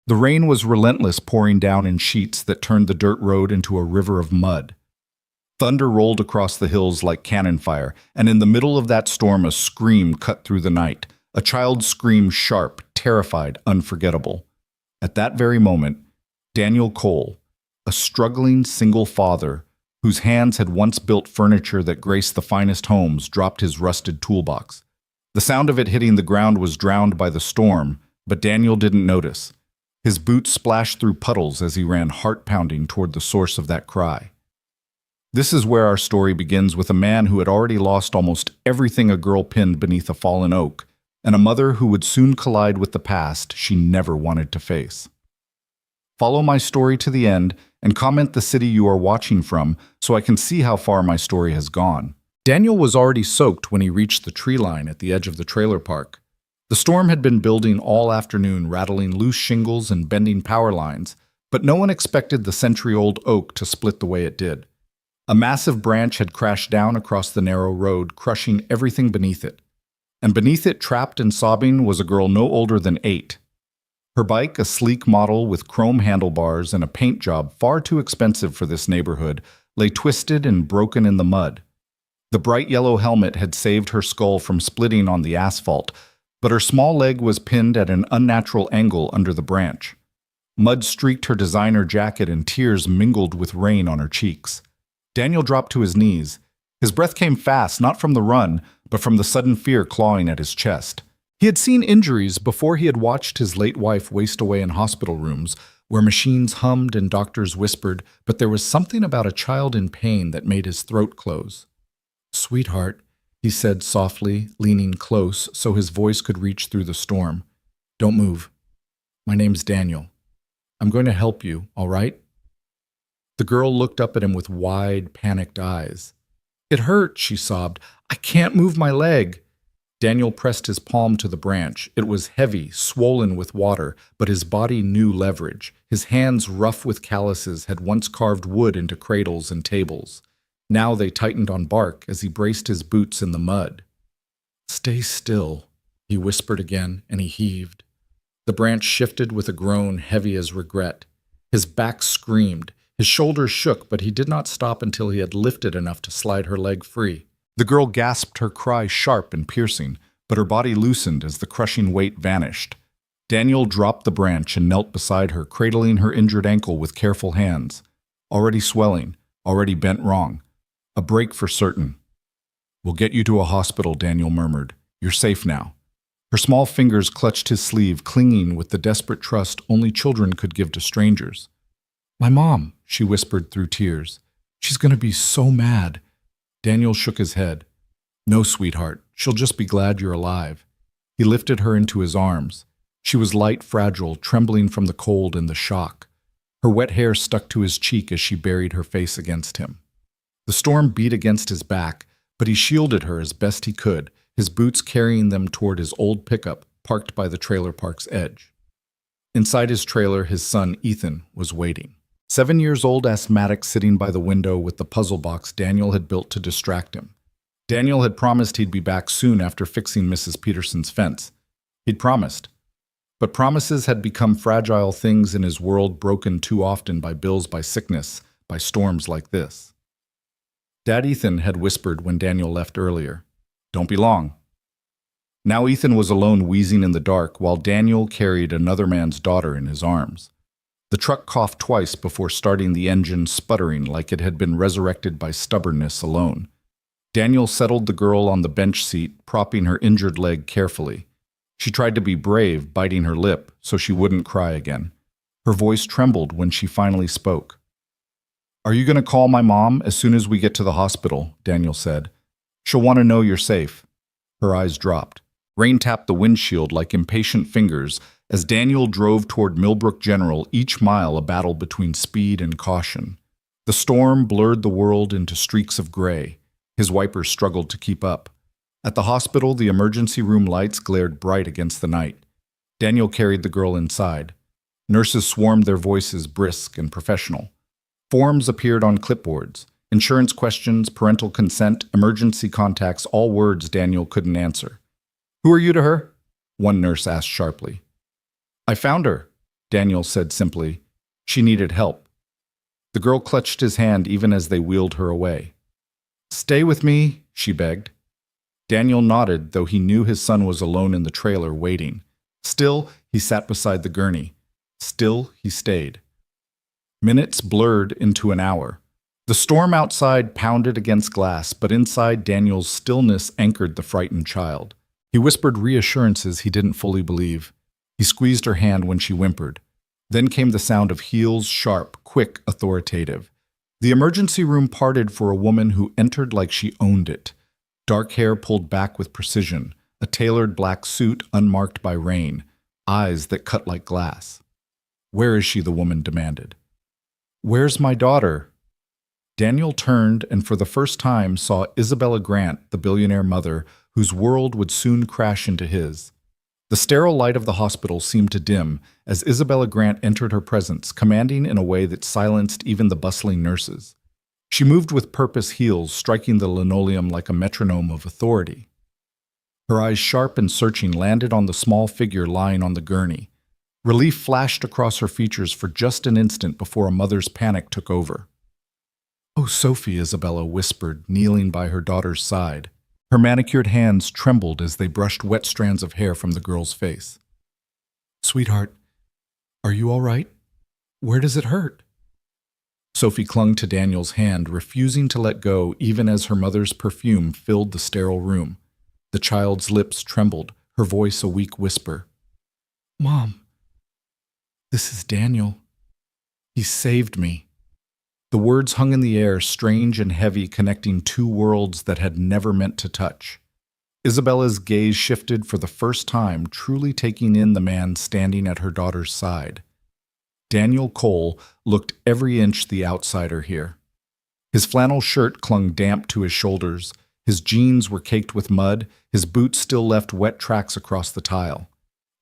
The rain was relentless, pouring down in sheets that turned the dirt road into a river of mud. Thunder rolled across the hills like cannon fire, and in the middle of that storm a scream cut through the night. A child's scream, sharp, terrified, unforgettable. At that very moment, Daniel Cole, a struggling single father whose hands had once built furniture that graced the finest homes, dropped his rusted toolbox. The sound of it hitting the ground was drowned by the storm, but Daniel didn't notice. His boots splashed through puddles as he ran heart-pounding toward the source of that cry. This is where our story begins, with a man who had already lost almost everything a girl pinned beneath a fallen oak, and a mother who would soon collide with the past she never wanted to face. Follow my story to the end and comment the city you are watching from so I can see how far my story has gone. Daniel was already soaked when he reached the tree line at the edge of the trailer park. The storm had been building all afternoon, rattling loose shingles and bending power lines, but no one expected the century-old oak to split the way it did. A massive branch had crashed down across the narrow road, crushing everything beneath it. And beneath it, trapped and sobbing, was a girl no older than 8. Her bike, a sleek model with chrome handlebars and a paint job far too expensive for this neighborhood, lay twisted and broken in the mud. The bright yellow helmet had saved her skull from splitting on the asphalt, but her small leg was pinned at an unnatural angle under the branch. Mud streaked her designer jacket and tears mingled with rain on her cheeks. Daniel dropped to his knees. His breath came fast, not from the run, but from the sudden fear clawing at his chest. He had seen injuries before he had watched his late wife waste away in hospital rooms, where machines hummed and doctors whispered, but there was something about a child in pain that made his throat close. "Sweetheart," he said softly, leaning close so his voice could reach through the storm. "Don't move. My name's Daniel. I'm going to help you, all right?" The girl looked up at him with wide, panicked eyes. "It hurt," she sobbed. "I can't move my leg." Daniel pressed his palm to the branch. It was heavy, swollen with water, but his body knew leverage. His hands, rough with calluses, had once carved wood into cradles and tables. Now they tightened on bark as he braced his boots in the mud. "Stay still," he whispered again, and he heaved. The branch shifted with a groan heavy as regret. His back screamed. His shoulders shook, but he did not stop until he had lifted enough to slide her leg free. The girl gasped, her cry sharp and piercing, but her body loosened as the crushing weight vanished. Daniel dropped the branch and knelt beside her, cradling her injured ankle with careful hands. Already swelling, already bent wrong. A break for certain. "We'll get you to a hospital," Daniel murmured. "You're safe now." Her small fingers clutched his sleeve, clinging with the desperate trust only children could give to strangers. "My mom," she whispered through tears. "She's going to be so mad." Daniel shook his head. "No, sweetheart. She'll just be glad you're alive." He lifted her into his arms. She was light, fragile, trembling from the cold and the shock. Her wet hair stuck to his cheek as she buried her face against him. The storm beat against his back, but he shielded her as best he could, his boots carrying them toward his old pickup, parked by the trailer park's edge. Inside his trailer, his son, Ethan, was waiting. 7-year-old asthmatic sitting by the window with the puzzle box Daniel had built to distract him. Daniel had promised he'd be back soon after fixing Mrs. Peterson's fence. He'd promised. But promises had become fragile things in his world, broken too often by bills, by sickness, by storms like this. Dad, Ethan had whispered when Daniel left earlier. "Don't be long." Now Ethan was alone, wheezing in the dark, while Daniel carried another man's daughter in his arms. The truck coughed twice before starting, the engine sputtering like it had been resurrected by stubbornness alone. Daniel settled the girl on the bench seat, propping her injured leg carefully. She tried to be brave, biting her lip so she wouldn't cry again. Her voice trembled when she finally spoke. "Are you going to call my mom as soon as we get to the hospital?" Daniel said. "She'll want to know you're safe." Her eyes dropped. Rain tapped the windshield like impatient fingers as Daniel drove toward Millbrook General, each mile a battle between speed and caution. The storm blurred the world into streaks of gray. His wipers struggled to keep up. At the hospital, the emergency room lights glared bright against the night. Daniel carried the girl inside. Nurses swarmed, their voices brisk and professional. Forms appeared on clipboards. Insurance questions, parental consent, emergency contacts, all words Daniel couldn't answer. "Who are you to her?" one nurse asked sharply. "I found her." Daniel said simply. She needed help. The girl clutched his hand even as they wheeled her away. Stay with me, she begged. Daniel nodded, though he knew his son was alone in the trailer waiting. Still, he sat beside the gurney. Still, he stayed. Minutes blurred into an hour. The storm outside pounded against glass, but inside Daniel's stillness anchored the frightened child. He whispered reassurances he didn't fully believe. He squeezed her hand when she whimpered. Then came the sound of heels, sharp, quick, authoritative. The emergency room parted for a woman who entered like she owned it. Dark hair pulled back with precision, a tailored black suit unmarked by rain, eyes that cut like glass. Where is she? The woman demanded. Where's my daughter? Daniel turned and for the first time saw Isabella Grant, the billionaire mother, whose world would soon crash into his. The sterile light of the hospital seemed to dim as Isabella Grant entered her presence, commanding in a way that silenced even the bustling nurses. She moved with purpose, heels striking the linoleum like a metronome of authority. Her eyes, sharp and searching, landed on the small figure lying on the gurney. Relief flashed across her features for just an instant before a mother's panic took over. "Oh, Sophie," Isabella whispered, kneeling by her daughter's side. Her manicured hands trembled as they brushed wet strands of hair from the girl's face. "Sweetheart, are you all right? Where does it hurt?" Sophie clung to Daniel's hand, refusing to let go even as her mother's perfume filled the sterile room. The child's lips trembled, her voice a weak whisper. "Mom, this is Daniel. He saved me." The words hung in the air, strange and heavy, connecting two worlds that had never meant to touch. Isabella's gaze shifted for the first time, truly taking in the man standing at her daughter's side. Daniel Cole looked every inch the outsider here. His flannel shirt clung damp to his shoulders, his jeans were caked with mud, his boots still left wet tracks across the tile.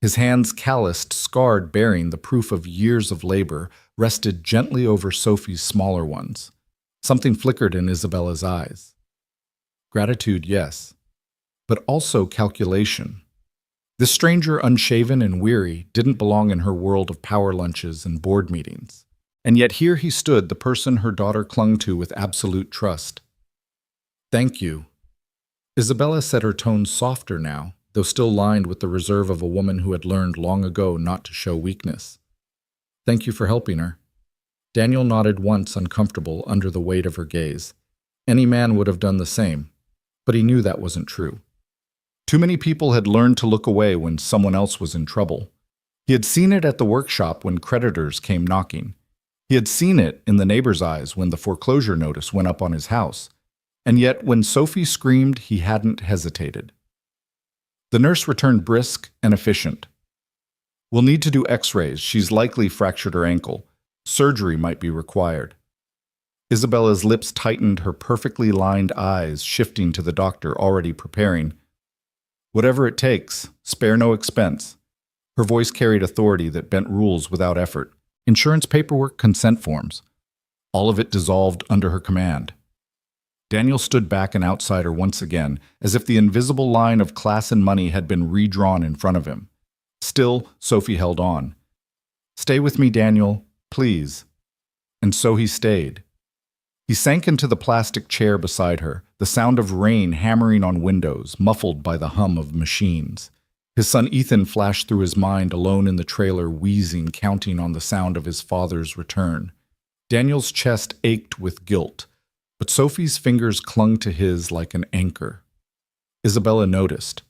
His hands, calloused, scarred, bearing the proof of years of labor, rested gently over Sophie's smaller ones. Something flickered in Isabella's eyes. Gratitude, yes, but also calculation. This stranger, unshaven and weary, didn't belong in her world of power lunches and board meetings. And yet here he stood, the person her daughter clung to with absolute trust. "Thank you." Isabella said, her tone softer now, though still lined with the reserve of a woman who had learned long ago not to show weakness. "Thank you for helping her." Daniel nodded once, uncomfortable under the weight of her gaze. Any man would have done the same, but he knew that wasn't true. Too many people had learned to look away when someone else was in trouble. He had seen it at the workshop when creditors came knocking. He had seen it in the neighbor's eyes when the foreclosure notice went up on his house. And yet, when Sophie screamed, he hadn't hesitated. The nurse returned brisk and efficient. "We'll need to do x-rays. She's likely fractured her ankle. Surgery might be required." Isabella's lips tightened, her perfectly lined eyes shifting to the doctor, already preparing. "Whatever it takes, spare no expense." Her voice carried authority that bent rules without effort. Insurance paperwork, consent forms. All of it dissolved under her command. Daniel stood back, an outsider once again, as if the invisible line of class and money had been redrawn in front of him. Still, Sophie held on. "Stay with me, Daniel, please." And so he stayed. He sank into the plastic chair beside her, the sound of rain hammering on windows, muffled by the hum of machines. His son Ethan flashed through his mind, alone in the trailer, wheezing, counting on the sound of his father's return. Daniel's chest ached with guilt, but Sophie's fingers clung to his like an anchor. Isabella noticed.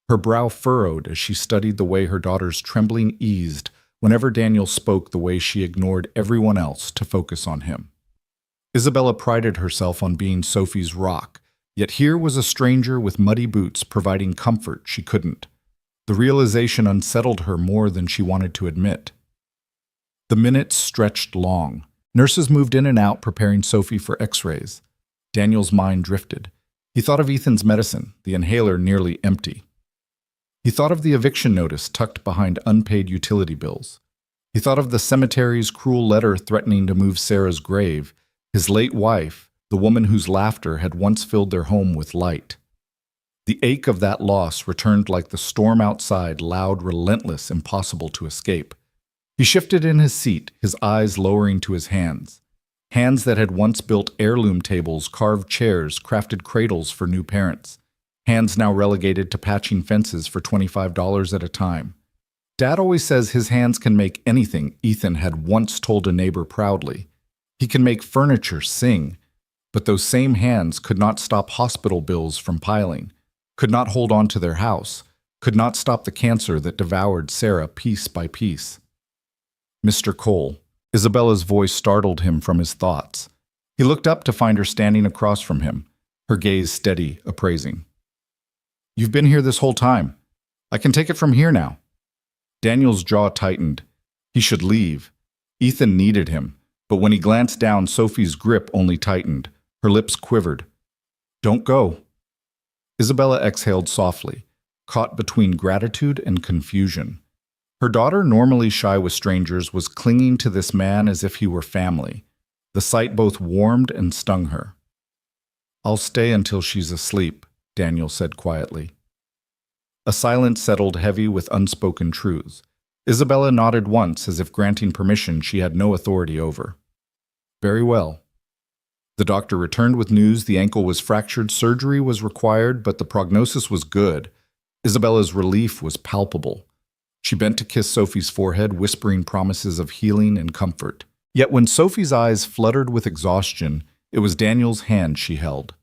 Her brow furrowed as she studied the way her daughter's trembling eased whenever Daniel spoke, the way she ignored everyone else to focus on him. Isabella prided herself on being Sophie's rock, yet here was a stranger with muddy boots providing comfort she couldn't. The realization unsettled her more than she wanted to admit. The minutes stretched long. Nurses moved in and out, preparing Sophie for x-rays. Daniel's mind drifted. He thought of Ethan's medicine, the inhaler nearly empty. He thought of the eviction notice tucked behind unpaid utility bills. He thought of the cemetery's cruel letter threatening to move Sarah's grave, his late wife, the woman whose laughter had once filled their home with light. The ache of that loss returned like the storm outside, loud, relentless, impossible to escape. He shifted in his seat, his eyes lowering to his hands. Hands that had once built heirloom tables, carved chairs, crafted cradles for new parents. Hands now relegated to patching fences for $25 at a time. Dad always says his hands can make anything, Ethan had once told a neighbor proudly. He can make furniture sing. But those same hands could not stop hospital bills from piling, could not hold on to their house, could not stop the cancer that devoured Sarah piece by piece. Mr. Cole. Isabella's voice startled him from his thoughts. He looked up to find her standing across from him, her gaze steady, appraising. You've been here this whole time. I can take it from here now. Daniel's jaw tightened. He should leave. Ethan needed him, but when he glanced down, Sophie's grip only tightened. Her lips quivered. Don't go. Isabella exhaled softly, caught between gratitude and confusion. Her daughter, normally shy with strangers, was clinging to this man as if he were family. The sight both warmed and stung her. I'll stay until she's asleep, Daniel said quietly. A silence settled heavy with unspoken truths. Isabella nodded once, as if granting permission she had no authority over. Very well. The doctor returned with news the ankle was fractured, surgery was required, but the prognosis was good. Isabella's relief was palpable. She bent to kiss Sophie's forehead, whispering promises of healing and comfort. Yet when Sophie's eyes fluttered with exhaustion, it was Daniel's hand she held.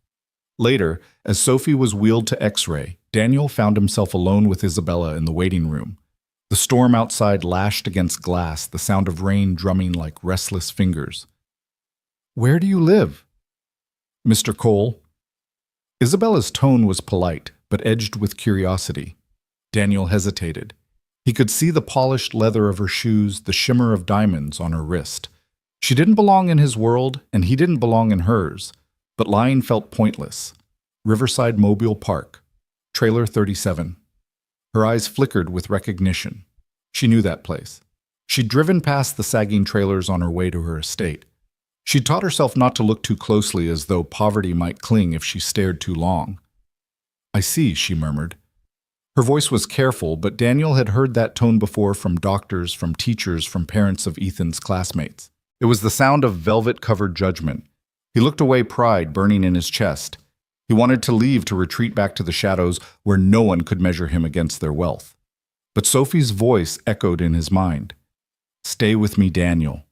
Later, as Sophie was wheeled to X-ray, Daniel found himself alone with Isabella in the waiting room. The storm outside lashed against glass, the sound of rain drumming like restless fingers. Where do you live? Mr. Cole. Isabella's tone was polite, but edged with curiosity. Daniel hesitated. He could see the polished leather of her shoes, the shimmer of diamonds on her wrist. She didn't belong in his world, and he didn't belong in hers, but lying felt pointless. Riverside Mobile Park, Trailer 37. Her eyes flickered with recognition. She knew that place. She'd driven past the sagging trailers on her way to her estate. She'd taught herself not to look too closely, as though poverty might cling if she stared too long. I see, she murmured. Her voice was careful, but Daniel had heard that tone before from doctors, from teachers, from parents of Ethan's classmates. It was the sound of velvet-covered judgment. He looked away, pride burning in his chest. He wanted to leave, to retreat back to the shadows where no one could measure him against their wealth. But Sophie's voice echoed in his mind. Stay with me, Daniel.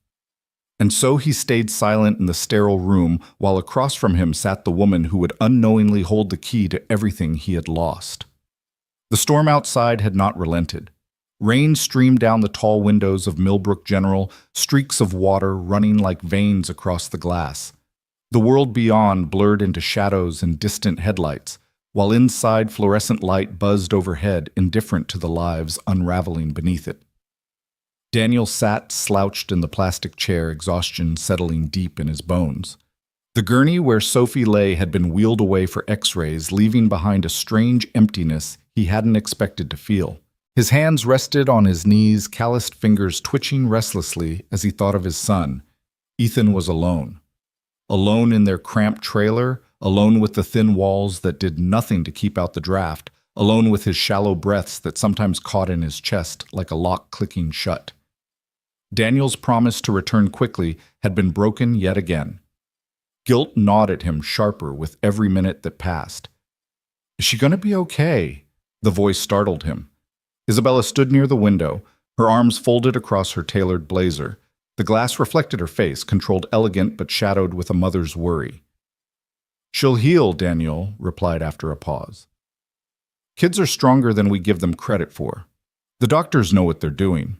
And so he stayed silent in the sterile room, while across from him sat the woman who would unknowingly hold the key to everything he had lost. The storm outside had not relented. Rain streamed down the tall windows of Millbrook General, streaks of water running like veins across the glass. The world beyond blurred into shadows and distant headlights, while inside fluorescent light buzzed overhead, indifferent to the lives unraveling beneath it. Daniel sat slouched in the plastic chair, exhaustion settling deep in his bones. The gurney where Sophie lay had been wheeled away for X-rays, leaving behind a strange emptiness he hadn't expected to feel. His hands rested on his knees, calloused fingers twitching restlessly as he thought of his son. Ethan was alone. Alone in their cramped trailer, alone with the thin walls that did nothing to keep out the draft, alone with his shallow breaths that sometimes caught in his chest like a lock clicking shut. Daniel's promise to return quickly had been broken yet again. Guilt gnawed at him sharper with every minute that passed. Is she going to be okay? The voice startled him. Isabella stood near the window, her arms folded across her tailored blazer. The glass reflected her face, controlled, elegant, but shadowed with a mother's worry. She'll heal, Daniel replied after a pause. Kids are stronger than we give them credit for. The doctors know what they're doing.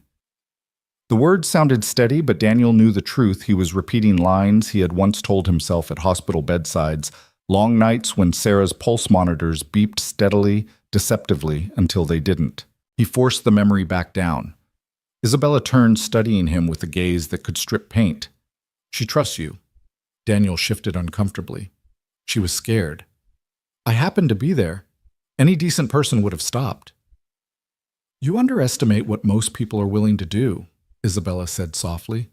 The words sounded steady, but Daniel knew the truth. He was repeating lines he had once told himself at hospital bedsides, long nights when Sarah's pulse monitors beeped steadily, deceptively, until they didn't. He forced the memory back down. Isabella turned, studying him with a gaze that could strip paint. She trusts you. Daniel shifted uncomfortably. She was scared. I happened to be there. Any decent person would have stopped. You underestimate what most people are willing to do, Isabella said softly.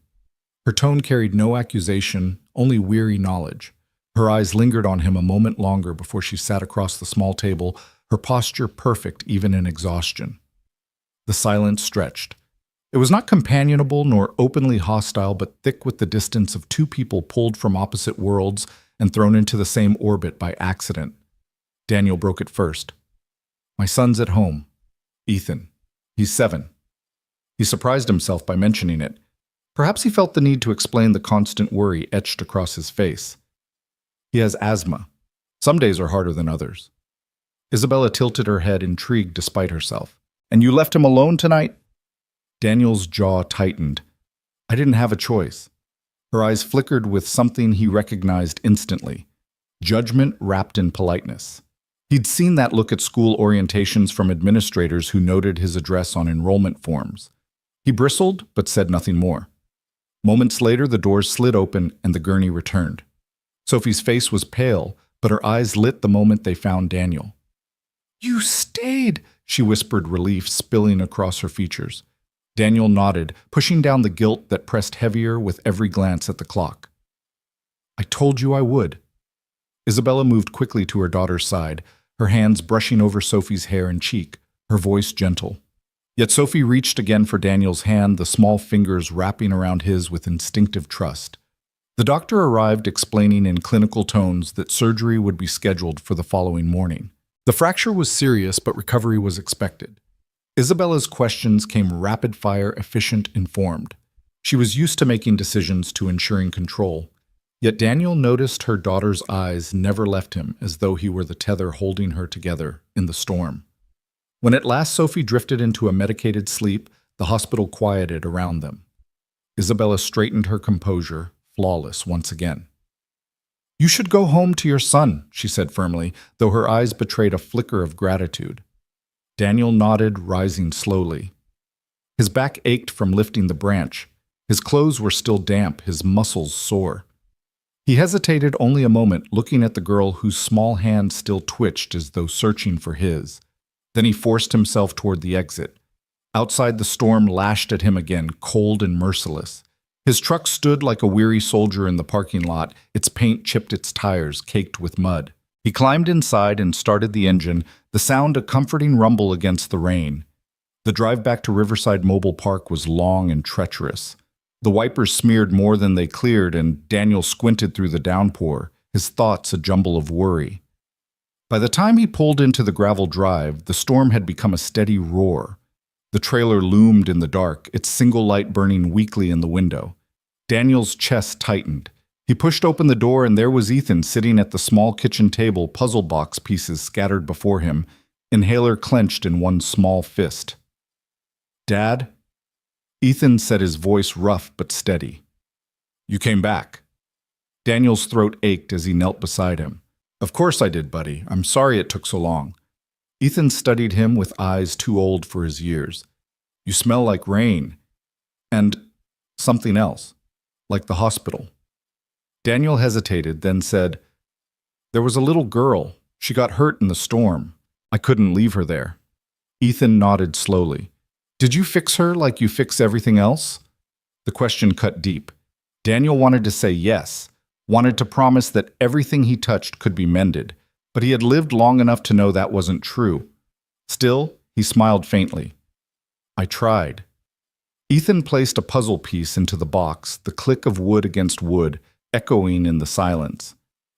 Her tone carried no accusation, only weary knowledge. Her eyes lingered on him a moment longer before she sat across the small table, her posture perfect even in exhaustion. The silence stretched. It was not companionable nor openly hostile, but thick with the distance of two people pulled from opposite worlds and thrown into the same orbit by accident. Daniel broke it first. "My son's at home. Ethan. He's 7. He surprised himself by mentioning it. Perhaps he felt the need to explain the constant worry etched across his face. He has asthma. Some days are harder than others. Isabella tilted her head, intrigued despite herself. "And you left him alone tonight?" Daniel's jaw tightened. "I didn't have a choice." Her eyes flickered with something he recognized instantly. Judgment wrapped in politeness. He'd seen that look at school orientations from administrators who noted his address on enrollment forms. He bristled, but said nothing more. Moments later, the doors slid open and the gurney returned. Sophie's face was pale, but her eyes lit the moment they found Daniel. "You stayed," she whispered, relief spilling across her features. Daniel nodded, pushing down the guilt that pressed heavier with every glance at the clock. "I told you I would." Isabella moved quickly to her daughter's side, her hands brushing over Sophie's hair and cheek, her voice gentle. Yet Sophie reached again for Daniel's hand, the small fingers wrapping around his with instinctive trust. The doctor arrived, explaining in clinical tones that surgery would be scheduled for the following morning. The fracture was serious, but recovery was expected. Isabella's questions came rapid-fire, efficient, informed. She was used to making decisions to ensuring control. Yet Daniel noticed her daughter's eyes never left him, as though he were the tether holding her together in the storm. When at last Sophie drifted into a medicated sleep, the hospital quieted around them. Isabella straightened her composure, flawless once again. "You should go home to your son," she said firmly, though her eyes betrayed a flicker of gratitude. Daniel nodded, rising slowly. His back ached from lifting the branch. His clothes were still damp, his muscles sore. He hesitated only a moment, looking at the girl whose small hand still twitched as though searching for his. Then he forced himself toward the exit. Outside, the storm lashed at him again, cold and merciless. His truck stood like a weary soldier in the parking lot, its paint chipped its tires, caked with mud. He climbed inside and started the engine, the sound a comforting rumble against the rain. The drive back to Riverside Mobile Park was long and treacherous. The wipers smeared more than they cleared, and Daniel squinted through the downpour, his thoughts a jumble of worry. By the time he pulled into the gravel drive, the storm had become a steady roar. The trailer loomed in the dark, its single light burning weakly in the window. Daniel's chest tightened. He pushed open the door, and there was Ethan sitting at the small kitchen table, puzzle box pieces scattered before him, inhaler clenched in one small fist. "Dad?" Ethan said, his voice rough but steady. "You came back." Daniel's throat ached as he knelt beside him. "Of course I did, buddy. I'm sorry it took so long." Ethan studied him with eyes too old for his years. "You smell like rain. And something else. Like the hospital." Daniel hesitated, then said, "There was a little girl. She got hurt in the storm. I couldn't leave her there." Ethan nodded slowly. "Did you fix her like you fix everything else?" The question cut deep. Daniel wanted to say yes, wanted to promise that everything he touched could be mended, but he had lived long enough to know that wasn't true. Still, he smiled faintly. "I tried." Ethan placed a puzzle piece into the box, the click of wood against wood, echoing in the silence.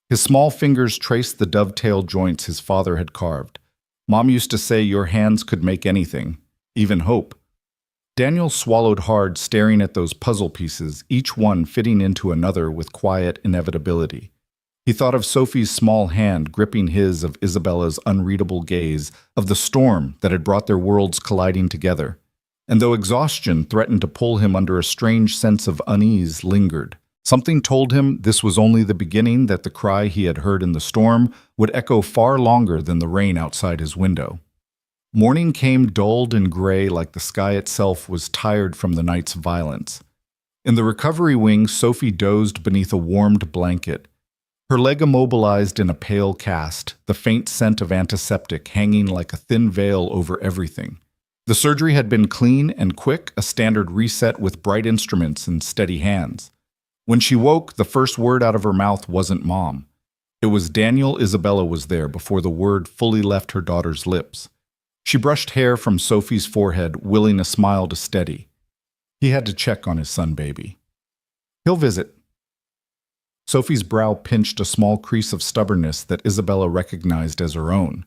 His small fingers traced the dovetail joints his father had carved. Mom used to say your hands could make anything, even hope. Daniel swallowed hard, staring at those puzzle pieces, each one fitting into another with quiet inevitability. He thought of Sophie's small hand gripping his, of Isabella's unreadable gaze, of the storm that had brought their worlds colliding together. And though exhaustion threatened to pull him under, a strange sense of unease lingered. Something told him this was only the beginning, that the cry he had heard in the storm would echo far longer than the rain outside his window. Morning came dulled and gray, like the sky itself was tired from the night's violence. In the recovery wing, Sophie dozed beneath a warmed blanket, her leg immobilized in a pale cast, the faint scent of antiseptic hanging like a thin veil over everything. The surgery had been clean and quick, a standard reset with bright instruments and steady hands. When she woke, the first word out of her mouth wasn't Mom. It was Daniel. Isabella was there before the word fully left her daughter's lips. She brushed hair from Sophie's forehead, willing a smile to steady. He had to check on his son baby. He'll visit. Sophie's brow pinched a small crease of stubbornness that Isabella recognized as her own.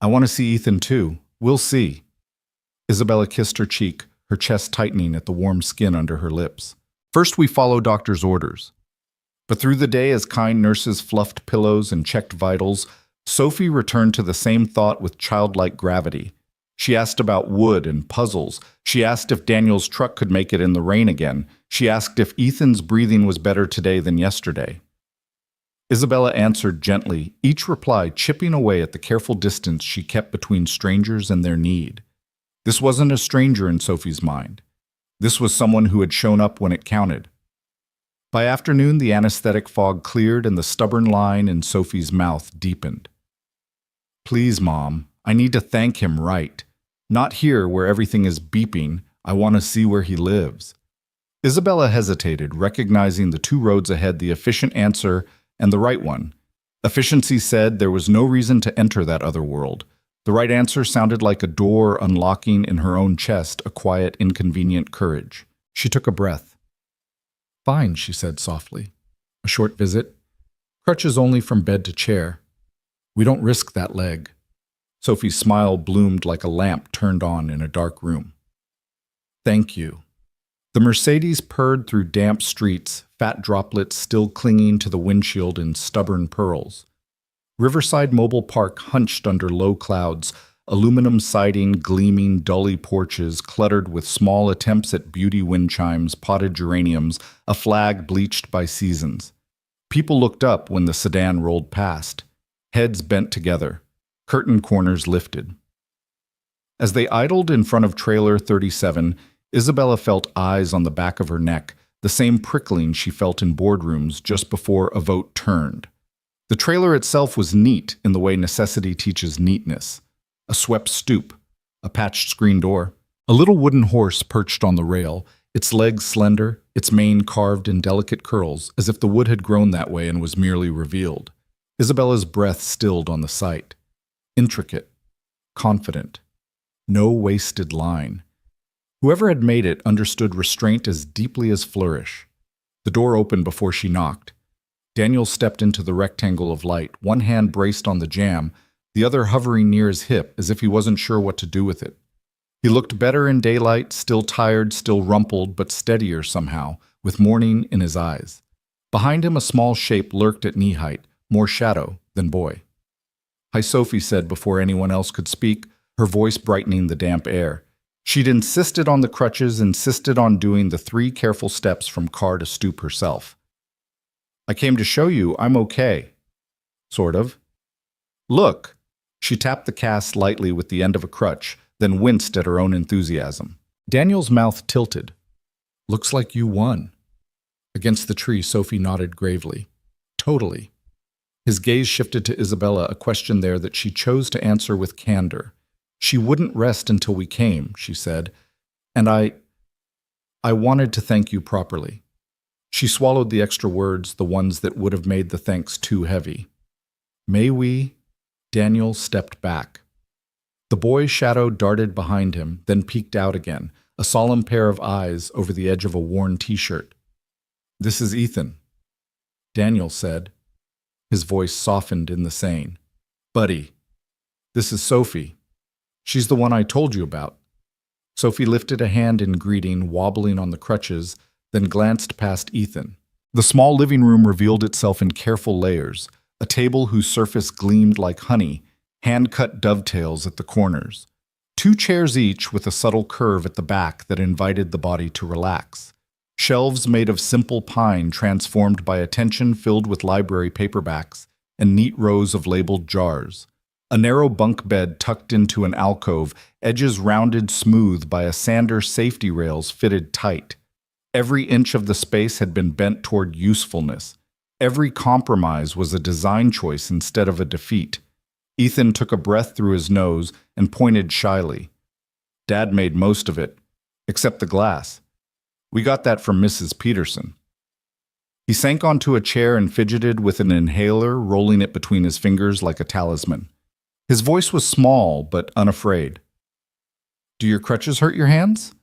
I want to see Ethan too. We'll see. Isabella kissed her cheek, her chest tightening at the warm skin under her lips. First we follow doctor's orders. But through the day, as kind nurses fluffed pillows and checked vitals, Sophie returned to the same thought with childlike gravity. She asked about wood and puzzles. She asked if Daniel's truck could make it in the rain again. She asked if Ethan's breathing was better today than yesterday. Isabella answered gently, each reply chipping away at the careful distance she kept between strangers and their need. This wasn't a stranger in Sophie's mind. This was someone who had shown up when it counted. By afternoon, the anesthetic fog cleared and the stubborn line in Sophie's mouth deepened. Please, Mom, I need to thank him right. Not here where everything is beeping. I want to see where he lives. Isabella hesitated, recognizing the two roads ahead, the efficient answer and the right one. Efficiency said there was no reason to enter that other world. The right answer sounded like a door unlocking in her own chest, a quiet, inconvenient courage. She took a breath. Fine, she said softly. A short visit. Crutches only from bed to chair. We don't risk that leg. Sophie's smile bloomed like a lamp turned on in a dark room. Thank you. The Mercedes purred through damp streets, fat droplets still clinging to the windshield in stubborn pearls. Riverside Mobile Park hunched under low clouds, aluminum siding gleaming dully porches cluttered with small attempts at beauty wind chimes, potted geraniums, a flag bleached by seasons. People looked up when the sedan rolled past, heads bent together, curtain corners lifted. As they idled in front of Trailer 37, Isabella felt eyes on the back of her neck, the same prickling she felt in boardrooms just before a vote turned. The trailer itself was neat in the way necessity teaches neatness. A swept stoop, a patched screen door, a little wooden horse perched on the rail, its legs slender, its mane carved in delicate curls, as if the wood had grown that way and was merely revealed. Isabella's breath stilled on the sight. Intricate, confident, no wasted line. Whoever had made it understood restraint as deeply as flourish. The door opened before she knocked. Daniel stepped into the rectangle of light, one hand braced on the jamb, the other hovering near his hip as if he wasn't sure what to do with it. He looked better in daylight, still tired, still rumpled, but steadier somehow, with morning in his eyes. Behind him a small shape lurked at knee height, more shadow than boy. Hi, Sophie said before anyone else could speak, her voice brightening the damp air. She'd insisted on the crutches, insisted on doing the 3 careful steps from car to stoop herself. I came to show you I'm okay. Sort of. Look. She tapped the cast lightly with the end of a crutch, then winced at her own enthusiasm. Daniel's mouth tilted. Looks like you won. Against the tree, Sophie nodded gravely. Totally. His gaze shifted to Isabella, a question there that she chose to answer with candor. She wouldn't rest until we came, she said, and I wanted to thank you properly. She swallowed the extra words, the ones that would have made the thanks too heavy. May we? Daniel stepped back. The boy's shadow darted behind him, then peeked out again, a solemn pair of eyes over the edge of a worn t-shirt. This is Ethan, Daniel said. His voice softened in the saying. Buddy, this is Sophie. She's the one I told you about. Sophie lifted a hand in greeting, wobbling on the crutches, then glanced past Ethan. The small living room revealed itself in careful layers, a table whose surface gleamed like honey, hand-cut dovetails at the corners. 2 chairs each with a subtle curve at the back that invited the body to relax. Shelves made of simple pine transformed by attention filled with library paperbacks and neat rows of labeled jars. A narrow bunk bed tucked into an alcove, edges rounded smooth by a sander safety rails fitted tight. Every inch of the space had been bent toward usefulness. Every compromise was a design choice instead of a defeat. Ethan took a breath through his nose and pointed shyly. Dad made most of it, except the glass. We got that from Mrs. Peterson. He sank onto a chair and fidgeted with an inhaler, rolling it between his fingers like a talisman. His voice was small but unafraid. Do your crutches hurt your hands?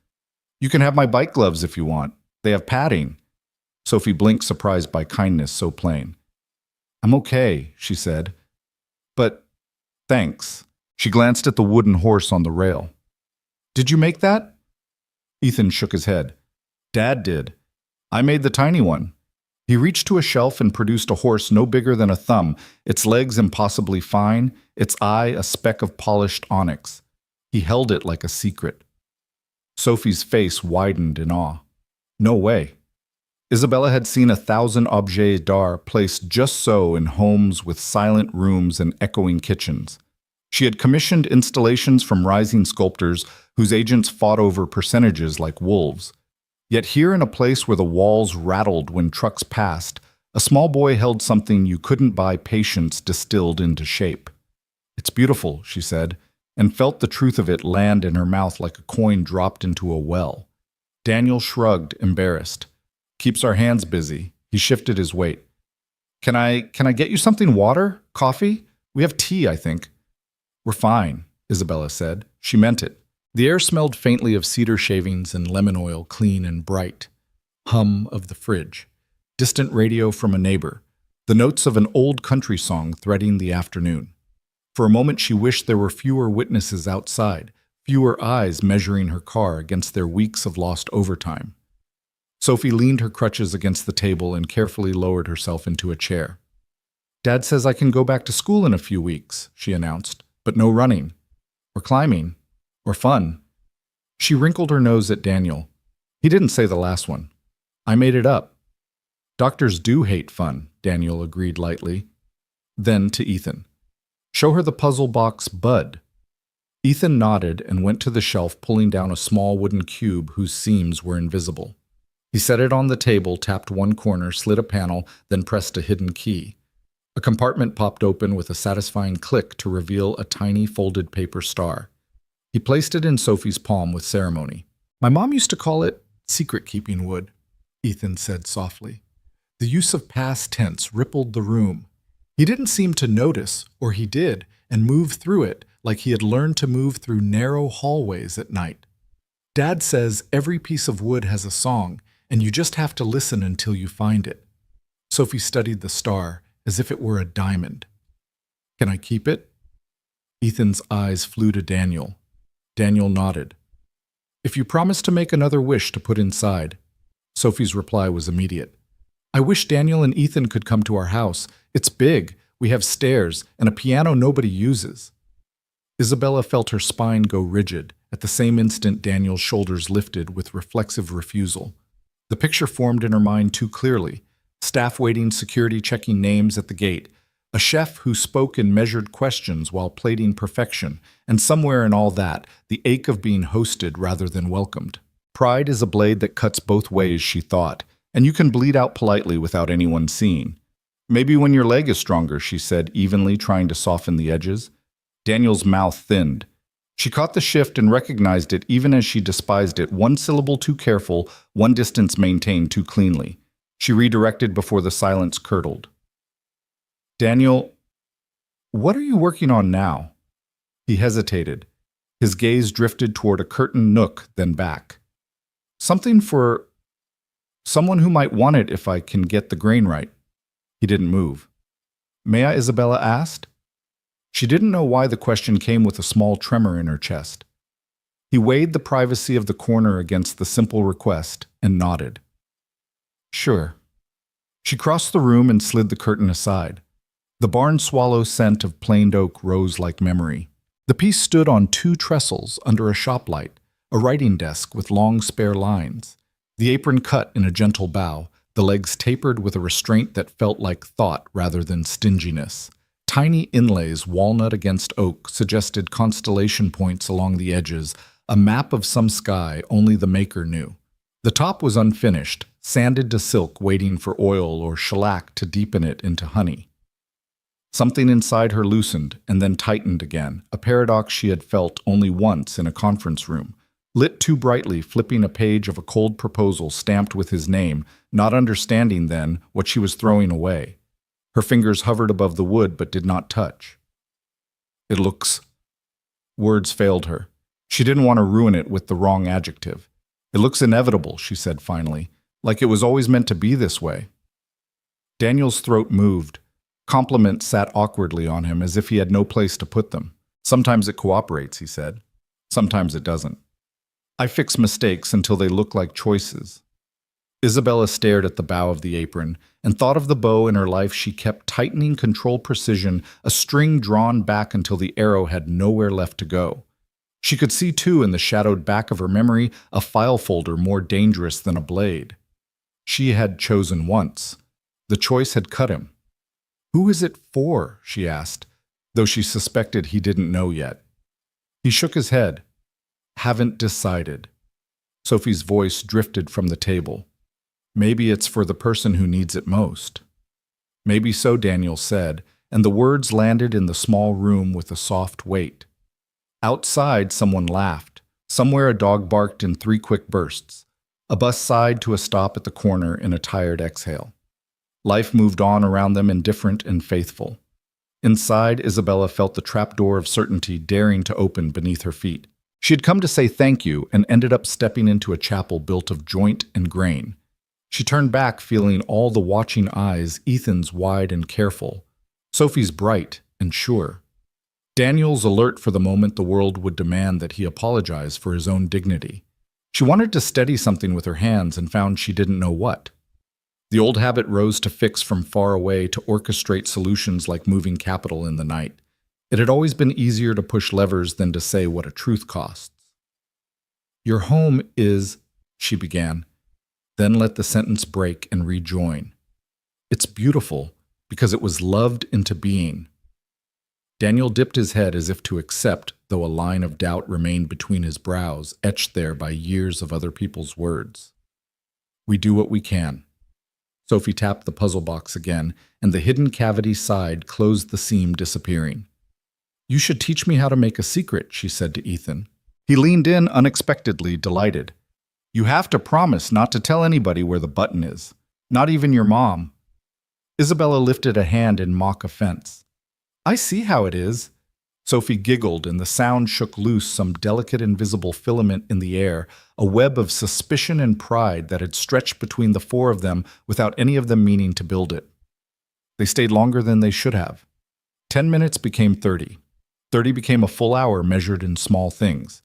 You can have my bike gloves if you want. They have padding. Sophie blinked, surprised by kindness so plain. I'm okay, she said. But thanks. She glanced at the wooden horse on the rail. Did you make that? Ethan shook his head. Dad did. I made the tiny one. He reached to a shelf and produced a horse no bigger than a thumb, its legs impossibly fine, its eye a speck of polished onyx. He held it like a secret. Sophie's face widened in awe. No way. Isabella had seen 1,000 objets d'art placed just so in homes with silent rooms and echoing kitchens. She had commissioned installations from rising sculptors whose agents fought over percentages like wolves. Yet here in a place where the walls rattled when trucks passed, a small boy held something you couldn't buy patience distilled into shape. It's beautiful, she said, and felt the truth of it land in her mouth like a coin dropped into a well. Daniel shrugged, embarrassed. Keeps our hands busy. He shifted his weight. Can I get you something? Water? Coffee? We have tea, I think. We're fine, Isabella said. She meant it. The air smelled faintly of cedar shavings and lemon oil, clean and bright. Hum of the fridge. Distant radio from a neighbor. The notes of an old country song threading the afternoon. For a moment she wished there were fewer witnesses outside, fewer eyes measuring her car against their weeks of lost overtime. Sophie leaned her crutches against the table and carefully lowered herself into a chair. Dad says I can go back to school in a few weeks, she announced, but no running. Or climbing. Or fun. She wrinkled her nose at Daniel. He didn't say the last one. I made it up. Doctors do hate fun, Daniel agreed lightly. Then to Ethan. Show her the puzzle box Bud. Ethan nodded and went to the shelf, pulling down a small wooden cube whose seams were invisible. He set it on the table, tapped one corner, slid a panel, then pressed a hidden key. A compartment popped open with a satisfying click to reveal a tiny folded paper star. He placed it in Sophie's palm with ceremony. My mom used to call it secret-keeping wood, Ethan said softly. The use of past tense rippled the room. He didn't seem to notice, or he did, and move through it like he had learned to move through narrow hallways at night. Dad says every piece of wood has a song, and you just have to listen until you find it. Sophie studied the star as if it were a diamond. Can I keep it? Ethan's eyes flew to Daniel. Daniel nodded. If you promise to make another wish to put inside. Sophie's reply was immediate. I wish Daniel and Ethan could come to our house. It's big. We have stairs and a piano nobody uses. Isabella felt her spine go rigid. At the same instant, Daniel's shoulders lifted with reflexive refusal. The picture formed in her mind too clearly. Staff waiting, security checking names at the gate. A chef who spoke in measured questions while plating perfection. And somewhere in all that, the ache of being hosted rather than welcomed. Pride is a blade that cuts both ways, she thought, and you can bleed out politely without anyone seeing. Maybe when your leg is stronger, she said evenly, trying to soften the edges. Daniel's mouth thinned. She caught the shift and recognized it even as she despised it, one syllable too careful, one distance maintained too cleanly. She redirected before the silence curdled. Daniel, what are you working on now? He hesitated. His gaze drifted toward a curtained nook, then back. Something for someone who might want it if I can get the grain right. He didn't move. May I, Isabella asked? She didn't know why the question came with a small tremor in her chest. He weighed the privacy of the corner against the simple request and nodded. Sure. She crossed the room and slid the curtain aside. The barn swallow scent of planed oak rose like memory. The piece stood on two trestles under a shop light, a writing desk with long spare lines, the apron cut in a gentle bow, the legs tapered with a restraint that felt like thought rather than stinginess. Tiny inlays, walnut against oak, suggested constellation points along the edges, a map of some sky only the maker knew. The top was unfinished, sanded to silk, waiting for oil or shellac to deepen it into honey. Something inside her loosened and then tightened again, a paradox she had felt only once in a conference room. Lit too brightly, flipping a page of a cold proposal stamped with his name, not understanding then what she was throwing away. Her fingers hovered above the wood but did not touch. It looks... Words failed her. She didn't want to ruin it with the wrong adjective. It looks inevitable, she said finally, like it was always meant to be this way. Daniel's throat moved. Compliments sat awkwardly on him as if he had no place to put them. Sometimes it cooperates, he said. Sometimes it doesn't. I fix mistakes until they look like choices. Isabella stared at the bow of the apron and thought of the bow in her life she kept tightening control precision, a string drawn back until the arrow had nowhere left to go. She could see, too, in the shadowed back of her memory, a file folder more dangerous than a blade. She had chosen once. The choice had cut him. "Who is it for?" she asked, though she suspected he didn't know yet. He shook his head. "Haven't decided." Sophie's voice drifted from the table. "Maybe it's for the person who needs it most." "Maybe so," Daniel said, and the words landed in the small room with a soft weight. Outside, someone laughed. Somewhere a dog barked in 3 quick bursts. A bus sighed to a stop at the corner in a tired exhale. Life moved on around them, indifferent and faithful. Inside, Isabella felt the trapdoor of certainty daring to open beneath her feet. She had come to say thank you and ended up stepping into a chapel built of joint and grain. She turned back, feeling all the watching eyes, Ethan's wide and careful, Sophie's bright and sure. Daniel's alert for the moment the world would demand that he apologize for his own dignity. She wanted to steady something with her hands and found she didn't know what. The old habit rose to fix from far away, to orchestrate solutions like moving capital in the night. It had always been easier to push levers than to say what a truth costs. "Your home is," she began, then let the sentence break and rejoin. "It's beautiful because it was loved into being." Daniel dipped his head as if to accept, though a line of doubt remained between his brows, etched there by years of other people's words. "We do what we can." Sophie tapped the puzzle box again, and the hidden cavity side closed the seam, disappearing. "You should teach me how to make a secret," she said to Ethan. He leaned in unexpectedly, delighted. "You have to promise not to tell anybody where the button is, not even your mom." Isabella lifted a hand in mock offense. "I see how it is." Sophie giggled, and the sound shook loose some delicate invisible filament in the air, a web of suspicion and pride that had stretched between the 4 of them without any of them meaning to build it. They stayed longer than they should have. 10 minutes became 30. 30 became a full hour measured in small things.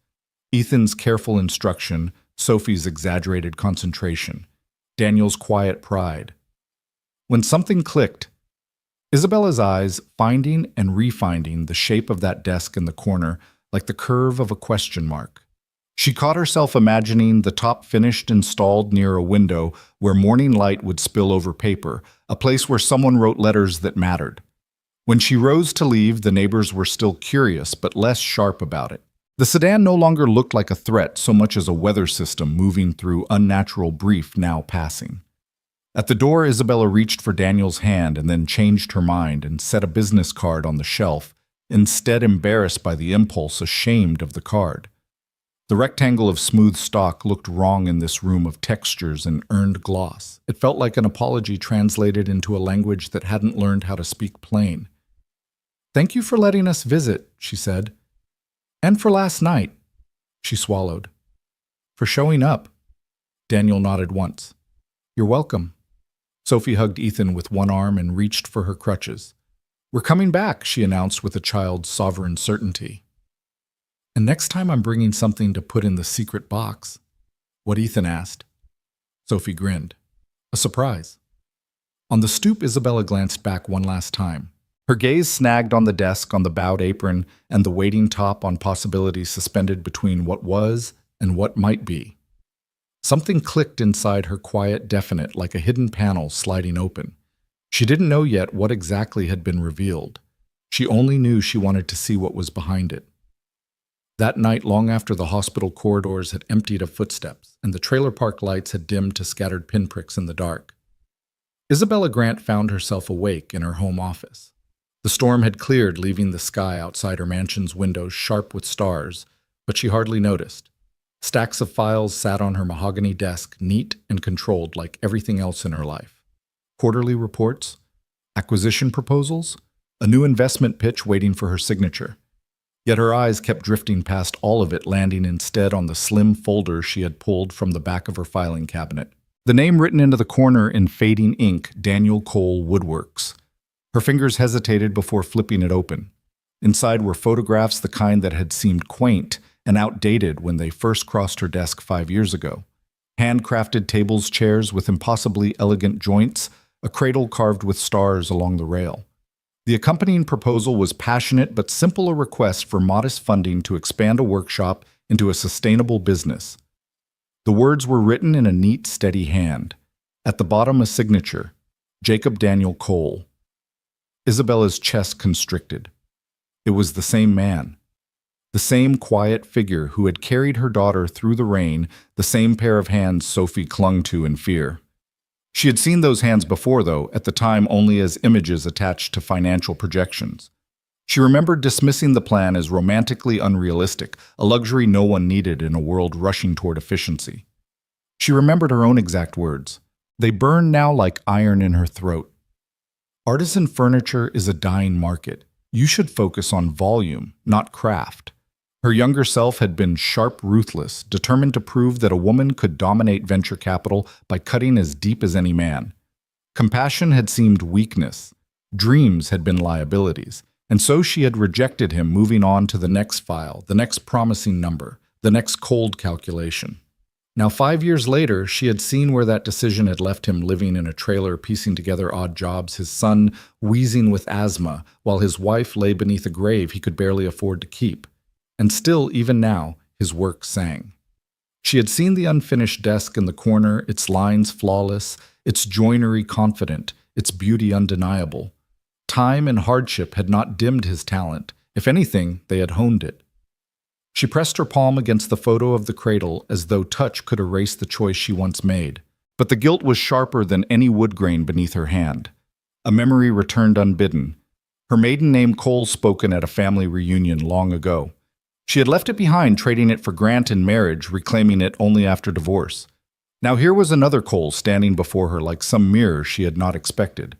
Ethan's careful instruction, Sophie's exaggerated concentration, Daniel's quiet pride. When something clicked, Isabella's eyes finding and refinding the shape of that desk in the corner like the curve of a question mark. She caught herself imagining the top finished installed near a window where morning light would spill over paper, a place where someone wrote letters that mattered. When she rose to leave, the neighbors were still curious but less sharp about it. The sedan no longer looked like a threat so much as a weather system moving through unnatural brief now passing. At the door, Isabella reached for Daniel's hand and then changed her mind and set a business card on the shelf, instead embarrassed by the impulse, ashamed of the card. The rectangle of smooth stock looked wrong in this room of textures and earned gloss. It felt like an apology translated into a language that hadn't learned how to speak plain. "Thank you for letting us visit," she said. "And for last night." She swallowed. "For showing up." Daniel nodded once. "You're welcome." Sophie hugged Ethan with one arm and reached for her crutches. "We're coming back," she announced with a child's sovereign certainty. "And next time I'm bringing something to put in the secret box." "What?" Ethan asked. Sophie grinned. "A surprise." On the stoop, Isabella glanced back one last time. Her gaze snagged on the desk, on the bowed apron, and the waiting top on possibilities suspended between what was and what might be. Something clicked inside her, quiet, definite, like a hidden panel sliding open. She didn't know yet what exactly had been revealed. She only knew she wanted to see what was behind it. That night, long after the hospital corridors had emptied of footsteps and the trailer park lights had dimmed to scattered pinpricks in the dark, Isabella Grant found herself awake in her home office. The storm had cleared, leaving the sky outside her mansion's windows sharp with stars, but she hardly noticed. Stacks of files sat on her mahogany desk, neat and controlled like everything else in her life. Quarterly reports, acquisition proposals, a new investment pitch waiting for her signature. Yet her eyes kept drifting past all of it, landing instead on the slim folder she had pulled from the back of her filing cabinet. The name written into the corner in fading ink, Daniel Cole Woodworks. Her fingers hesitated before flipping it open. Inside were photographs, the kind that had seemed quaint and outdated when they first crossed her desk 5 years ago. Handcrafted tables, chairs with impossibly elegant joints, a cradle carved with stars along the rail. The accompanying proposal was passionate but simple, a request for modest funding to expand a workshop into a sustainable business. The words were written in a neat, steady hand. At the bottom, a signature, Jacob Daniel Cole. Isabella's chest constricted. It was the same man. The same quiet figure who had carried her daughter through the rain, the same pair of hands Sophie clung to in fear. She had seen those hands before, though, at the time only as images attached to financial projections. She remembered dismissing the plan as romantically unrealistic, a luxury no one needed in a world rushing toward efficiency. She remembered her own exact words. They burned now like iron in her throat. Artisan furniture is a dying market. You should focus on volume, not craft. Her younger self had been sharp, ruthless, determined to prove that a woman could dominate venture capital by cutting as deep as any man. Compassion had seemed weakness. Dreams had been liabilities. And so she had rejected him, moving on to the next file, the next promising number, the next cold calculation. Now, 5 years later, she had seen where that decision had left him, living in a trailer, piecing together odd jobs, his son wheezing with asthma, while his wife lay beneath a grave he could barely afford to keep. And still, even now, his work sang. She had seen the unfinished desk in the corner, its lines flawless, its joinery confident, its beauty undeniable. Time and hardship had not dimmed his talent. If anything, they had honed it. She pressed her palm against the photo of the cradle as though touch could erase the choice she once made. But the guilt was sharper than any wood grain beneath her hand. A memory returned unbidden. Her maiden name Cole, spoken at a family reunion long ago. She had left it behind, trading it for Grant in marriage, reclaiming it only after divorce. Now here was another Cole standing before her like some mirror she had not expected.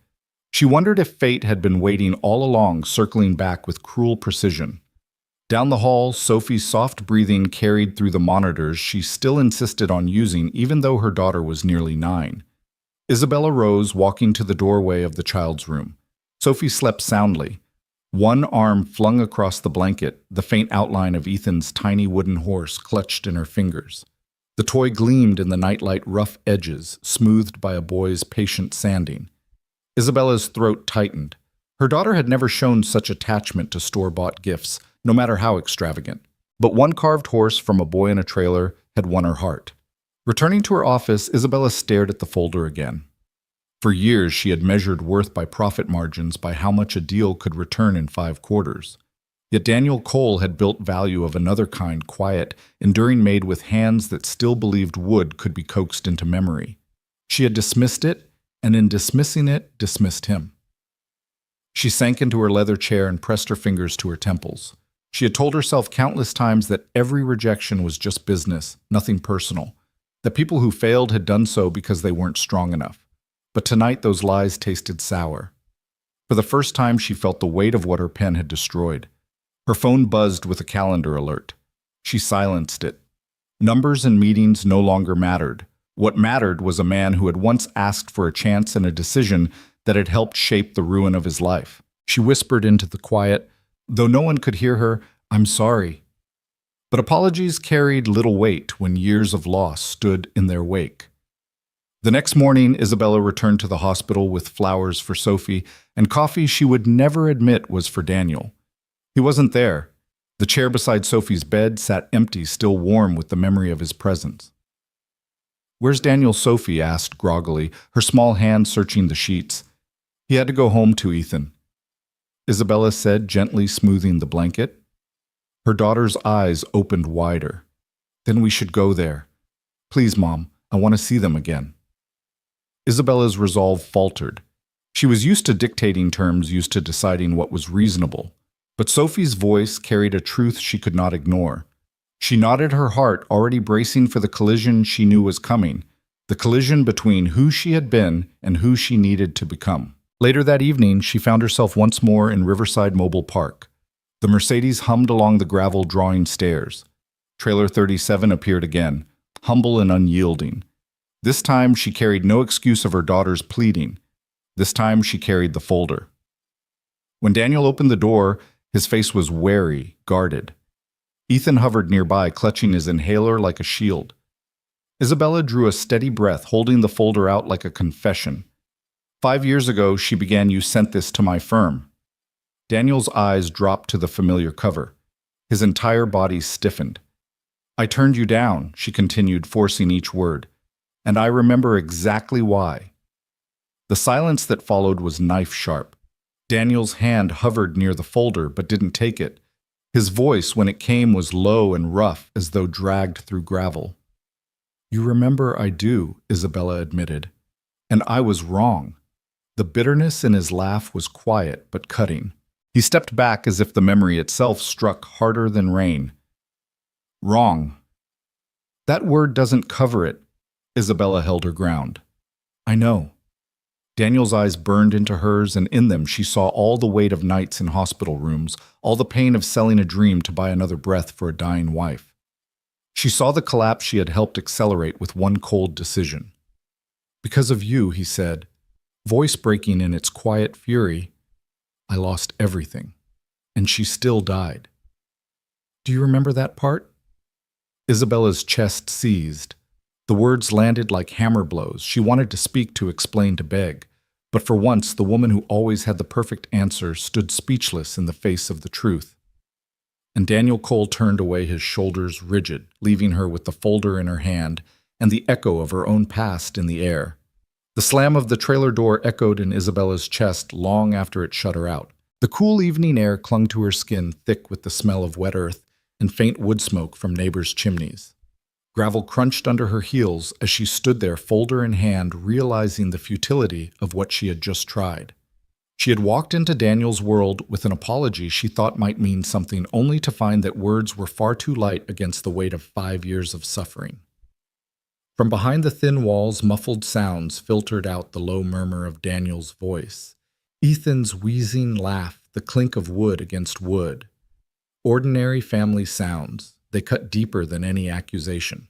She wondered if fate had been waiting all along, circling back with cruel precision. Down the hall, Sophie's soft breathing carried through the monitors she still insisted on using, even though her daughter was nearly 9. Isabella rose, walking to the doorway of the child's room. Sophie slept soundly. One arm flung across the blanket, the faint outline of Ethan's tiny wooden horse clutched in her fingers. The toy gleamed in the nightlight, rough edges, smoothed by a boy's patient sanding. Isabella's throat tightened. Her daughter had never shown such attachment to store-bought gifts, no matter how extravagant. But one carved horse from a boy in a trailer had won her heart. Returning to her office, Isabella stared at the folder again. For years, she had measured worth by profit margins, by how much a deal could return in 5 quarters. Yet Daniel Cole had built value of another kind, quiet, enduring, made with hands that still believed wood could be coaxed into memory. She had dismissed it, and in dismissing it, dismissed him. She sank into her leather chair and pressed her fingers to her temples. She had told herself countless times that every rejection was just business, nothing personal, that people who failed had done so because they weren't strong enough. But tonight those lies tasted sour. For the first time, she felt the weight of what her pen had destroyed. Her phone buzzed with a calendar alert. She silenced it. Numbers and meetings no longer mattered. What mattered was a man who had once asked for a chance and a decision that had helped shape the ruin of his life. She whispered into the quiet, though no one could hear her, "I'm sorry." But apologies carried little weight when years of loss stood in their wake. The next morning, Isabella returned to the hospital with flowers for Sophie and coffee she would never admit was for Daniel. He wasn't there. The chair beside Sophie's bed sat empty, still warm with the memory of his presence. "Where's Daniel?" Sophie asked groggily, her small hand searching the sheets. "He had to go home to Ethan," Isabella said, gently smoothing the blanket. Her daughter's eyes opened wider. "Then we should go there. Please, Mom, I want to see them again." Isabella's resolve faltered. She was used to dictating terms, used to deciding what was reasonable. But Sophie's voice carried a truth she could not ignore. She nodded, her heart already bracing for the collision she knew was coming, the collision between who she had been and who she needed to become. Later that evening, she found herself once more in Riverside Mobile Park. The Mercedes hummed along the gravel drawing stairs. Trailer 37 appeared again, humble and unyielding. This time she carried no excuse of her daughter's pleading. This time she carried the folder. When Daniel opened the door, his face was wary, guarded. Ethan hovered nearby, clutching his inhaler like a shield. Isabella drew a steady breath, holding the folder out like a confession. 5 years ago, she began, "You sent this to my firm." Daniel's eyes dropped to the familiar cover. His entire body stiffened. "I turned you down," she continued, forcing each word. "And I remember exactly why." The silence that followed was knife-sharp. Daniel's hand hovered near the folder but didn't take it. His voice, when it came, was low and rough, as though dragged through gravel. "You remember I do," Isabella admitted. "And I was wrong." The bitterness in his laugh was quiet but cutting. He stepped back as if the memory itself struck harder than rain. "Wrong. That word doesn't cover it." Isabella held her ground. "I know." Daniel's eyes burned into hers, and in them she saw all the weight of nights in hospital rooms, all the pain of selling a dream to buy another breath for a dying wife. She saw the collapse she had helped accelerate with one cold decision. "Because of you," he said, voice breaking in its quiet fury, "I lost everything, and she still died." "Do you remember that part?" Isabella's chest seized. The words landed like hammer blows. She wanted to speak, to explain, to beg. But for once, the woman who always had the perfect answer stood speechless in the face of the truth. And Daniel Cole turned away, his shoulders rigid, leaving her with the folder in her hand and the echo of her own past in the air. The slam of the trailer door echoed in Isabella's chest long after it shut her out. The cool evening air clung to her skin, thick with the smell of wet earth and faint wood smoke from neighbors' chimneys. Gravel crunched under her heels as she stood there, folder in hand, realizing the futility of what she had just tried. She had walked into Daniel's world with an apology she thought might mean something, only to find that words were far too light against the weight of 5 years of suffering. From behind the thin walls, muffled sounds filtered out, the low murmur of Daniel's voice, Ethan's wheezing laugh, the clink of wood against wood. Ordinary family sounds. They cut deeper than any accusation.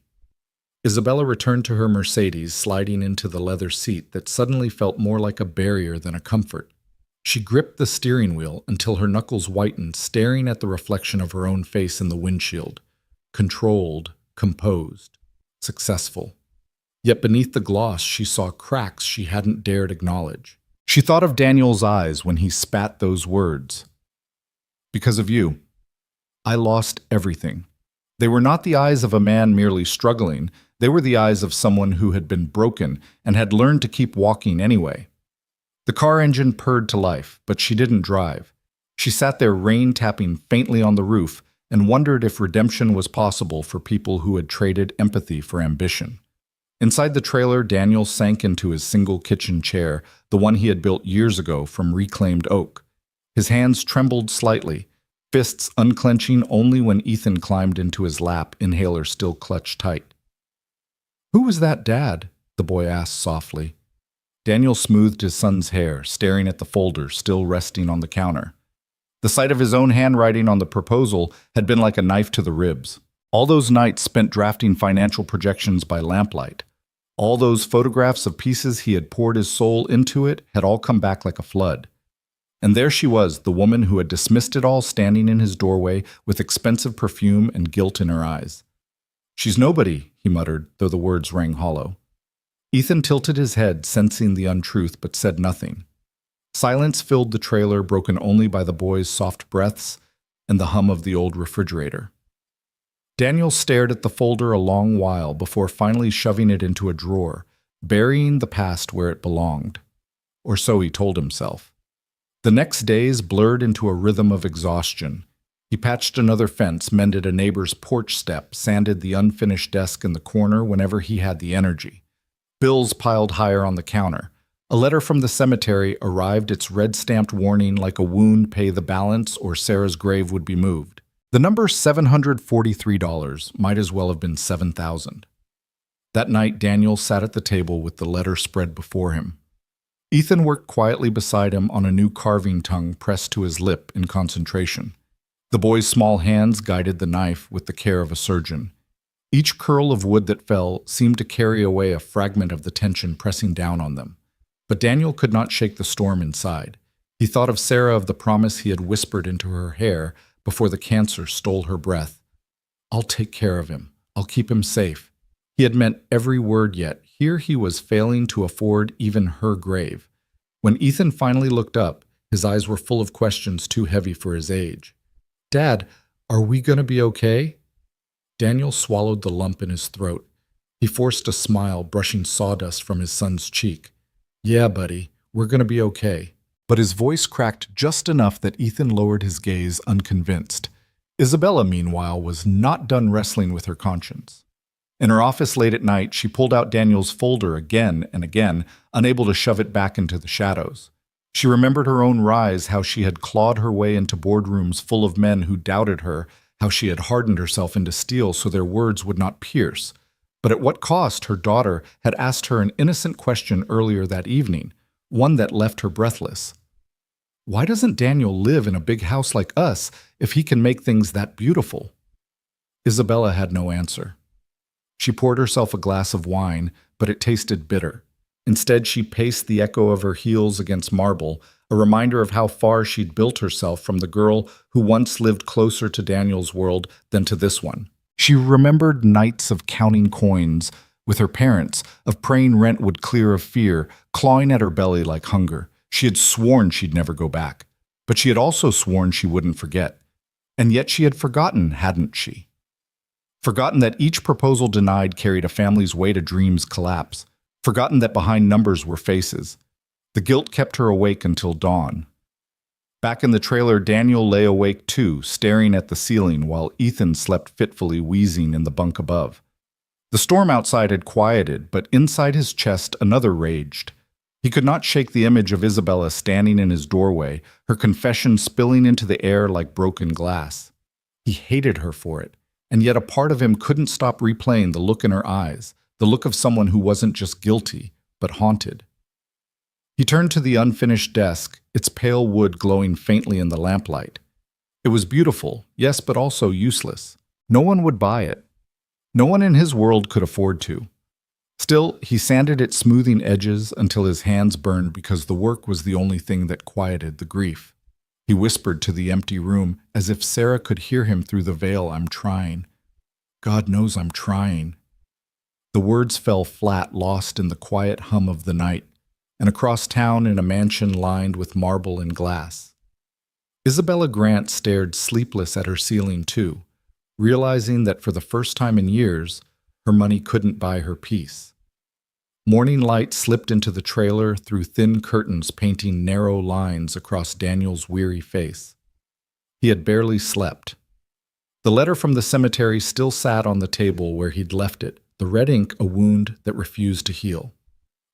Isabella returned to her Mercedes, sliding into the leather seat that suddenly felt more like a barrier than a comfort. She gripped the steering wheel until her knuckles whitened, staring at the reflection of her own face in the windshield. Controlled, composed, successful. Yet beneath the gloss, she saw cracks she hadn't dared acknowledge. She thought of Daniel's eyes when he spat those words. "Because of you, I lost everything." They were not the eyes of a man merely struggling. They were the eyes of someone who had been broken and had learned to keep walking anyway. The car engine purred to life, but she didn't drive. She sat there, rain tapping faintly on the roof, and wondered if redemption was possible for people who had traded empathy for ambition. Inside the trailer, Daniel sank into his single kitchen chair, the one he had built years ago from reclaimed oak. His hands trembled slightly, fists unclenching only when Ethan climbed into his lap, inhaler still clutched tight. "Who was that, Dad?" the boy asked softly. Daniel smoothed his son's hair, staring at the folder still resting on the counter. The sight of his own handwriting on the proposal had been like a knife to the ribs. All those nights spent drafting financial projections by lamplight. All those photographs of pieces he had poured his soul into it had all come back like a flood. And there she was, the woman who had dismissed it all, standing in his doorway with expensive perfume and guilt in her eyes. "She's nobody," he muttered, though the words rang hollow. Ethan tilted his head, sensing the untruth, but said nothing. Silence filled the trailer, broken only by the boy's soft breaths and the hum of the old refrigerator. Daniel stared at the folder a long while before finally shoving it into a drawer, burying the past where it belonged. Or so he told himself. The next days blurred into a rhythm of exhaustion. He patched another fence, mended a neighbor's porch step, sanded the unfinished desk in the corner whenever he had the energy. Bills piled higher on the counter. A letter from the cemetery arrived, its red-stamped warning like a wound: pay the balance or Sarah's grave would be moved. The number $743 might as well have been 7,000. That night, Daniel sat at the table with the letter spread before him. Ethan worked quietly beside him on a new carving tongue pressed to his lip in concentration. The boy's small hands guided the knife with the care of a surgeon. Each curl of wood that fell seemed to carry away a fragment of the tension pressing down on them. But Daniel could not shake the storm inside. He thought of Sarah, of the promise he had whispered into her hair before the cancer stole her breath. "I'll take care of him. I'll keep him safe." He had meant every word, yet here he was failing to afford even her grave. When Ethan finally looked up, his eyes were full of questions too heavy for his age. "Dad, are we going to be okay?" Daniel swallowed the lump in his throat. He forced a smile, brushing sawdust from his son's cheek. "Yeah, buddy, we're going to be okay." But his voice cracked just enough that Ethan lowered his gaze, unconvinced. Isabella, meanwhile, was not done wrestling with her conscience. In her office late at night, she pulled out Daniel's folder again and again, unable to shove it back into the shadows. She remembered her own rise, how she had clawed her way into boardrooms full of men who doubted her, how she had hardened herself into steel so their words would not pierce. But at what cost? Her daughter had asked her an innocent question earlier that evening, one that left her breathless. Why doesn't Daniel live in a big house like us if he can make things that beautiful? Isabella had no answer. She poured herself a glass of wine, but it tasted bitter. Instead, she paced the echo of her heels against marble, a reminder of how far she'd built herself from the girl who once lived closer to Daniel's world than to this one. She remembered nights of counting coins with her parents, of praying rent would clear of fear, clawing at her belly like hunger. She had sworn she'd never go back, but she had also sworn she wouldn't forget. And yet she had forgotten, hadn't she? Forgotten that each proposal denied carried a family's weight, a dream's collapse. Forgotten that behind numbers were faces. The guilt kept her awake until dawn. Back in the trailer, Daniel lay awake too, staring at the ceiling while Ethan slept fitfully, wheezing in the bunk above. The storm outside had quieted, but inside his chest another raged. He could not shake the image of Isabella standing in his doorway, her confession spilling into the air like broken glass. He hated her for it, and yet a part of him couldn't stop replaying the look in her eyes, the look of someone who wasn't just guilty, but haunted. He turned to the unfinished desk, its pale wood glowing faintly in the lamplight. It was beautiful, yes, but also useless. No one would buy it. No one in his world could afford to. Still, he sanded its smoothing edges until his hands burned because the work was the only thing that quieted the grief. He whispered to the empty room, as if Sarah could hear him through the veil, "I'm trying. God knows I'm trying." The words fell flat, lost in the quiet hum of the night, and across town in a mansion lined with marble and glass. Isabella Grant stared sleepless at her ceiling too, realizing that for the first time in years, her money couldn't buy her peace. Morning light slipped into the trailer through thin curtains painting narrow lines across Daniel's weary face. He had barely slept. The letter from the cemetery still sat on the table where he'd left it, the red ink a wound that refused to heal.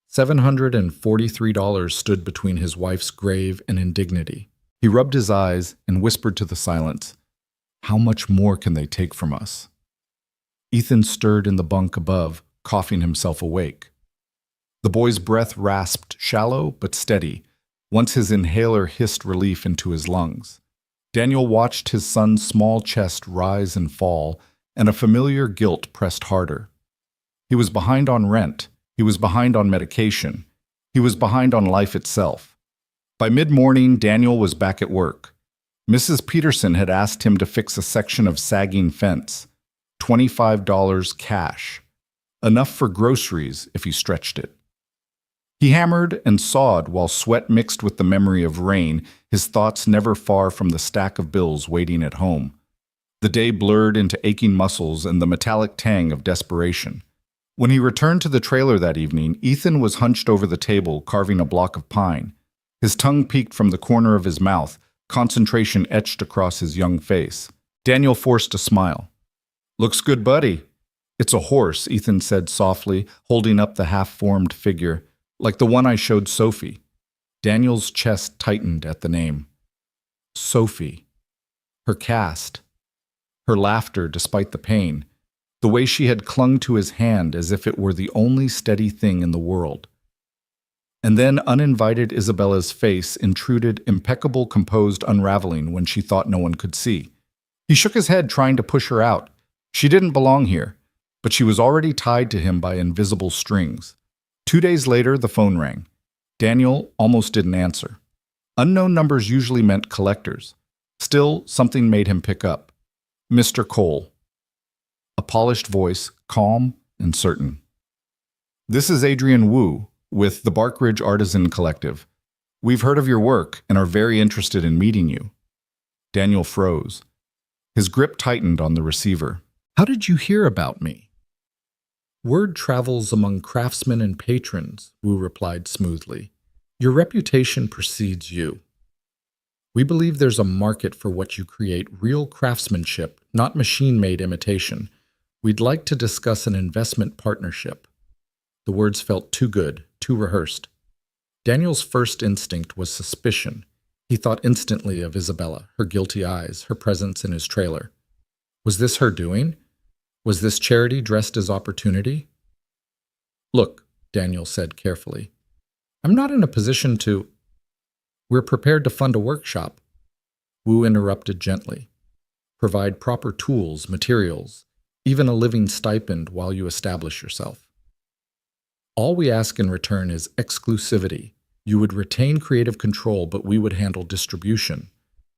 $743 stood between his wife's grave and indignity. He rubbed his eyes and whispered to the silence, "How much more can they take from us?" Ethan stirred in the bunk above, coughing himself awake. The boy's breath rasped, shallow but steady, once his inhaler hissed relief into his lungs. Daniel watched his son's small chest rise and fall, and a familiar guilt pressed harder. He was behind on rent. He was behind on medication. He was behind on life itself. By mid-morning, Daniel was back at work. Mrs. Peterson had asked him to fix a section of sagging fence. $25 cash. Enough for groceries if he stretched it. He hammered and sawed while sweat mixed with the memory of rain, his thoughts never far from the stack of bills waiting at home. The day blurred into aching muscles and the metallic tang of desperation. When he returned to the trailer that evening, Ethan was hunched over the table, carving a block of pine. His tongue peeked from the corner of his mouth, concentration etched across his young face. Daniel forced a smile. "Looks good, buddy." "It's a horse," Ethan said softly, holding up the half-formed figure, "like the one I showed Sophie." Daniel's chest tightened at the name. Sophie. Her cast. Her laughter despite the pain. The way she had clung to his hand as if it were the only steady thing in the world. And then uninvited Isabella's face intruded, impeccable, composed, unraveling when she thought no one could see. He shook his head, trying to push her out. She didn't belong here, but she was already tied to him by invisible strings. 2 days later, the phone rang. Daniel almost didn't answer. Unknown numbers usually meant collectors. Still, something made him pick up. Mr. Cole. A polished voice, calm and certain. This is Adrian Wu with the Barkridge Artisan Collective. We've heard of your work and are very interested in meeting you. Daniel froze. His grip tightened on the receiver. How did you hear about me? Word travels among craftsmen and patrons, Wu replied smoothly. Your reputation precedes you. We believe there's a market for what you create, real craftsmanship, not machine-made imitation. We'd like to discuss an investment partnership. The words felt too good, too rehearsed. Daniel's first instinct was suspicion. He thought instantly of Isabella, her guilty eyes, her presence in his trailer. Was this her doing? Was this charity dressed as opportunity? Look, Daniel said carefully, I'm not in a position to... We're prepared to fund a workshop. Wu interrupted gently. Provide proper tools, materials, even a living stipend while you establish yourself. All we ask in return is exclusivity. You would retain creative control, but we would handle distribution.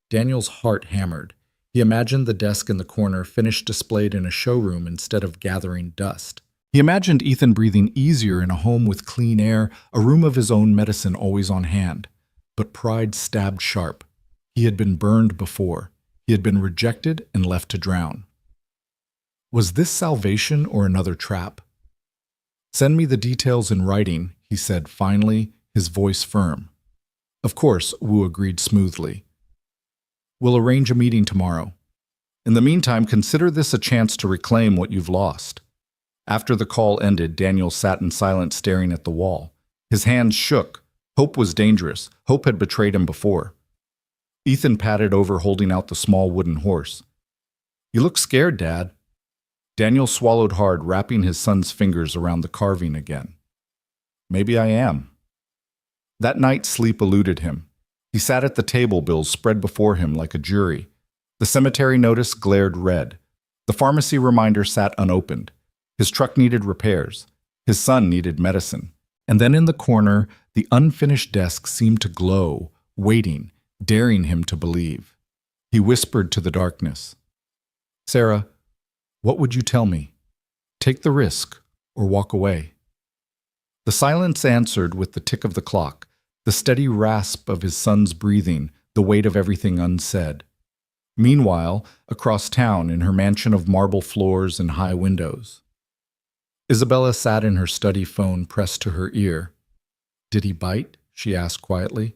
Daniel's heart hammered. He imagined the desk in the corner, finished displayed in a showroom instead of gathering dust. He imagined Ethan breathing easier in a home with clean air, a room of his own medicine always on hand. But pride stabbed sharp. He had been burned before. He had been rejected and left to drown. Was this salvation or another trap? Send me the details in writing, he said finally, his voice firm. Of course, Wu agreed smoothly. We'll arrange a meeting tomorrow. In the meantime, consider this a chance to reclaim what you've lost. After the call ended, Daniel sat in silence staring at the wall. His hands shook. Hope was dangerous. Hope had betrayed him before. Ethan padded over, holding out the small wooden horse. You look scared, Dad. Daniel swallowed hard, wrapping his son's fingers around the carving again. Maybe I am. That night, sleep eluded him. He sat at the table, bills spread before him like a jury. The cemetery notice glared red. The pharmacy reminder sat unopened. His truck needed repairs. His son needed medicine. And then in the corner, the unfinished desk seemed to glow, waiting, daring him to believe. He whispered to the darkness, Sarah, what would you tell me? Take the risk or walk away. The silence answered with the tick of the clock, the steady rasp of his son's breathing, the weight of everything unsaid. Meanwhile, across town in her mansion of marble floors and high windows, Isabella sat in her study, phone pressed to her ear. Did he bite? She asked quietly.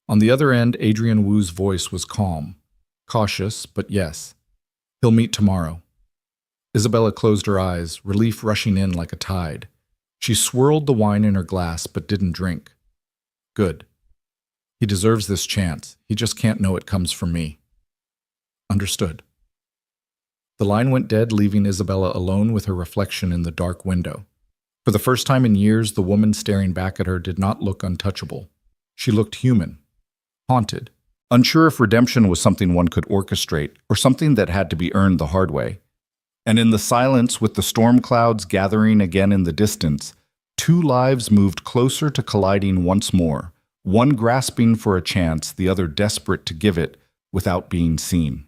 On the other end, Adrian Wu's voice was calm, cautious, but yes. He'll meet tomorrow. Isabella closed her eyes, relief rushing in like a tide. She swirled the wine in her glass, but didn't drink. Good. He deserves this chance. He just can't know it comes from me. Understood. The line went dead, leaving Isabella alone with her reflection in the dark window. For the first time in years, the woman staring back at her did not look untouchable. She looked human, haunted, unsure if redemption was something one could orchestrate or something that had to be earned the hard way. And in the silence, with the storm clouds gathering again in the distance, two lives moved closer to colliding once more, one grasping for a chance, the other desperate to give it without being seen.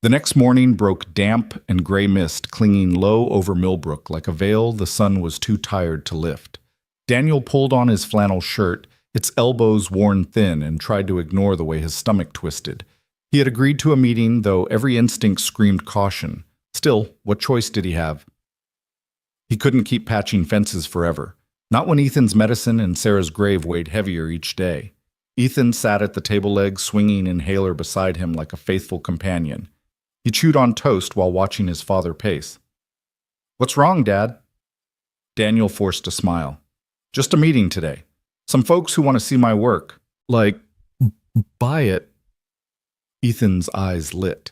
The next morning broke damp and gray mist, clinging low over Millbrook like a veil the sun was too tired to lift. Daniel pulled on his flannel shirt, its elbows worn thin, and tried to ignore the way his stomach twisted. He had agreed to a meeting, though every instinct screamed caution. Still, what choice did he have? He couldn't keep patching fences forever. Not when Ethan's medicine and Sarah's grave weighed heavier each day. Ethan sat at the table leg, swinging inhaler beside him like a faithful companion. He chewed on toast while watching his father pace. What's wrong, Dad? Daniel forced a smile. Just a meeting today. Some folks who want to see my work. Like, buy it. Ethan's eyes lit.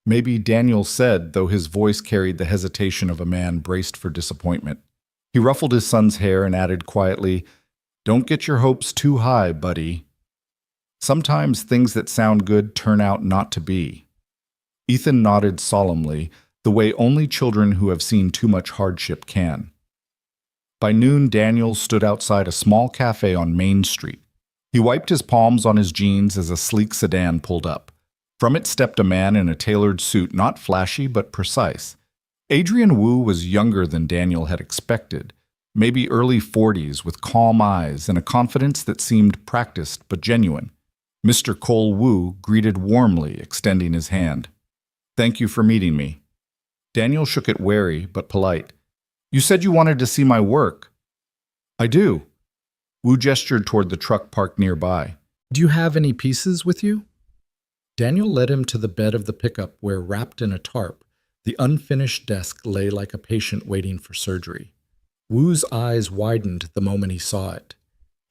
Maybe Daniel said, though his voice carried the hesitation of a man braced for disappointment. He ruffled his son's hair and added quietly, Don't get your hopes too high, buddy. Sometimes things that sound good turn out not to be. Ethan nodded solemnly, the way only children who have seen too much hardship can. By noon, Daniel stood outside a small cafe on Main Street. He wiped his palms on his jeans as a sleek sedan pulled up. From it stepped a man in a tailored suit, not flashy but precise. Adrian Wu was younger than Daniel had expected, maybe early 40s, with calm eyes and a confidence that seemed practiced but genuine. Mr. Cole Wu greeted warmly, extending his hand. "Thank you for meeting me." Daniel shook it wary but polite. "You said you wanted to see my work." "I do." Wu gestured toward the truck parked nearby. "Do you have any pieces with you?" Daniel led him to the bed of the pickup where, wrapped in a tarp, the unfinished desk lay like a patient waiting for surgery. Wu's eyes widened the moment he saw it.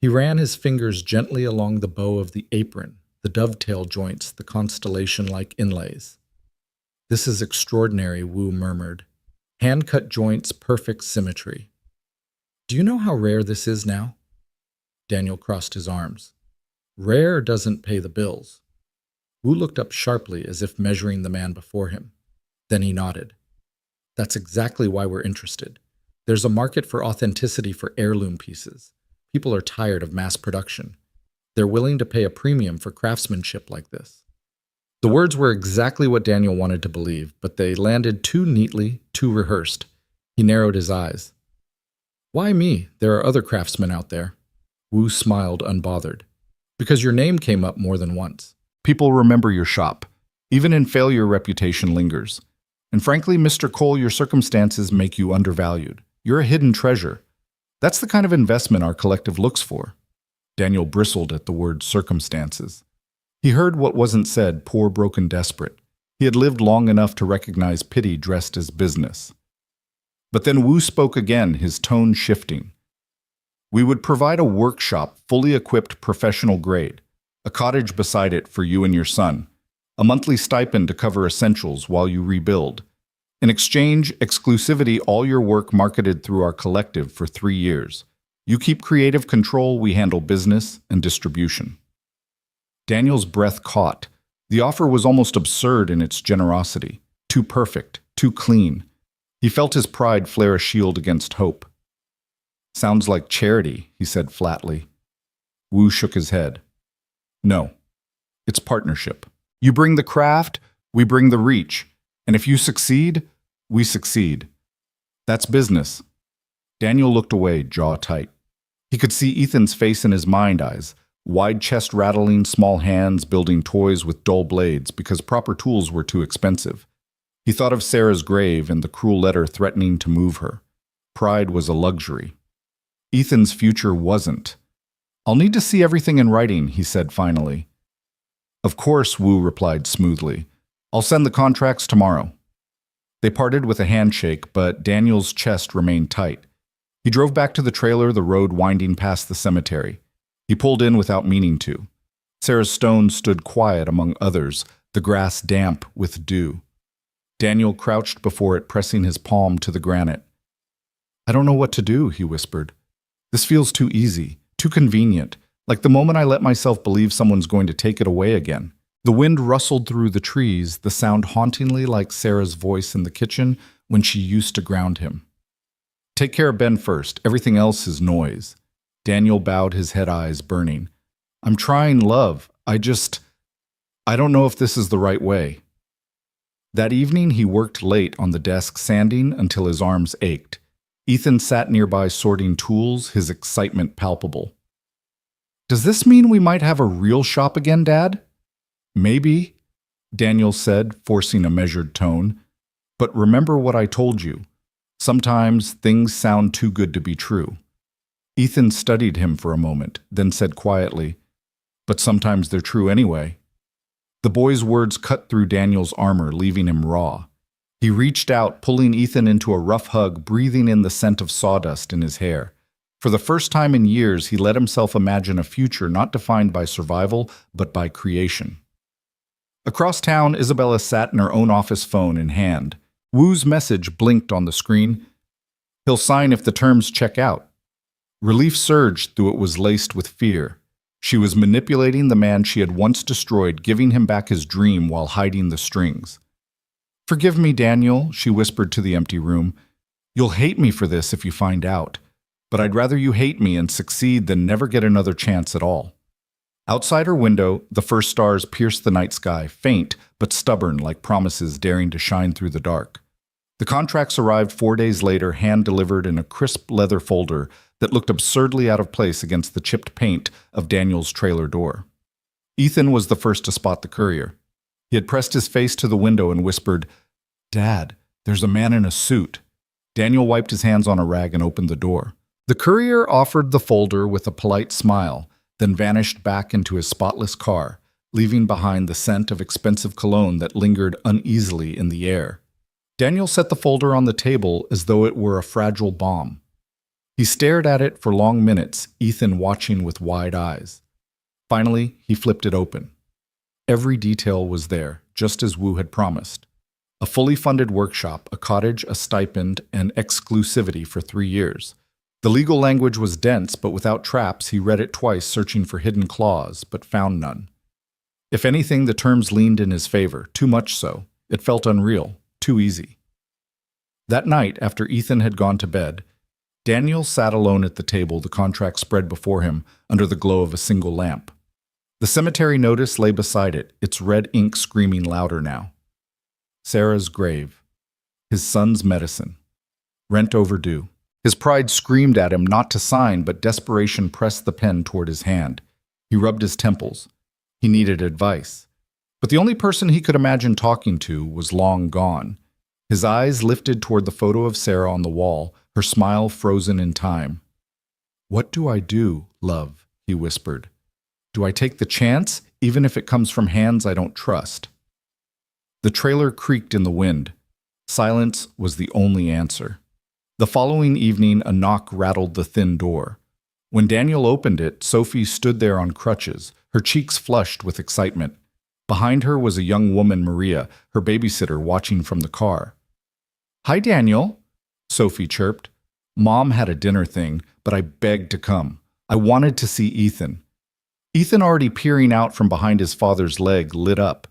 He ran his fingers gently along the bow of the apron, the dovetail joints, the constellation-like inlays. "This is extraordinary," Wu murmured. "Hand-cut joints, perfect symmetry. Do you know how rare this is now?" Daniel crossed his arms. "Rare doesn't pay the bills." Wu looked up sharply as if measuring the man before him. Then he nodded. "That's exactly why we're interested. There's a market for authenticity for heirloom pieces. People are tired of mass production. They're willing to pay a premium for craftsmanship like this." The words were exactly what Daniel wanted to believe, but they landed too neatly, too rehearsed. He narrowed his eyes. "Why me? There are other craftsmen out there." Wu smiled, unbothered. "Because your name came up more than once. People remember your shop. Even in failure, reputation lingers. And frankly, Mr. Cole, your circumstances make you undervalued. You're a hidden treasure. That's the kind of investment our collective looks for." Daniel bristled at the word circumstances. He heard what wasn't said, poor, broken, desperate. He had lived long enough to recognize pity dressed as business. But then Wu spoke again, his tone shifting. "We would provide a workshop, fully equipped, professional grade, a cottage beside it for you and your son, a monthly stipend to cover essentials while you rebuild. In exchange, exclusivity, all your work marketed through our collective for 3 years. You keep creative control, we handle business and distribution." Daniel's breath caught. The offer was almost absurd in its generosity. Too perfect, too clean. He felt his pride flare a shield against hope. "Sounds like charity," he said flatly. Wu shook his head. "No. It's partnership. You bring the craft, we bring the reach. And if you succeed, we succeed. That's business." Daniel looked away, jaw tight. He could see Ethan's face in his mind eyes, wide chest rattling, small hands building toys with dull blades because proper tools were too expensive. He thought of Sarah's grave and the cruel letter threatening to move her. Pride was a luxury. Ethan's future wasn't. "I'll need to see everything in writing," he said finally. "Of course," Wu replied smoothly. "I'll send the contracts tomorrow." They parted with a handshake, but Daniel's chest remained tight. He drove back to the trailer, the road winding past the cemetery. He pulled in without meaning to. Sarah's stone stood quiet among others, the grass damp with dew. Daniel crouched before it, pressing his palm to the granite. "I don't know what to do," he whispered. "This feels too easy, too convenient, like the moment I let myself believe someone's going to take it away again." The wind rustled through the trees, the sound hauntingly like Sarah's voice in the kitchen when she used to ground him. "Take care of Ben first. Everything else is noise." Daniel bowed, his head eyes burning. "I'm trying, love. I don't know if this is the right way." That evening, he worked late on the desk, sanding until his arms ached. Ethan sat nearby sorting tools, his excitement palpable. "Does this mean we might have a real shop again, Dad?" "Maybe," Daniel said, forcing a measured tone. "But remember what I told you. Sometimes things sound too good to be true." Ethan studied him for a moment, then said quietly, "But sometimes they're true anyway." The boy's words cut through Daniel's armor, leaving him raw. He reached out, pulling Ethan into a rough hug, breathing in the scent of sawdust in his hair. For the first time in years, he let himself imagine a future not defined by survival, but by creation. Across town, Isabella sat in her own office phone in hand. Wu's message blinked on the screen. "He'll sign if the terms check out." Relief surged, though it was laced with fear. She was manipulating the man she had once destroyed, giving him back his dream while hiding the strings. "Forgive me, Daniel," she whispered to the empty room. "You'll hate me for this if you find out. But I'd rather you hate me and succeed than never get another chance at all." Outside her window, the first stars pierced the night sky, faint but stubborn like promises daring to shine through the dark. The contracts arrived 4 days later, hand-delivered in a crisp leather folder that looked absurdly out of place against the chipped paint of Daniel's trailer door. Ethan was the first to spot the courier. He had pressed his face to the window and whispered, "Dad, there's a man in a suit." Daniel wiped his hands on a rag and opened the door. The courier offered the folder with a polite smile, then vanished back into his spotless car, leaving behind the scent of expensive cologne that lingered uneasily in the air. Daniel set the folder on the table as though it were a fragile bomb. He stared at it for long minutes, Ethan watching with wide eyes. Finally, he flipped it open. Every detail was there, just as Wu had promised. A fully funded workshop, a cottage, a stipend, and exclusivity for 3 years. The legal language was dense, but without traps. He read it twice, searching for hidden clause, but found none. If anything, the terms leaned in his favor, too much so. It felt unreal, too easy. That night, after Ethan had gone to bed, Daniel sat alone at the table, the contract spread before him under the glow of a single lamp. The cemetery notice lay beside it, its red ink screaming louder now. Sarah's grave. His son's medicine. Rent overdue. His pride screamed at him not to sign, but desperation pressed the pen toward his hand. He rubbed his temples. He needed advice. But the only person he could imagine talking to was long gone. His eyes lifted toward the photo of Sarah on the wall, her smile frozen in time. "What do I do, love?" he whispered. "Do I take the chance, even if it comes from hands I don't trust?" The trailer creaked in the wind. Silence was the only answer. The following evening, a knock rattled the thin door. When Daniel opened it, Sophie stood there on crutches, her cheeks flushed with excitement. Behind her was a young woman, Maria, her babysitter, watching from the car. "Hi, Daniel," Sophie chirped. "Mom had a dinner thing, but I begged to come. I wanted to see Ethan." Ethan, already peering out from behind his father's leg, lit up.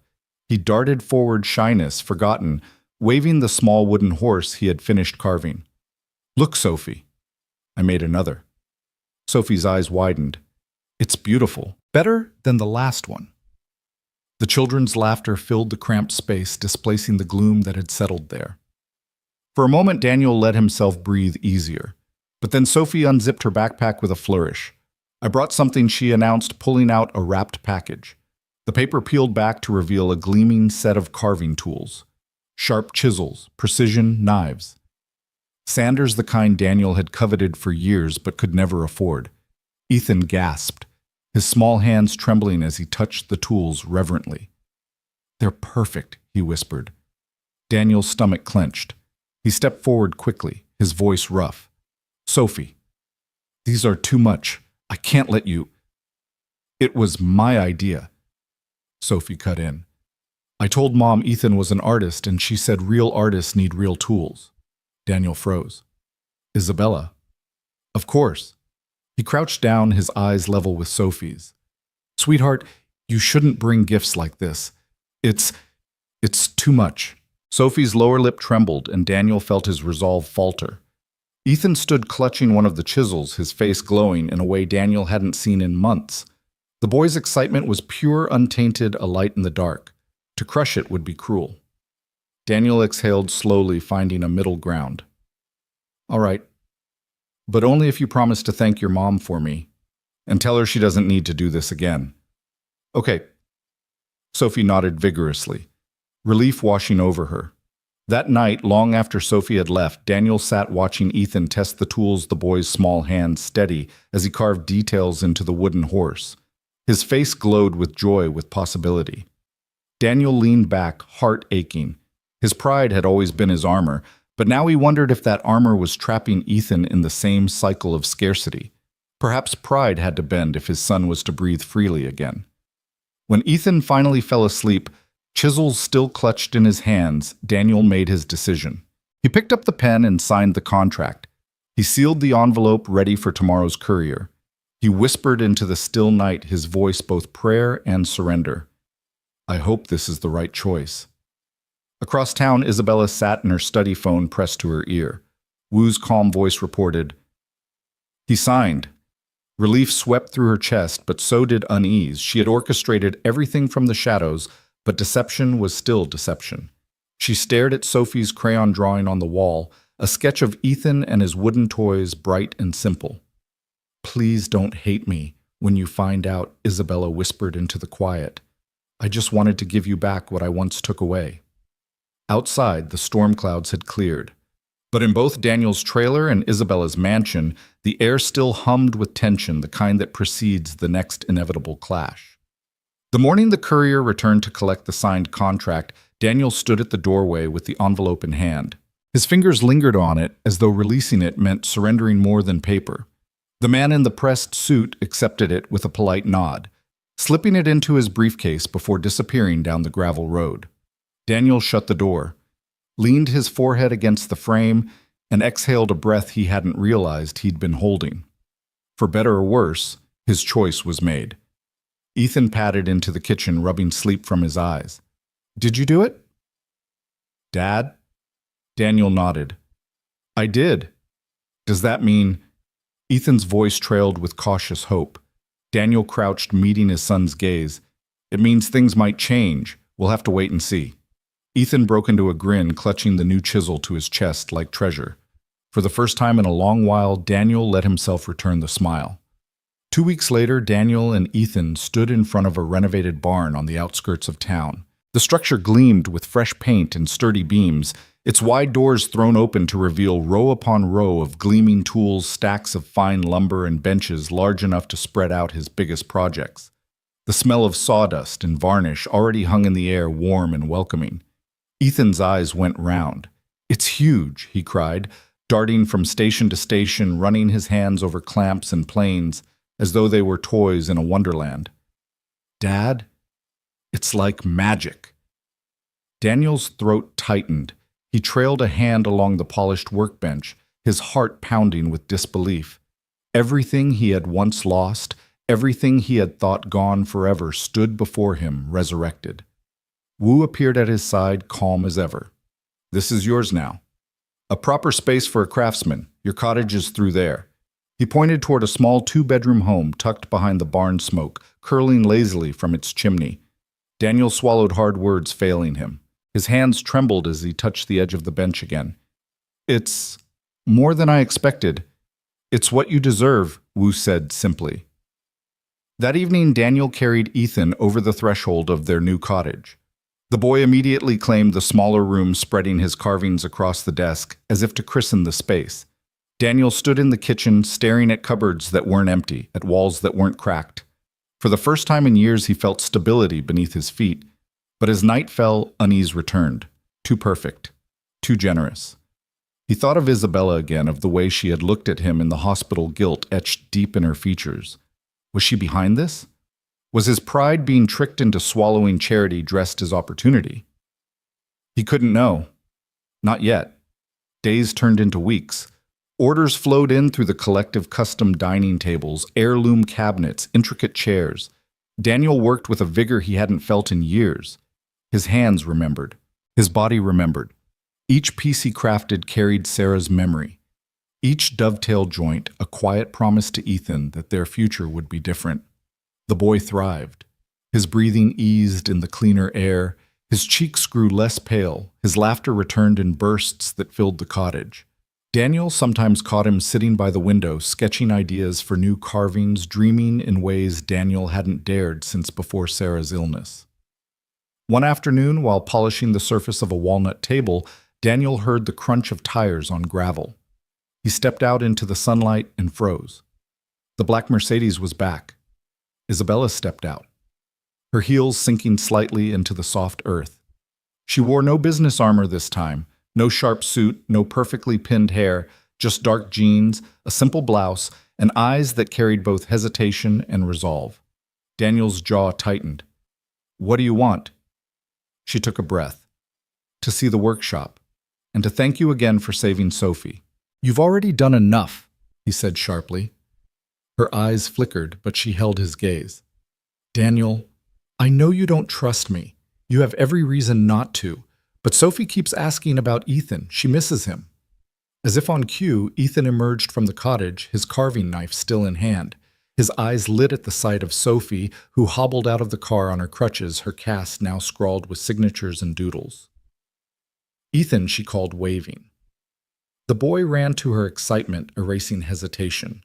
He darted forward, shyness forgotten, waving the small wooden horse he had finished carving. "Look, Sophie." I made another. Sophie's eyes widened. "It's beautiful. Better than the last one." The children's laughter filled the cramped space, displacing the gloom that had settled there. For a moment, Daniel let himself breathe easier. But then Sophie unzipped her backpack with a flourish. "I brought something," she announced, pulling out a wrapped package. The paper peeled back to reveal a gleaming set of carving tools. Sharp chisels, precision knives. Sanders, the kind Daniel had coveted for years but could never afford. Ethan gasped, his small hands trembling as he touched the tools reverently. "They're perfect," he whispered. Daniel's stomach clenched. He stepped forward quickly, his voice rough. "Sophie, these are too much. I can't let you." "It was my idea," Sophie cut in. "I told Mom Ethan was an artist, and she said real artists need real tools." Daniel froze. "Isabella." "Of course." He crouched down, his eyes level with Sophie's. "Sweetheart, you shouldn't bring gifts like this. It's too much." Sophie's lower lip trembled, and Daniel felt his resolve falter. Ethan stood clutching one of the chisels, his face glowing in a way Daniel hadn't seen in months. The boy's excitement was pure, untainted, a light in the dark. To crush it would be cruel. Daniel exhaled slowly, finding a middle ground. "All right, but only if you promise to thank your mom for me, and tell her she doesn't need to do this again." "Okay." Sophie nodded vigorously, relief washing over her. That night, long after Sophie had left, Daniel sat watching Ethan test the tools the boy's small hands steady as he carved details into the wooden horse. His face glowed with joy, with possibility. Daniel leaned back, heart aching. His pride had always been his armor, but now he wondered if that armor was trapping Ethan in the same cycle of scarcity. Perhaps pride had to bend if his son was to breathe freely again. When Ethan finally fell asleep, chisels still clutched in his hands, Daniel made his decision. He picked up the pen and signed the contract. He sealed the envelope ready for tomorrow's courier. He whispered into the still night, his voice both prayer and surrender. "I hope this is the right choice." Across town, Isabella sat in her study phone pressed to her ear. Wu's calm voice reported, "He signed." Relief swept through her chest, but so did unease. She had orchestrated everything from the shadows, but deception was still deception. She stared at Sophie's crayon drawing on the wall, a sketch of Ethan and his wooden toys, bright and simple. "Please don't hate me when you find out," Isabella whispered into the quiet. "I just wanted to give you back what I once took away." Outside, the storm clouds had cleared. But in both Daniel's trailer and Isabella's mansion, the air still hummed with tension, the kind that precedes the next inevitable clash. The morning the courier returned to collect the signed contract, Daniel stood at the doorway with the envelope in hand. His fingers lingered on it, as though releasing it meant surrendering more than paper. The man in the pressed suit accepted it with a polite nod, slipping it into his briefcase before disappearing down the gravel road. Daniel shut the door, leaned his forehead against the frame, and exhaled a breath he hadn't realized he'd been holding. For better or worse, his choice was made. Ethan padded into the kitchen, rubbing sleep from his eyes. "Did you do it?" "Dad?" Daniel nodded. "I did." "Does that mean—" Ethan's voice trailed with cautious hope. Daniel crouched, meeting his son's gaze. "It means things might change. We'll have to wait and see." Ethan broke into a grin, clutching the new chisel to his chest like treasure. For the first time in a long while, Daniel let himself return the smile. 2 weeks later, Daniel and Ethan stood in front of a renovated barn on the outskirts of town. The structure gleamed with fresh paint and sturdy beams, its wide doors thrown open to reveal row upon row of gleaming tools, stacks of fine lumber, and benches large enough to spread out his biggest projects. The smell of sawdust and varnish already hung in the air, warm and welcoming. Ethan's eyes went round. "It's huge," he cried, darting from station to station, running his hands over clamps and planes, as though they were toys in a wonderland. "Dad, it's like magic." Daniel's throat tightened. He trailed a hand along the polished workbench, his heart pounding with disbelief. Everything he had once lost, everything he had thought gone forever, stood before him, resurrected. Wu appeared at his side, calm as ever. "This is yours now. A proper space for a craftsman. Your cottage is through there." He pointed toward a small 2-bedroom home tucked behind the barn smoke, curling lazily from its chimney. Daniel swallowed hard words, failing him. His hands trembled as he touched the edge of the bench again. "It's more than I expected. It's what you deserve," Wu said simply. That evening, Daniel carried Ethan over the threshold of their new cottage. The boy immediately claimed the smaller room, spreading his carvings across the desk, as if to christen the space. Daniel stood in the kitchen, staring at cupboards that weren't empty, at walls that weren't cracked. For the first time in years, he felt stability beneath his feet. But as night fell, unease returned. Too perfect. Too generous. He thought of Isabella again, of the way she had looked at him in the hospital, guilt etched deep in her features. Was she behind this? Was his pride being tricked into swallowing charity dressed as opportunity? He couldn't know. Not yet. Days turned into weeks. Orders flowed in through the collective custom dining tables, heirloom cabinets, intricate chairs. Daniel worked with a vigor he hadn't felt in years. His hands remembered. His body remembered. Each piece he crafted carried Sarah's memory. Each dovetail joint, a quiet promise to Ethan that their future would be different. The boy thrived. His breathing eased in the cleaner air. His cheeks grew less pale. His laughter returned in bursts that filled the cottage. Daniel sometimes caught him sitting by the window, sketching ideas for new carvings, dreaming in ways Daniel hadn't dared since before Sarah's illness. One afternoon, while polishing the surface of a walnut table, Daniel heard the crunch of tires on gravel. He stepped out into the sunlight and froze. The black Mercedes was back. Isabella stepped out, her heels sinking slightly into the soft earth. She wore no business armor this time, no sharp suit, no perfectly pinned hair, just dark jeans, a simple blouse, and eyes that carried both hesitation and resolve. Daniel's jaw tightened. "What do you want?" She took a breath. "To see the workshop, and to thank you again for saving Sophie." "You've already done enough," he said sharply. Her eyes flickered, but she held his gaze. "Daniel, I know you don't trust me. You have every reason not to. But Sophie keeps asking about Ethan. She misses him. As if on cue, Ethan emerged from the cottage, his carving knife still in hand. His eyes lit at the sight of Sophie, who hobbled out of the car on her crutches, her cast now scrawled with signatures and doodles. Ethan, she called, waving. The boy ran to her excitement, erasing hesitation.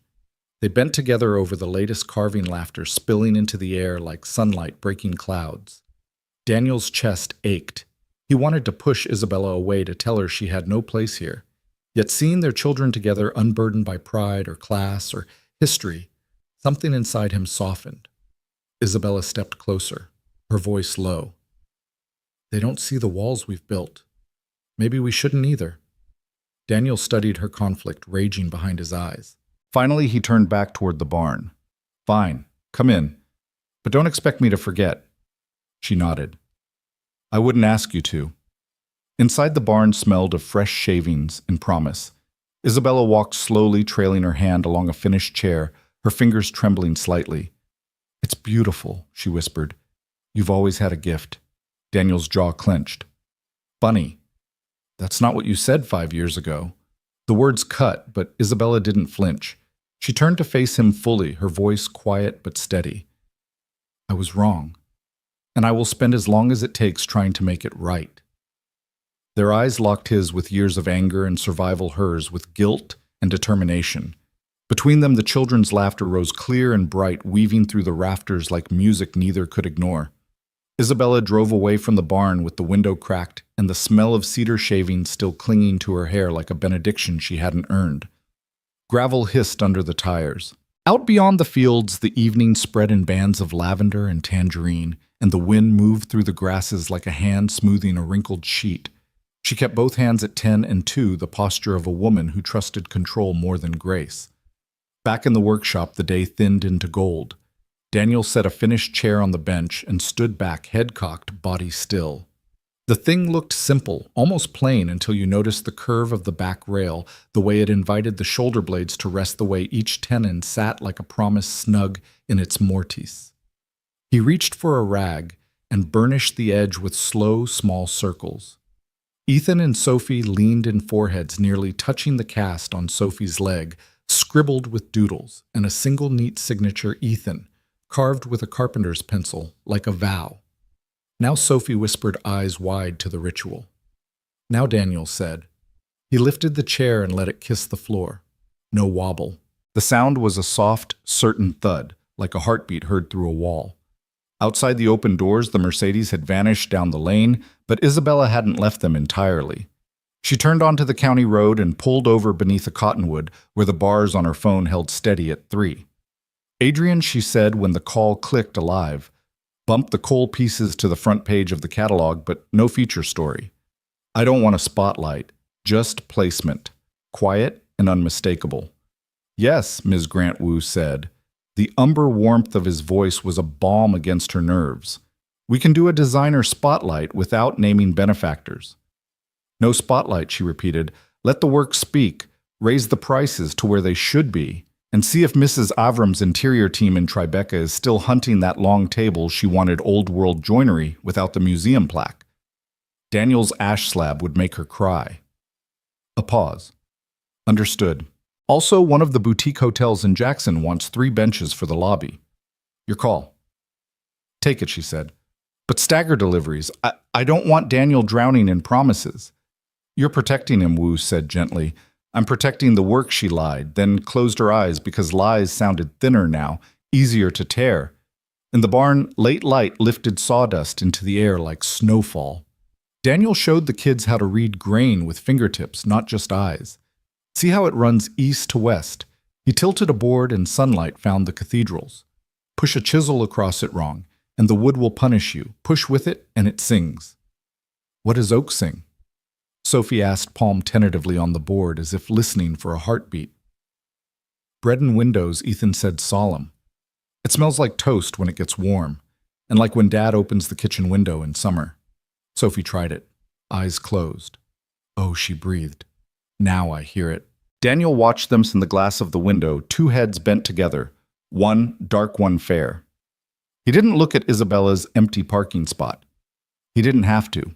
They bent together over the latest carving laughter spilling into the air like sunlight breaking clouds. Daniel's chest ached. He wanted to push Isabella away to tell her she had no place here. Yet seeing their children together unburdened by pride or class or history, something inside him softened. Isabella stepped closer, her voice low. They don't see the walls we've built. Maybe we shouldn't either. Daniel studied her conflict raging behind his eyes. Finally, he turned back toward the barn. Fine, come in. But don't expect me to forget. She nodded. I wouldn't ask you to. Inside the barn smelled of fresh shavings and promise. Isabella walked slowly, trailing her hand along a finished chair, her fingers trembling slightly. It's beautiful, she whispered. You've always had a gift. Daniel's jaw clenched. Funny. That's not what you said 5 years ago. The words cut, but Isabella didn't flinch. She turned to face him fully, her voice quiet but steady. I was wrong, and I will spend as long as it takes trying to make it right. Their eyes locked his with years of anger and survival, hers with guilt and determination. Between them, the children's laughter rose clear and bright, weaving through the rafters like music neither could ignore. Isabella drove away from the barn with the window cracked and the smell of cedar shavings still clinging to her hair like a benediction she hadn't earned. Gravel hissed under the tires. Out beyond the fields, the evening spread in bands of lavender and tangerine, and the wind moved through the grasses like a hand smoothing a wrinkled sheet. She kept both hands at 10 and 2, the posture of a woman who trusted control more than grace. Back in the workshop, the day thinned into gold. Daniel set a finished chair on the bench and stood back, head cocked, body still. The thing looked simple, almost plain, until you noticed the curve of the back rail, the way it invited the shoulder blades to rest, the way each tenon sat like a promise snug in its mortise. He reached for a rag and burnished the edge with slow, small circles. Ethan and Sophie leaned in foreheads, nearly touching the cast on Sophie's leg, scribbled with doodles, and a single neat signature, Ethan, carved with a carpenter's pencil, like a vow. Now Sophie whispered, eyes wide, to the ritual. Now Daniel said. He lifted the chair and let it kiss the floor. No wobble. The sound was a soft, certain thud, like a heartbeat heard through a wall. Outside the open doors, the Mercedes had vanished down the lane, but Isabella hadn't left them entirely. She turned onto the county road and pulled over beneath a cottonwood where the bars on her phone held steady at 3. Adrian, she said when the call clicked alive, bumped the coal pieces to the front page of the catalog, but no feature story. I don't want a spotlight, just placement, quiet and unmistakable. Yes, Ms. Grant Wu said. The umber warmth of his voice was a balm against her nerves. We can do a designer spotlight without naming benefactors. No spotlight, she repeated. Let the work speak, raise the prices to where they should be, and see if Mrs. Avram's interior team in Tribeca is still hunting that long table she wanted old-world joinery without the museum plaque. Daniel's ash slab would make her cry. A pause. Understood. Also, one of the boutique hotels in Jackson wants 3 benches for the lobby. Your call. Take it, she said. But stagger deliveries. I don't want Daniel drowning in promises. You're protecting him, Wu said gently. I'm protecting the work, she lied, then closed her eyes because lies sounded thinner now, easier to tear. In the barn, late light lifted sawdust into the air like snowfall. Daniel showed the kids how to read grain with fingertips, not just eyes. See how it runs east to west. He tilted a board and sunlight found the cathedrals. Push a chisel across it wrong, and the wood will punish you. Push with it, and it sings. What does oak sing? Sophie asked, palm tentatively on the board, as if listening for a heartbeat. Bread and windows, Ethan said, solemn. It smells like toast when it gets warm, and like when Dad opens the kitchen window in summer. Sophie tried it, eyes closed. Oh, she breathed. Now I hear it. Daniel watched them in the glass of the window, 2 heads bent together, one dark, one fair. He didn't look at Isabella's empty parking spot. He didn't have to.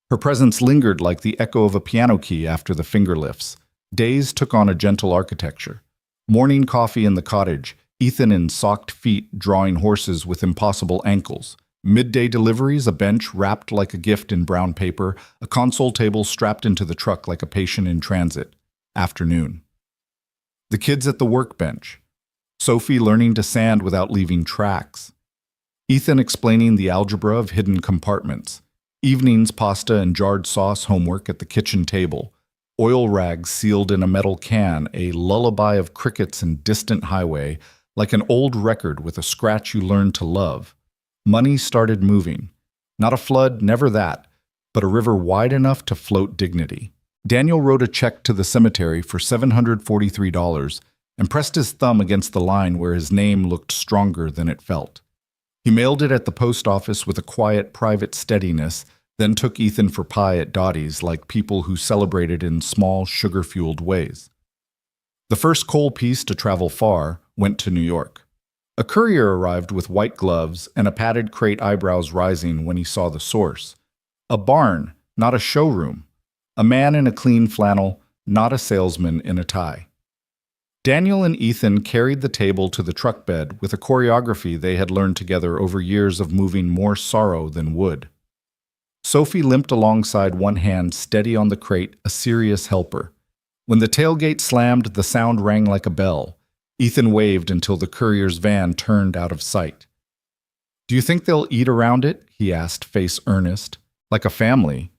Her presence lingered like the echo of a piano key after the finger lifts. Days took on a gentle architecture. Morning coffee in the cottage, Ethan in socked feet drawing horses with impossible ankles. Midday deliveries, a bench wrapped like a gift in brown paper, a console table strapped into the truck like a patient in transit. Afternoon. The kids at the workbench. Sophie learning to sand without leaving tracks. Ethan explaining the algebra of hidden compartments. Evenings, pasta and jarred sauce homework at the kitchen table. Oil rags sealed in a metal can, a lullaby of crickets and distant highway, like an old record with a scratch you learned to love. Money started moving. Not a flood, never that, but a river wide enough to float dignity. Daniel wrote a check to the cemetery for $743 and pressed his thumb against the line where his name looked stronger than it felt. He mailed it at the post office with a quiet, private steadiness, then took Ethan for pie at Dottie's like people who celebrated in small, sugar-fueled ways. The first coal piece to travel far went to New York. A courier arrived with white gloves and a padded crate, eyebrows rising when he saw the source. A barn, not a showroom. A man in a clean flannel, not a salesman in a tie. Daniel and Ethan carried the table to the truck bed with a choreography they had learned together over years of moving more sorrow than wood. Sophie limped alongside, one hand steady on the crate, a serious helper. When the tailgate slammed, the sound rang like a bell. Ethan waved until the courier's van turned out of sight. "Do you think they'll eat around it?" he asked, face earnest. "Like a family."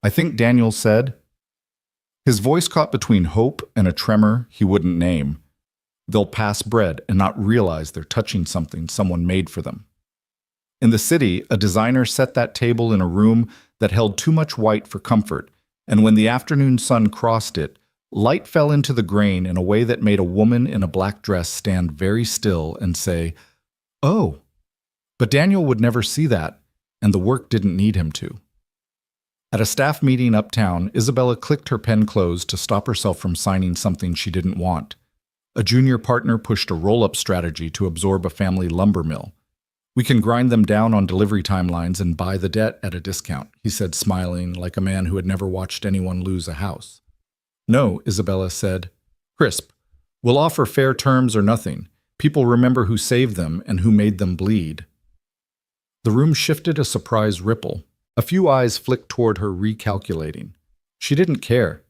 "I think," Daniel said. His voice caught between hope and a tremor he wouldn't name. "They'll pass bread and not realize they're touching something someone made for them." In the city, a designer set that table in a room that held too much white for comfort, and when the afternoon sun crossed it, light fell into the grain in a way that made a woman in a black dress stand very still and say, "Oh." But Daniel would never see that, and the work didn't need him to. At a staff meeting uptown, Isabella clicked her pen closed to stop herself from signing something she didn't want. A junior partner pushed a roll-up strategy to absorb a family lumber mill. "We can grind them down on delivery timelines and buy the debt at a discount," he said, smiling like a man who had never watched anyone lose a house. "No," Isabella said. "Crisp. We'll offer fair terms or nothing. People remember who saved them and who made them bleed." The room shifted a surprise ripple. A few eyes flicked toward her, recalculating. She didn't care.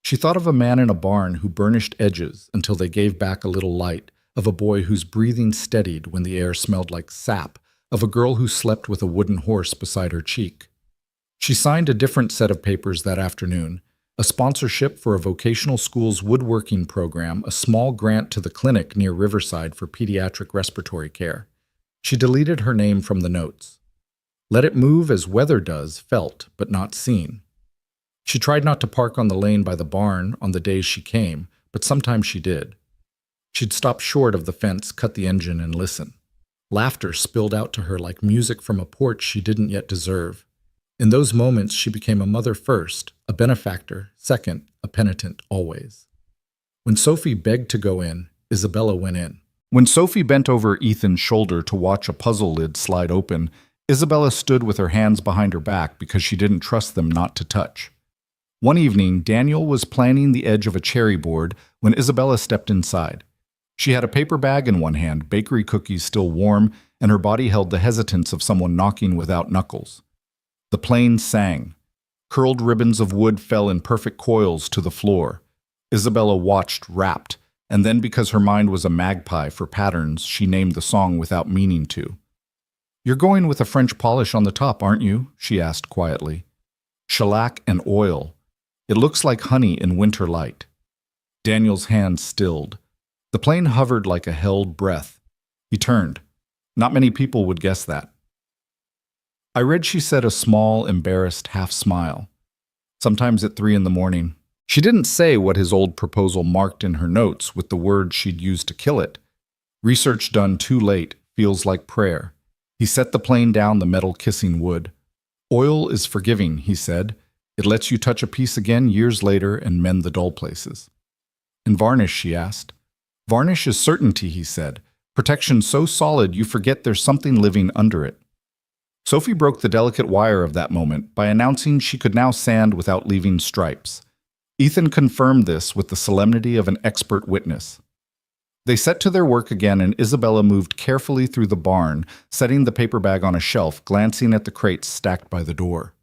She thought of a man in a barn who burnished edges until they gave back a little light, of a boy whose breathing steadied when the air smelled like sap, of a girl who slept with a wooden horse beside her cheek. She signed a different set of papers that afternoon, a sponsorship for a vocational school's woodworking program, a small grant to the clinic near Riverside for pediatric respiratory care. She deleted her name from the notes. Let it move as weather does, felt but not seen. She tried not to park on the lane by the barn on the days she came, but sometimes she did. She'd stop short of the fence, cut the engine, and listen. Laughter spilled out to her like music from a porch she didn't yet deserve. In those moments, she became a mother first, a benefactor second, a penitent always. When Sophie begged to go in, Isabella went in. When Sophie bent over Ethan's shoulder to watch a puzzle lid slide open, Isabella stood with her hands behind her back because she didn't trust them not to touch. One evening, Daniel was planning the edge of a cherry board when Isabella stepped inside. She had a paper bag in one hand, bakery cookies still warm, and her body held the hesitance of someone knocking without knuckles. The plane sang. Curled ribbons of wood fell in perfect coils to the floor. Isabella watched, rapt, and then because her mind was a magpie for patterns, she named the song without meaning to. "You're going with a French polish on the top, aren't you?" she asked quietly. "Shellac and oil. It looks like honey in winter light." Daniel's hand stilled. The plane hovered like a held breath. He turned. Not many people would guess that. "I read," she said, a small, embarrassed half-smile. "Sometimes at 3 in the morning." She didn't say what his old proposal marked in her notes with the words she'd used to kill it. "Research done too late, feels like prayer." He set the plane down the metal kissing wood. "Oil is forgiving," he said. "It lets you touch a piece again years later and mend the dull places." "And varnish?" she asked. "Varnish is certainty," he said. "Protection so solid you forget there's something living under it." Sophie broke the delicate wire of that moment by announcing she could now sand without leaving stripes. Ethan confirmed this with the solemnity of an expert witness. They set to their work again, and Isabella moved carefully through the barn, setting the paper bag on a shelf, glancing at the crates stacked by the door.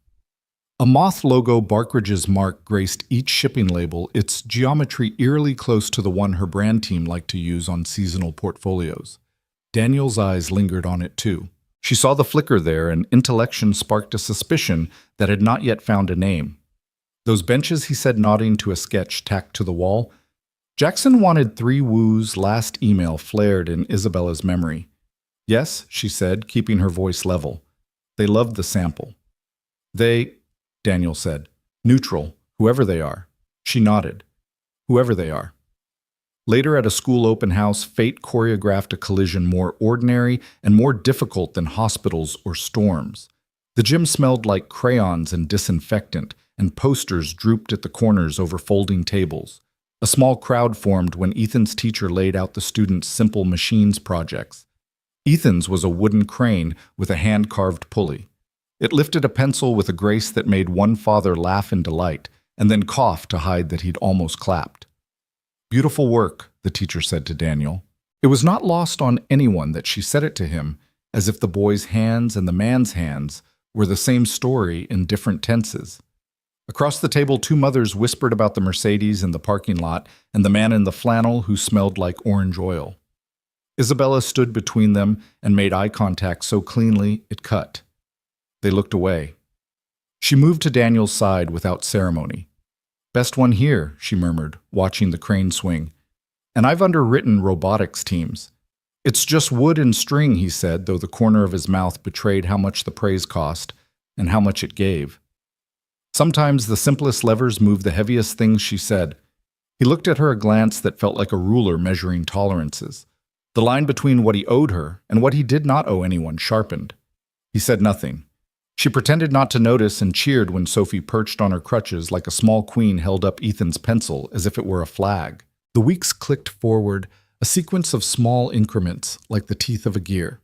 A moth logo Barkridge's mark graced each shipping label, its geometry eerily close to the one her brand team liked to use on seasonal portfolios. Daniel's eyes lingered on it too. She saw the flicker there, and intellection sparked a suspicion that had not yet found a name. Those benches, he said, nodding to a sketch tacked to the wall. Jackson wanted 3 Woo's last email flared in Isabella's memory. Yes, she said, keeping her voice level. They loved the sample. They, Daniel said. Neutral, whoever they are. She nodded. Whoever they are. Later at a school open house, fate choreographed a collision more ordinary and more difficult than hospitals or storms. The gym smelled like crayons and disinfectant, and posters drooped at the corners over folding tables. A small crowd formed when Ethan's teacher laid out the students' simple machines projects. Ethan's was a wooden crane with a hand-carved pulley. It lifted a pencil with a grace that made one father laugh in delight, and then cough to hide that he'd almost clapped. Beautiful work, the teacher said to Daniel. It was not lost on anyone that she said it to him, as if the boy's hands and the man's hands were the same story in different tenses. Across the table, 2 mothers whispered about the Mercedes in the parking lot and the man in the flannel who smelled like orange oil. Isabella stood between them and made eye contact so cleanly it cut. They looked away. She moved to Daniel's side without ceremony. Best one here, she murmured, watching the crane swing. And I've underwritten robotics teams. It's just wood and string, he said, though the corner of his mouth betrayed how much the praise cost and how much it gave. Sometimes the simplest levers move the heaviest things, she said. He looked at her a glance that felt like a ruler measuring tolerances. The line between what he owed her and what he did not owe anyone sharpened. He said nothing. She pretended not to notice and cheered when Sophie perched on her crutches like a small queen held up Ethan's pencil as if it were a flag. The weeks clicked forward, a sequence of small increments like the teeth of a gear.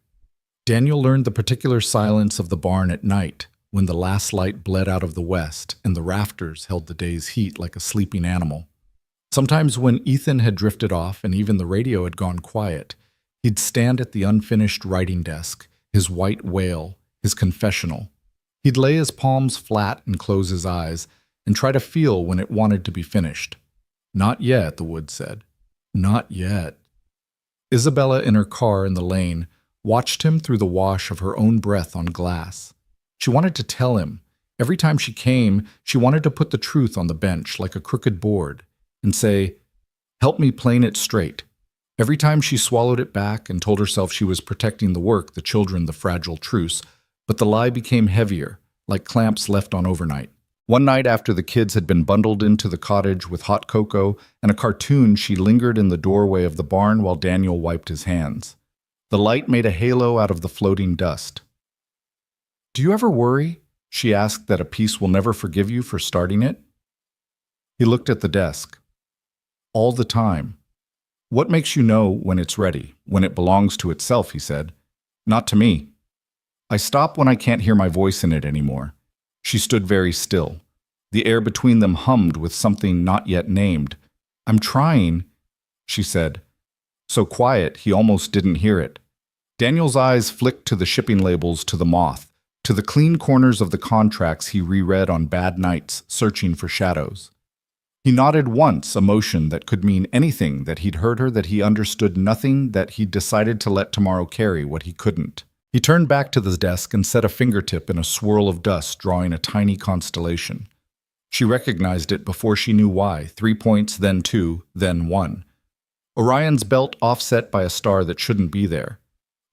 Daniel learned the particular silence of the barn at night, when the last light bled out of the west and the rafters held the day's heat like a sleeping animal. Sometimes when Ethan had drifted off and even the radio had gone quiet, he'd stand at the unfinished writing desk, his white whale, his confessional. He'd lay his palms flat and close his eyes and try to feel when it wanted to be finished. Not yet, the wood said. Not yet. Isabella, in her car in the lane, watched him through the wash of her own breath on glass. She wanted to tell him. Every time she came, she wanted to put the truth on the bench like a crooked board and say, "Help me plane it straight." Every time she swallowed it back and told herself she was protecting the work, the children, the fragile truce, but the lie became heavier, like clamps left on overnight. One night after the kids had been bundled into the cottage with hot cocoa and a cartoon, she lingered in the doorway of the barn while Daniel wiped his hands. The light made a halo out of the floating dust. "Do you ever worry," she asked, "that a piece will never forgive you for starting it?" He looked at the desk. "All the time." "What makes you know when it's ready, when it belongs to itself?" he said. "Not to me. I stop when I can't hear my voice in it anymore." She stood very still. The air between them hummed with something not yet named. "I'm trying," she said. So quiet, he almost didn't hear it. Daniel's eyes flicked to the shipping labels, to the moth, to the clean corners of the contracts he reread on bad nights, searching for shadows. He nodded once, a motion that could mean anything, that he'd heard her, that he understood nothing, that he'd decided to let tomorrow carry what he couldn't. He turned back to the desk and set a fingertip in a swirl of dust, drawing a tiny constellation. She recognized it before she knew why. 3 points, then 2, then 1. Orion's belt offset by a star that shouldn't be there.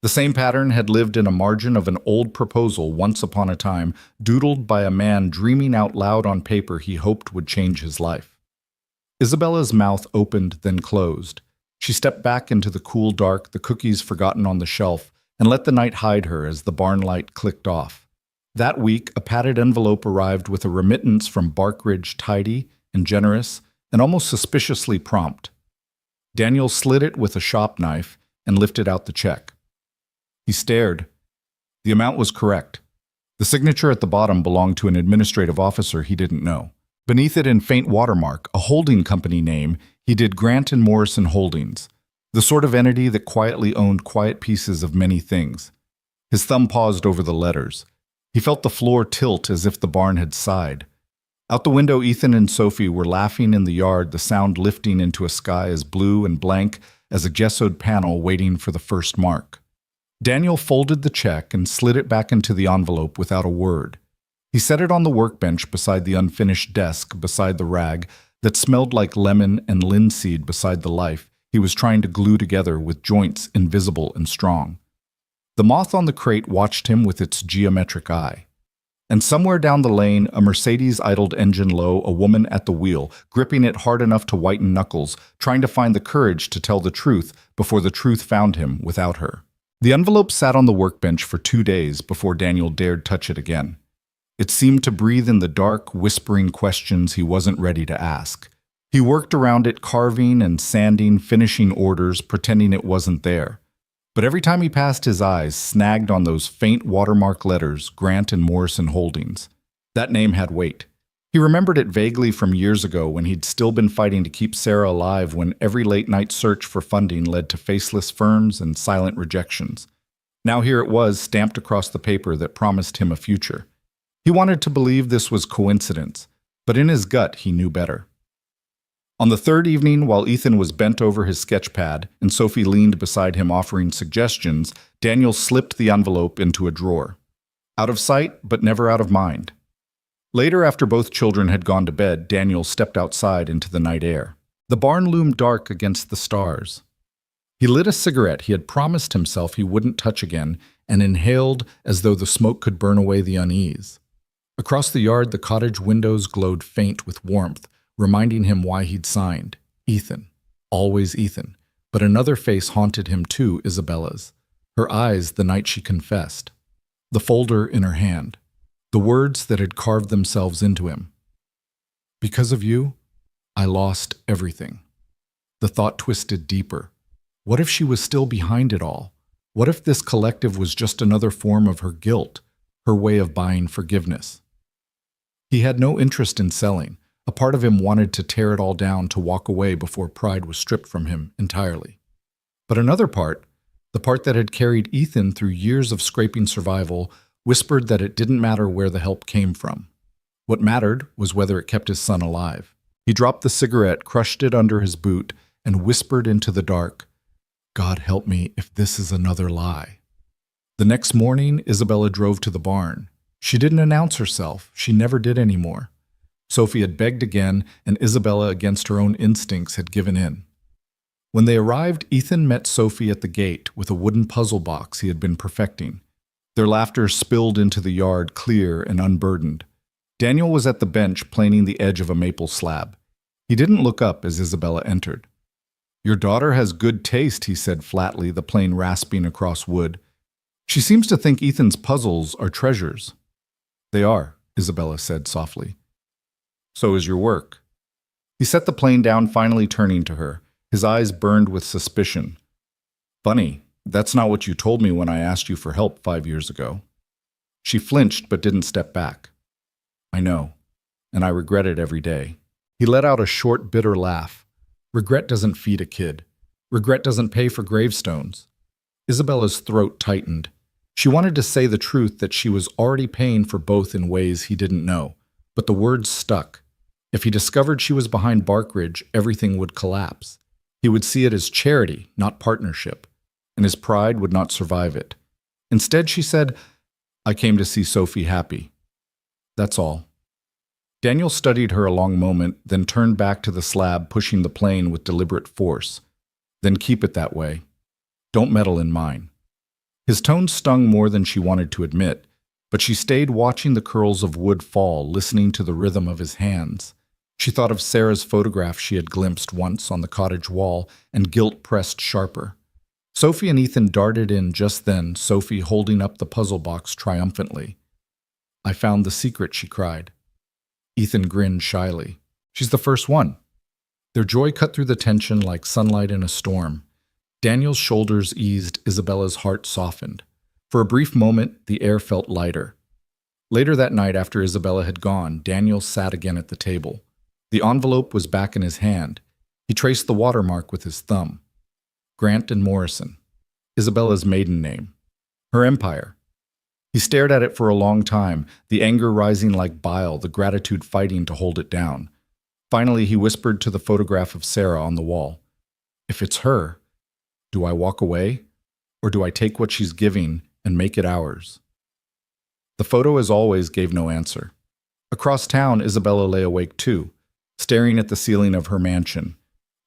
The same pattern had lived in a margin of an old proposal once upon a time, doodled by a man dreaming out loud on paper he hoped would change his life. Isabella's mouth opened, then closed. She stepped back into the cool dark, the cookies forgotten on the shelf, and let the night hide her as the barn light clicked off. That week, a padded envelope arrived with a remittance from Barkridge, tidy and generous and almost suspiciously prompt. Daniel slid it with a shop knife and lifted out the check. He stared. The amount was correct. The signature at the bottom belonged to an administrative officer he didn't know. Beneath it in faint watermark, a holding company name, he did Grant and Morrison Holdings, the sort of entity that quietly owned quiet pieces of many things. His thumb paused over the letters. He felt the floor tilt as if the barn had sighed. Out the window, Ethan and Sophie were laughing in the yard, the sound lifting into a sky as blue and blank as a gessoed panel waiting for the first mark. Daniel folded the check and slid it back into the envelope without a word. He set it on the workbench beside the unfinished desk, beside the rag that smelled like lemon and linseed beside the life he was trying to glue together with joints invisible and strong. The moth on the crate watched him with its geometric eye. And somewhere down the lane, a Mercedes idled engine low, a woman at the wheel, gripping it hard enough to whiten knuckles, trying to find the courage to tell the truth before the truth found him without her. The envelope sat on the workbench for 2 days before Daniel dared touch it again. It seemed to breathe in the dark, whispering questions he wasn't ready to ask. He worked around it, carving and sanding, finishing orders, pretending it wasn't there. But every time he passed, his eyes snagged on those faint watermark letters, Grant and Morrison Holdings. That name had weight. He remembered it vaguely from years ago when he'd still been fighting to keep Sarah alive, when every late-night search for funding led to faceless firms and silent rejections. Now here it was, stamped across the paper that promised him a future. He wanted to believe this was coincidence, but in his gut he knew better. On the third evening, while Ethan was bent over his sketch pad and Sophie leaned beside him offering suggestions, Daniel slipped the envelope into a drawer. Out of sight, but never out of mind. Later, after both children had gone to bed, Daniel stepped outside into the night air. The barn loomed dark against the stars. He lit a cigarette he had promised himself he wouldn't touch again and inhaled as though the smoke could burn away the unease. Across the yard, the cottage windows glowed faint with warmth, reminding him why he'd signed. Ethan. Always Ethan. But another face haunted him too, Isabella's. Her eyes the night she confessed. The folder in her hand. The words that had carved themselves into him. Because of you, I lost everything. The thought twisted deeper. What if she was still behind it all? What if this collective was just another form of her guilt, her way of buying forgiveness? He had no interest in selling. A part of him wanted to tear it all down, to walk away before pride was stripped from him entirely. But another part, the part that had carried Ethan through years of scraping survival, whispered that it didn't matter where the help came from. What mattered was whether it kept his son alive. He dropped the cigarette, crushed it under his boot, and whispered into the dark, God help me if this is another lie. The next morning, Isabella drove to the barn. She didn't announce herself. She never did anymore. Sophie had begged again, and Isabella, against her own instincts, had given in. When they arrived, Ethan met Sophie at the gate with a wooden puzzle box he had been perfecting. Their laughter spilled into the yard, clear and unburdened. Daniel was at the bench planing the edge of a maple slab. He didn't look up as Isabella entered. Your daughter has good taste, he said flatly, the plane rasping across wood. She seems to think Ethan's puzzles are treasures. They are, Isabella said softly. So is your work. He set the plane down, finally turning to her. His eyes burned with suspicion. Funny, that's not what you told me when I asked you for help 5 years ago. She flinched but didn't step back. I know, and I regret it every day. He let out a short, bitter laugh. Regret doesn't feed a kid. Regret doesn't pay for gravestones. Isabella's throat tightened. She wanted to say the truth, that she was already paying for both in ways he didn't know, but the words stuck. If he discovered she was behind Barkridge, everything would collapse. He would see it as charity, not partnership, and his pride would not survive it. Instead, she said, I came to see Sophie happy. That's all. Daniel studied her a long moment, then turned back to the slab, pushing the plane with deliberate force. Then keep it that way. Don't meddle in mine. His tone stung more than she wanted to admit, but she stayed watching the curls of wood fall, listening to the rhythm of his hands. She thought of Sarah's photograph she had glimpsed once on the cottage wall, and guilt pressed sharper. Sophie and Ethan darted in just then, Sophie holding up the puzzle box triumphantly. I found the secret, she cried. Ethan grinned shyly. She's the first one. Their joy cut through the tension like sunlight in a storm. Daniel's shoulders eased, Isabella's heart softened. For a brief moment, the air felt lighter. Later that night, after Isabella had gone, Daniel sat again at the table. The envelope was back in his hand. He traced the watermark with his thumb. Grant and Morrison. Isabella's maiden name. Her empire. He stared at it for a long time, the anger rising like bile, the gratitude fighting to hold it down. Finally, he whispered to the photograph of Sarah on the wall. If it's her, do I walk away? Or do I take what she's giving and make it ours? The photo, as always, gave no answer. Across town, Isabella lay awake too, staring at the ceiling of her mansion.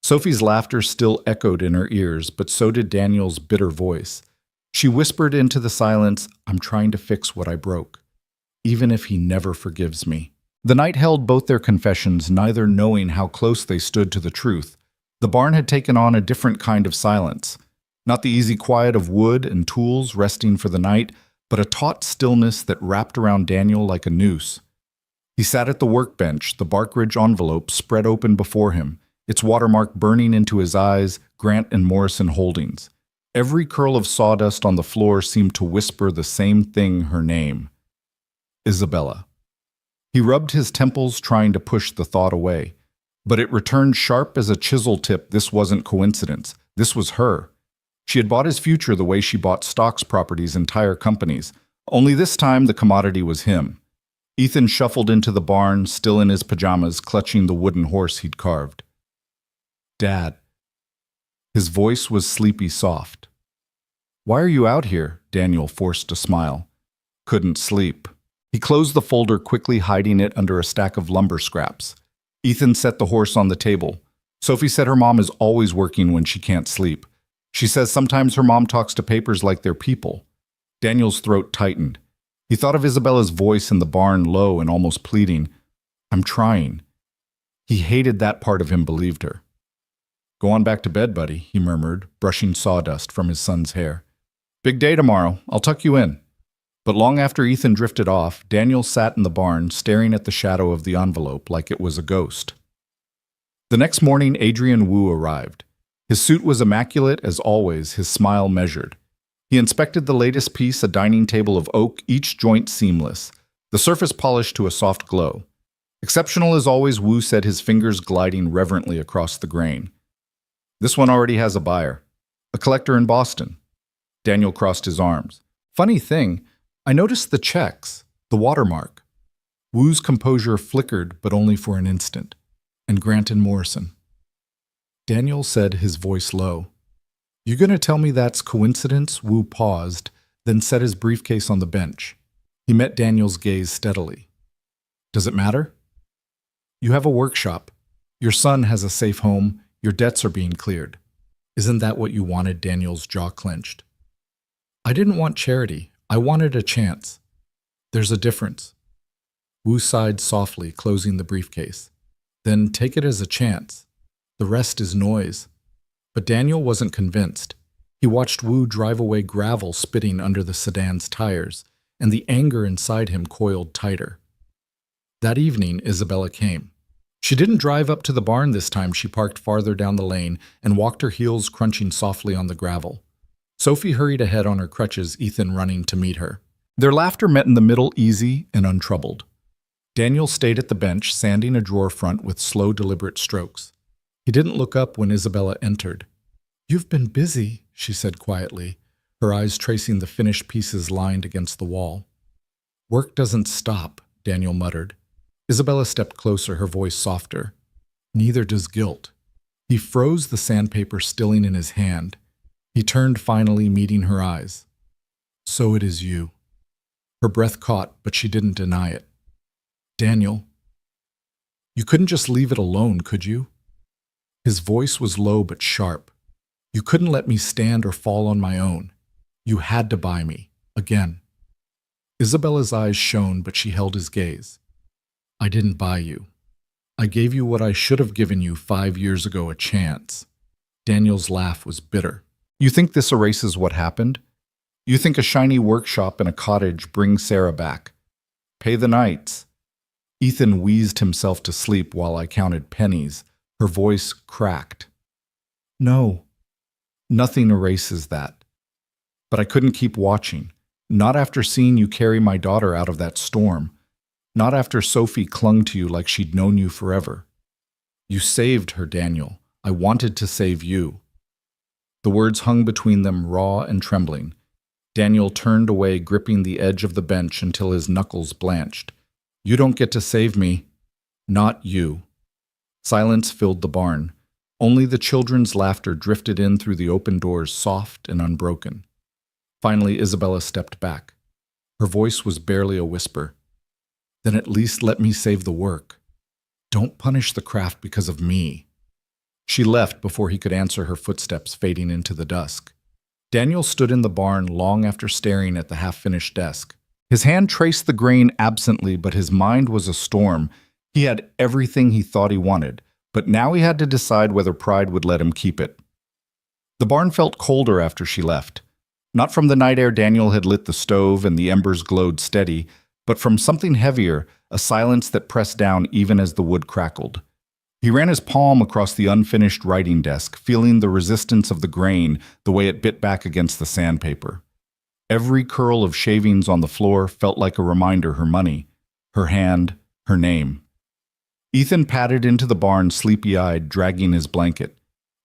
Sophie's laughter still echoed in her ears, but so did Daniel's bitter voice. She whispered into the silence, I'm trying to fix what I broke, even if he never forgives me. The night held both their confessions, neither knowing how close they stood to the truth. The barn had taken on a different kind of silence. Not the easy quiet of wood and tools resting for the night, but a taut stillness that wrapped around Daniel like a noose. He sat at the workbench, the Barkridge envelope spread open before him, its watermark burning into his eyes, Grant and Morrison Holdings. Every curl of sawdust on the floor seemed to whisper the same thing, her name. Isabella. He rubbed his temples, trying to push the thought away. But it returned sharp as a chisel tip. This wasn't coincidence. This was her. She had bought his future the way she bought stocks, properties, entire companies. Only this time the commodity was him. Ethan shuffled into the barn, still in his pajamas, clutching the wooden horse he'd carved. Dad. His voice was sleepy soft. Why are you out here? Daniel forced a smile. Couldn't sleep. He closed the folder, quickly hiding it under a stack of lumber scraps. Ethan set the horse on the table. Sophie said her mom is always working when she can't sleep. She says sometimes her mom talks to papers like they're people. Daniel's throat tightened. He thought of Isabella's voice in the barn, low and almost pleading. I'm trying. He hated that part of him believed her. Go on back to bed, buddy, he murmured, brushing sawdust from his son's hair. Big day tomorrow. I'll tuck you in. But long after Ethan drifted off, Daniel sat in the barn, staring at the shadow of the envelope like it was a ghost. The next morning, Adrian Wu arrived. His suit was immaculate as always, his smile measured. He inspected the latest piece, a dining table of oak, each joint seamless, the surface polished to a soft glow. Exceptional as always, Wu said, his fingers gliding reverently across the grain. This one already has a buyer, a collector in Boston. Daniel crossed his arms. Funny thing, I noticed the checks, the watermark. Wu's composure flickered, but only for an instant. And Grant and Morrison. Daniel said, his voice low. You gonna tell me that's coincidence? Wu paused, then set his briefcase on the bench. He met Daniel's gaze steadily. Does it matter? You have a workshop. Your son has a safe home. Your debts are being cleared. Isn't that what you wanted? Daniel's jaw clenched. I didn't want charity. I wanted a chance. There's a difference. Wu sighed softly, closing the briefcase. Then take it as a chance. The rest is noise. But Daniel wasn't convinced. He watched Wu drive away, gravel spitting under the sedan's tires, and the anger inside him coiled tighter. That evening, Isabella came. She didn't drive up to the barn this time. She parked farther down the lane and walked her heels crunching softly on the gravel. Sophie hurried ahead on her crutches, Ethan running to meet her. Their laughter met in the middle, easy and untroubled. Daniel stayed at the bench, sanding a drawer front with slow, deliberate strokes. He didn't look up when Isabella entered. You've been busy, she said quietly, her eyes tracing the finished pieces lined against the wall. Work doesn't stop, Daniel muttered. Isabella stepped closer, her voice softer. Neither does guilt. He froze, the sandpaper stilling in his hand. He turned, finally meeting her eyes. So it is you. Her breath caught, but she didn't deny it. Daniel, you couldn't just leave it alone, could you? His voice was low but sharp. You couldn't let me stand or fall on my own. You had to buy me, again. Isabella's eyes shone, but she held his gaze. I didn't buy you. I gave you what I should have given you 5 years ago, a chance. Daniel's laugh was bitter. You think this erases what happened? You think a shiny workshop in a cottage brings Sarah back? Pay the nights. Ethan wheezed himself to sleep while I counted pennies. Her voice cracked. No, nothing erases that. But I couldn't keep watching. Not after seeing you carry my daughter out of that storm. Not after Sophie clung to you like she'd known you forever. You saved her, Daniel. I wanted to save you." The words hung between them, raw and trembling. Daniel turned away, gripping the edge of the bench until his knuckles blanched. "You don't get to save me. Not you." Silence filled the barn. Only the children's laughter drifted in through the open doors, soft and unbroken. Finally, Isabella stepped back. Her voice was barely a whisper. "Then at least let me save the work. Don't punish the craft because of me." She left before he could answer, her footsteps fading into the dusk. Daniel stood in the barn long after staring at the half-finished desk. His hand traced the grain absently, but his mind was a storm. He had everything he thought he wanted, but now he had to decide whether Pride would let him keep it. The barn felt colder after she left. Not from the night air Daniel had lit the stove and the embers glowed steady, but from something heavier, a silence that pressed down even as the wood crackled. He ran his palm across the unfinished writing desk, feeling the resistance of the grain, the way it bit back against the sandpaper. Every curl of shavings on the floor felt like a reminder: her money, her hand, her name. Ethan padded into the barn, sleepy-eyed, dragging his blanket.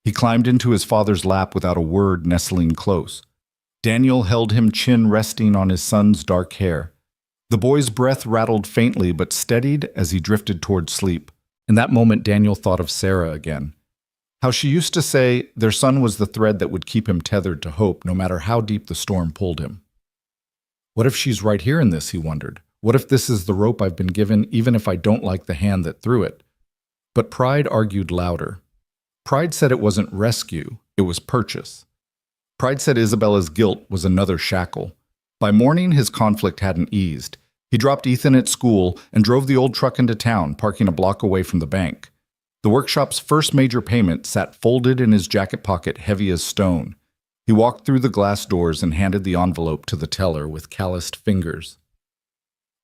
He climbed into his father's lap without a word, nestling close. Daniel held him, chin resting on his son's dark hair. The boy's breath rattled faintly but steadied as he drifted toward sleep. In that moment, Daniel thought of Sarah again. How she used to say their son was the thread that would keep him tethered to hope, no matter how deep the storm pulled him. What if she's right here in this, he wondered. What if this is the rope I've been given, even if I don't like the hand that threw it? But pride argued louder. Pride said it wasn't rescue, it was purchase. Pride said Isabella's guilt was another shackle. By morning, his conflict hadn't eased. He dropped Ethan at school and drove the old truck into town, parking a block away from the bank. The workshop's first major payment sat folded in his jacket pocket, heavy as stone. He walked through the glass doors and handed the envelope to the teller with calloused fingers.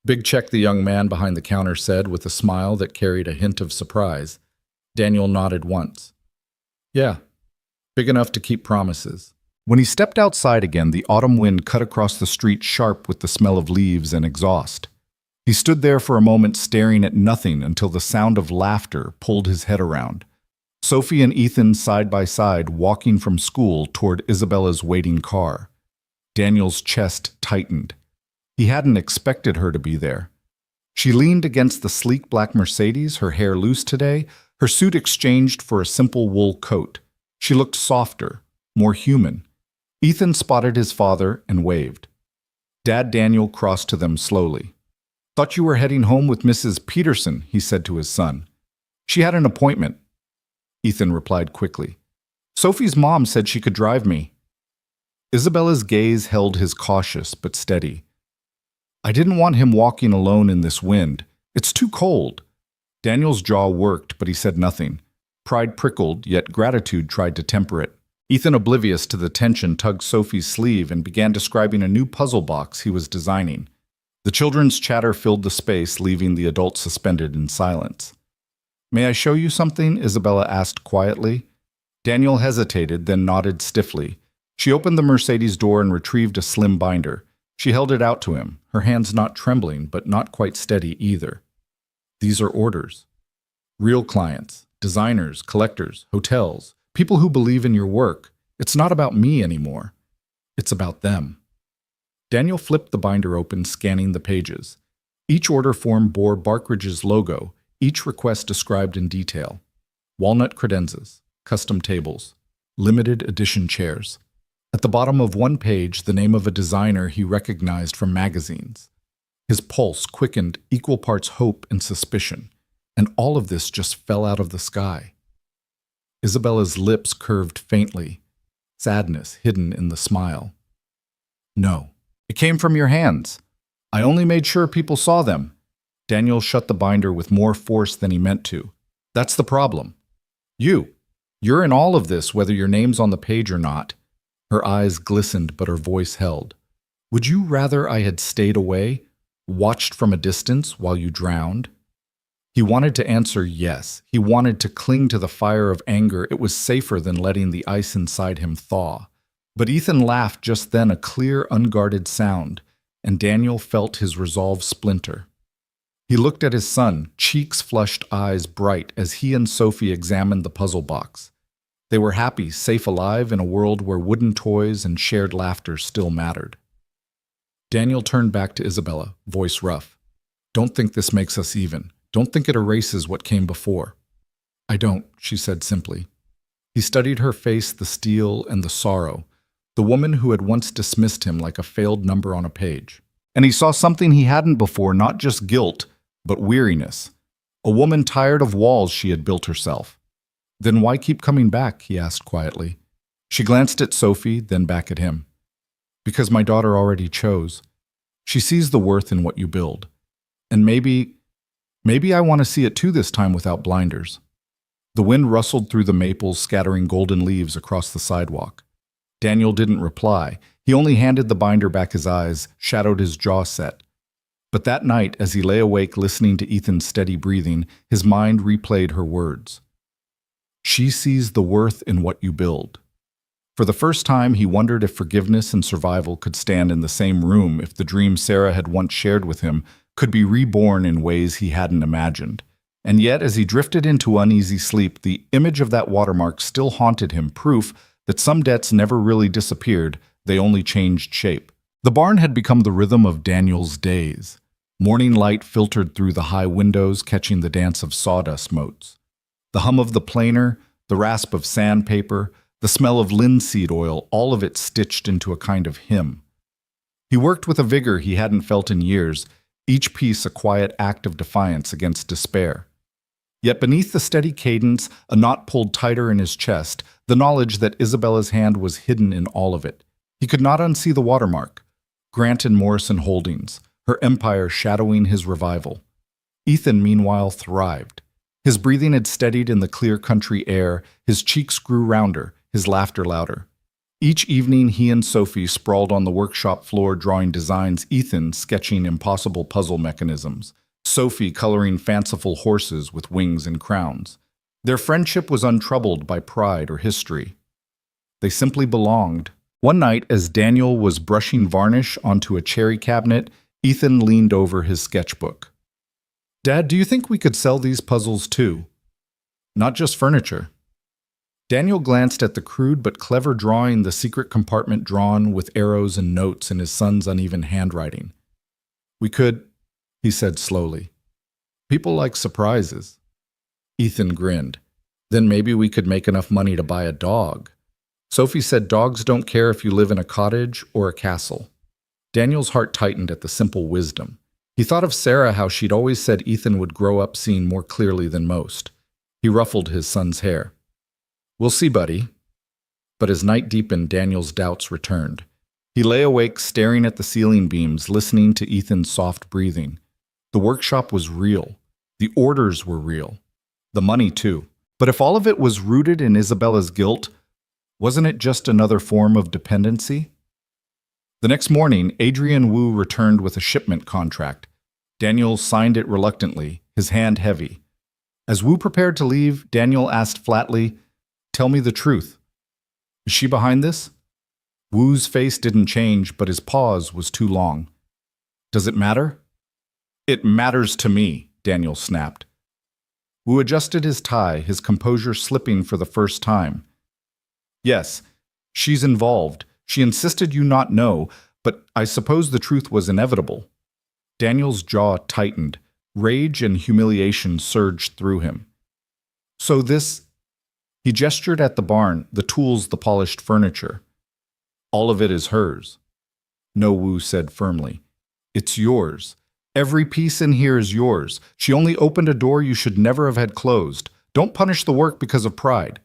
"Big check," the young man behind the counter said with a smile that carried a hint of surprise. Daniel nodded once. "Yeah, big enough to keep promises." When he stepped outside again, the autumn wind cut across the street sharp with the smell of leaves and exhaust. He stood there for a moment staring at nothing until the sound of laughter pulled his head around. Sophie and Ethan side by side, walking from school toward Isabella's waiting car. Daniel's chest tightened. He hadn't expected her to be there. She leaned against the sleek black Mercedes, her hair loose today, her suit exchanged for a simple wool coat. She looked softer, more human. Ethan spotted his father and waved. Dad Daniel crossed to them slowly. "Thought you were heading home with Mrs. Peterson," he said to his son. "She had an appointment." Ethan replied quickly. "Sophie's mom said she could drive me." Isabella's gaze held his, cautious but steady. "I didn't want him walking alone in this wind. It's too cold." Daniel's jaw worked, but he said nothing. Pride prickled, yet gratitude tried to temper it. Ethan, oblivious to the tension, tugged Sophie's sleeve and began describing a new puzzle box he was designing. The children's chatter filled the space, leaving the adults suspended in silence. "May I show you something?" Isabella asked quietly. Daniel hesitated, then nodded stiffly. She opened the Mercedes door and retrieved a slim binder. She held it out to him, her hands not trembling, but not quite steady either. "These are orders. Real clients, designers, collectors, hotels, people who believe in your work. It's not about me anymore. It's about them." Daniel flipped the binder open, scanning the pages. Each order form bore Barkridge's logo, each request described in detail. Walnut credenzas, custom tables, limited edition chairs. At the bottom of one page, the name of a designer he recognized from magazines. His pulse quickened, equal parts hope and suspicion, and all of this just fell out of the sky. Isabella's lips curved faintly, sadness hidden in the smile. "No, it came from your hands. I only made sure people saw them." Daniel shut the binder with more force than he meant to. "That's the problem. You're in all of this, whether your name's on the page or not." Her eyes glistened, but her voice held. "Would you rather I had stayed away, watched from a distance while you drowned?" He wanted to answer yes. He wanted to cling to the fire of anger. It was safer than letting the ice inside him thaw. But Ethan laughed just then, a clear, unguarded sound. and Daniel felt his resolve splinter. He looked at his son, cheeks flushed, eyes bright, as he and Sophie examined the puzzle box. They were happy, safe, alive in a world where wooden toys and shared laughter still mattered. Daniel turned back to Isabella, voice rough. "Don't think this makes us even. Don't think it erases what came before." "I don't," she said simply. He studied her face, the steel and the sorrow, the woman who had once dismissed him like a failed number on a page. And he saw something he hadn't before, not just guilt, but weariness. A woman tired of walls she had built herself. "Then why keep coming back?" he asked quietly. She glanced at Sophie, then back at him. "Because my daughter already chose. She sees the worth in what you build. And maybe I want to see it too this time without blinders." The wind rustled through the maples, scattering golden leaves across the sidewalk. Daniel didn't reply. He only handed the binder back, his eyes shadowed, his jaw set. But that night, as he lay awake listening to Ethan's steady breathing, his mind replayed her words. "She sees the worth in what you build." For the first time, he wondered if forgiveness and survival could stand in the same room, if the dream Sarah had once shared with him could be reborn in ways he hadn't imagined. And yet, as he drifted into uneasy sleep, the image of that watermark still haunted him, proof that some debts never really disappeared, they only changed shape. The barn had become the rhythm of Daniel's days. Morning light filtered through the high windows, catching the dance of sawdust motes. The hum of the planer, the rasp of sandpaper, the smell of linseed oil, all of it stitched into a kind of hymn. He worked with a vigor he hadn't felt in years, each piece a quiet act of defiance against despair. Yet beneath the steady cadence, a knot pulled tighter in his chest, the knowledge that Isabella's hand was hidden in all of it. He could not unsee the watermark. Grant and Morrison Holdings, her empire shadowing his revival. Ethan, meanwhile, thrived. His breathing had steadied in the clear country air, his cheeks grew rounder, his laughter louder. Each evening he and Sophie sprawled on the workshop floor drawing designs, Ethan sketching impossible puzzle mechanisms, Sophie coloring fanciful horses with wings and crowns. Their friendship was untroubled by pride or history. They simply belonged. One night, as Daniel was brushing varnish onto a cherry cabinet, Ethan leaned over his sketchbook. "Dad, do you think we could sell these puzzles too? Not just furniture." Daniel glanced at the crude but clever drawing, the secret compartment drawn with arrows and notes in his son's uneven handwriting. "We could," he said slowly. "People like surprises." Ethan grinned. "Then maybe we could make enough money to buy a dog." Sophie said dogs don't care if you live in a cottage or a castle. Daniel's heart tightened at the simple wisdom. He thought of Sarah, how she'd always said Ethan would grow up seeing more clearly than most. He ruffled his son's hair. "We'll see, buddy." But as night deepened, Daniel's doubts returned. He lay awake, staring at the ceiling beams, listening to Ethan's soft breathing. The workshop was real. The orders were real. The money, too. But if all of it was rooted in Isabella's guilt, wasn't it just another form of dependency? The next morning, Adrian Wu returned with a shipment contract. Daniel signed it reluctantly, his hand heavy. As Wu prepared to leave, Daniel asked flatly, "Tell me the truth. Is she behind this?" Wu's face didn't change, but his pause was too long. "Does it matter?" "It matters to me," Daniel snapped. Wu adjusted his tie, his composure slipping for the first time. "Yes, she's involved. She insisted you not know, but I suppose the truth was inevitable." Daniel's jaw tightened. Rage and humiliation surged through him. "So this—" He gestured at the barn, the tools, the polished furniture. "All of it is hers." "No," Wu said firmly. "It's yours. Every piece in here is yours. She only opened a door you should never have had closed. Don't punish the work because of pride."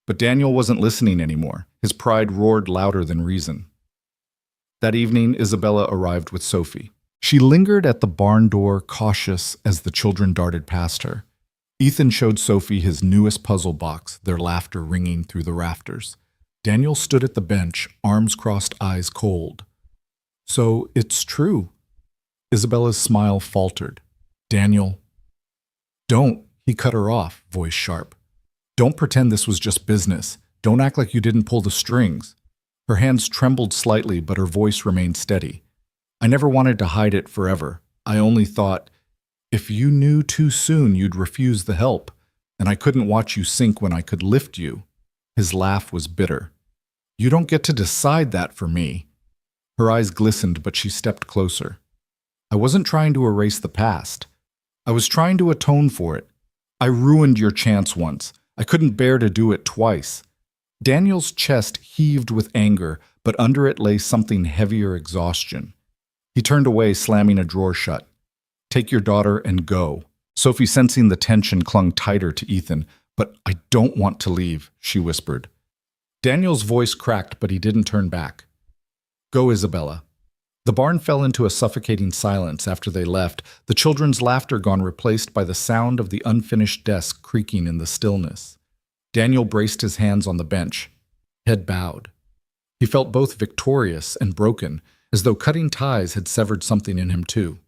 But Daniel wasn't listening anymore. His pride roared louder than reason. That evening, Isabella arrived with Sophie. She lingered at the barn door, cautious as the children darted past her. Ethan showed Sophie his newest puzzle box, their laughter ringing through the rafters. Daniel stood at the bench, arms crossed, eyes cold. "So it's true." Isabella's smile faltered. "Daniel—" "Don't," he cut her off, voice sharp. "Don't pretend this was just business. Don't act like you didn't pull the strings." Her hands trembled slightly, but her voice remained steady. I never wanted to hide it forever. I only thought, if you knew too soon, you'd refuse the help, and I couldn't watch you sink when I could lift you." His laugh was bitter. "You don't get to decide that for me." Her eyes glistened, but she stepped closer. "I wasn't trying to erase the past. I was trying to atone for it. I ruined your chance once. I couldn't bear to do it twice." Daniel's chest heaved with anger, but under it lay something heavier: exhaustion. He turned away, slamming a drawer shut. "Take your daughter and go." Sophie, sensing the tension, clung tighter to Ethan. "But I don't want to leave," she whispered. Daniel's voice cracked, but he didn't turn back. "Go, Isabella." The barn fell into a suffocating silence after they left, the children's laughter gone, replaced by the sound of the unfinished desk creaking in the stillness. Daniel braced his hands on the bench, head bowed. He felt both victorious and broken, as though cutting ties had severed something in him too.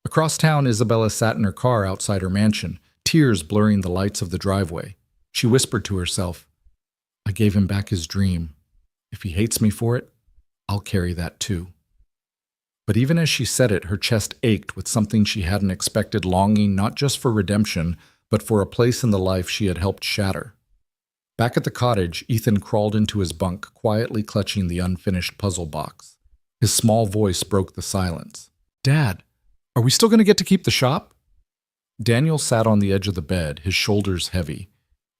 Across town, Isabella sat in her car outside her mansion, tears blurring the lights of the driveway. She whispered to herself, "I gave him back his dream. If he hates me for it, I'll carry that too." But even as she said it, her chest ached with something she hadn't expected, longing not just for redemption, but for a place in the life she had helped shatter. Back at the cottage, Ethan crawled into his bunk, quietly clutching the unfinished puzzle box. His small voice broke the silence. "Dad, are we still going to get to keep the shop?" Daniel sat on the edge of the bed, his shoulders heavy.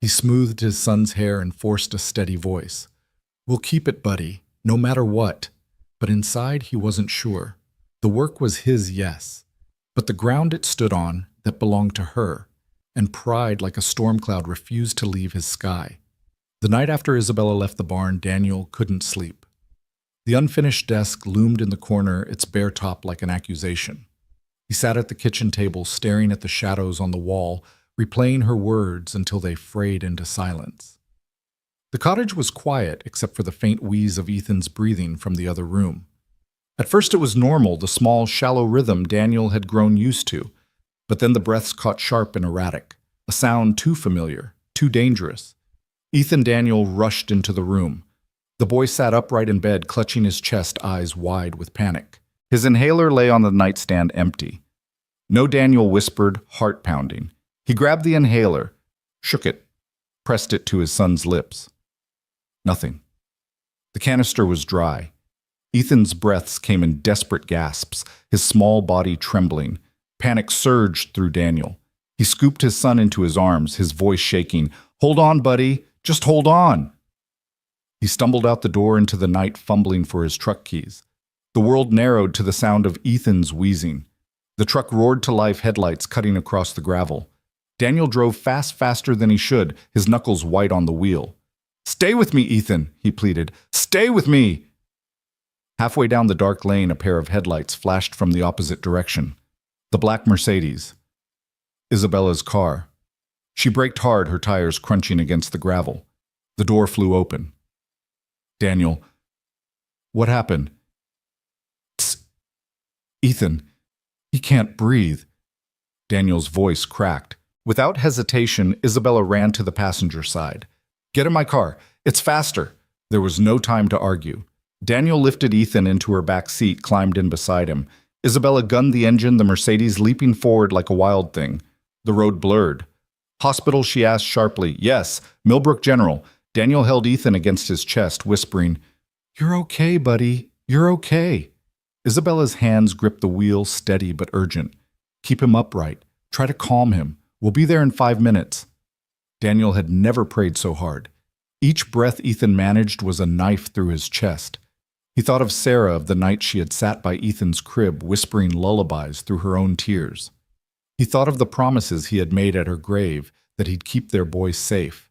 He smoothed his son's hair and forced a steady voice. "We'll keep it, buddy, no matter what." But inside, he wasn't sure. The work was his, yes, but the ground it stood on, that belonged to her, and pride like a storm cloud refused to leave his sky. The night after Isabella left the barn, Daniel couldn't sleep. The unfinished desk loomed in the corner, its bare top like an accusation. He sat at the kitchen table, staring at the shadows on the wall, replaying her words until they frayed into silence. The cottage was quiet, except for the faint wheeze of Ethan's breathing from the other room. At first it was normal, the small, shallow rhythm Daniel had grown used to, but then the breaths caught sharp and erratic, a sound too familiar, too dangerous. Ethan Daniel rushed into the room. The boy sat upright in bed, clutching his chest, eyes wide with panic. His inhaler lay on the nightstand empty. "No," Daniel whispered, heart pounding. He grabbed the inhaler, shook it, pressed it to his son's lips. Nothing. The canister was dry. Ethan's breaths came in desperate gasps, his small body trembling. Panic surged through Daniel. He scooped his son into his arms, his voice shaking. "Hold on, buddy. Just hold on." He stumbled out the door into the night, fumbling for his truck keys. The world narrowed to the sound of Ethan's wheezing. The truck roared to life, headlights cutting across the gravel. Daniel drove fast, faster than he should, his knuckles white on the wheel. "Stay with me, Ethan," he pleaded. "Stay with me." Halfway down the dark lane, a pair of headlights flashed from the opposite direction. The black Mercedes. Isabella's car. She braked hard, her tires crunching against the gravel. The door flew open. "Daniel, what happened?" "Tss. Ethan, he can't breathe." Daniel's voice cracked. Without hesitation, Isabella ran to the passenger side. "Get in my car. It's faster." There was no time to argue. Daniel lifted Ethan into her back seat, climbed in beside him. Isabella gunned the engine, the Mercedes leaping forward like a wild thing. The road blurred. "Hospital?" she asked sharply. "Yes, Millbrook General." Daniel held Ethan against his chest, whispering, "You're okay, buddy. You're okay." Isabella's hands gripped the wheel, steady but urgent. "Keep him upright. Try to calm him. We'll be there in 5 minutes." Daniel had never prayed so hard. Each breath Ethan managed was a knife through his chest. He thought of Sarah, of the night she had sat by Ethan's crib, whispering lullabies through her own tears. He thought of the promises he had made at her grave, that he'd keep their boy safe.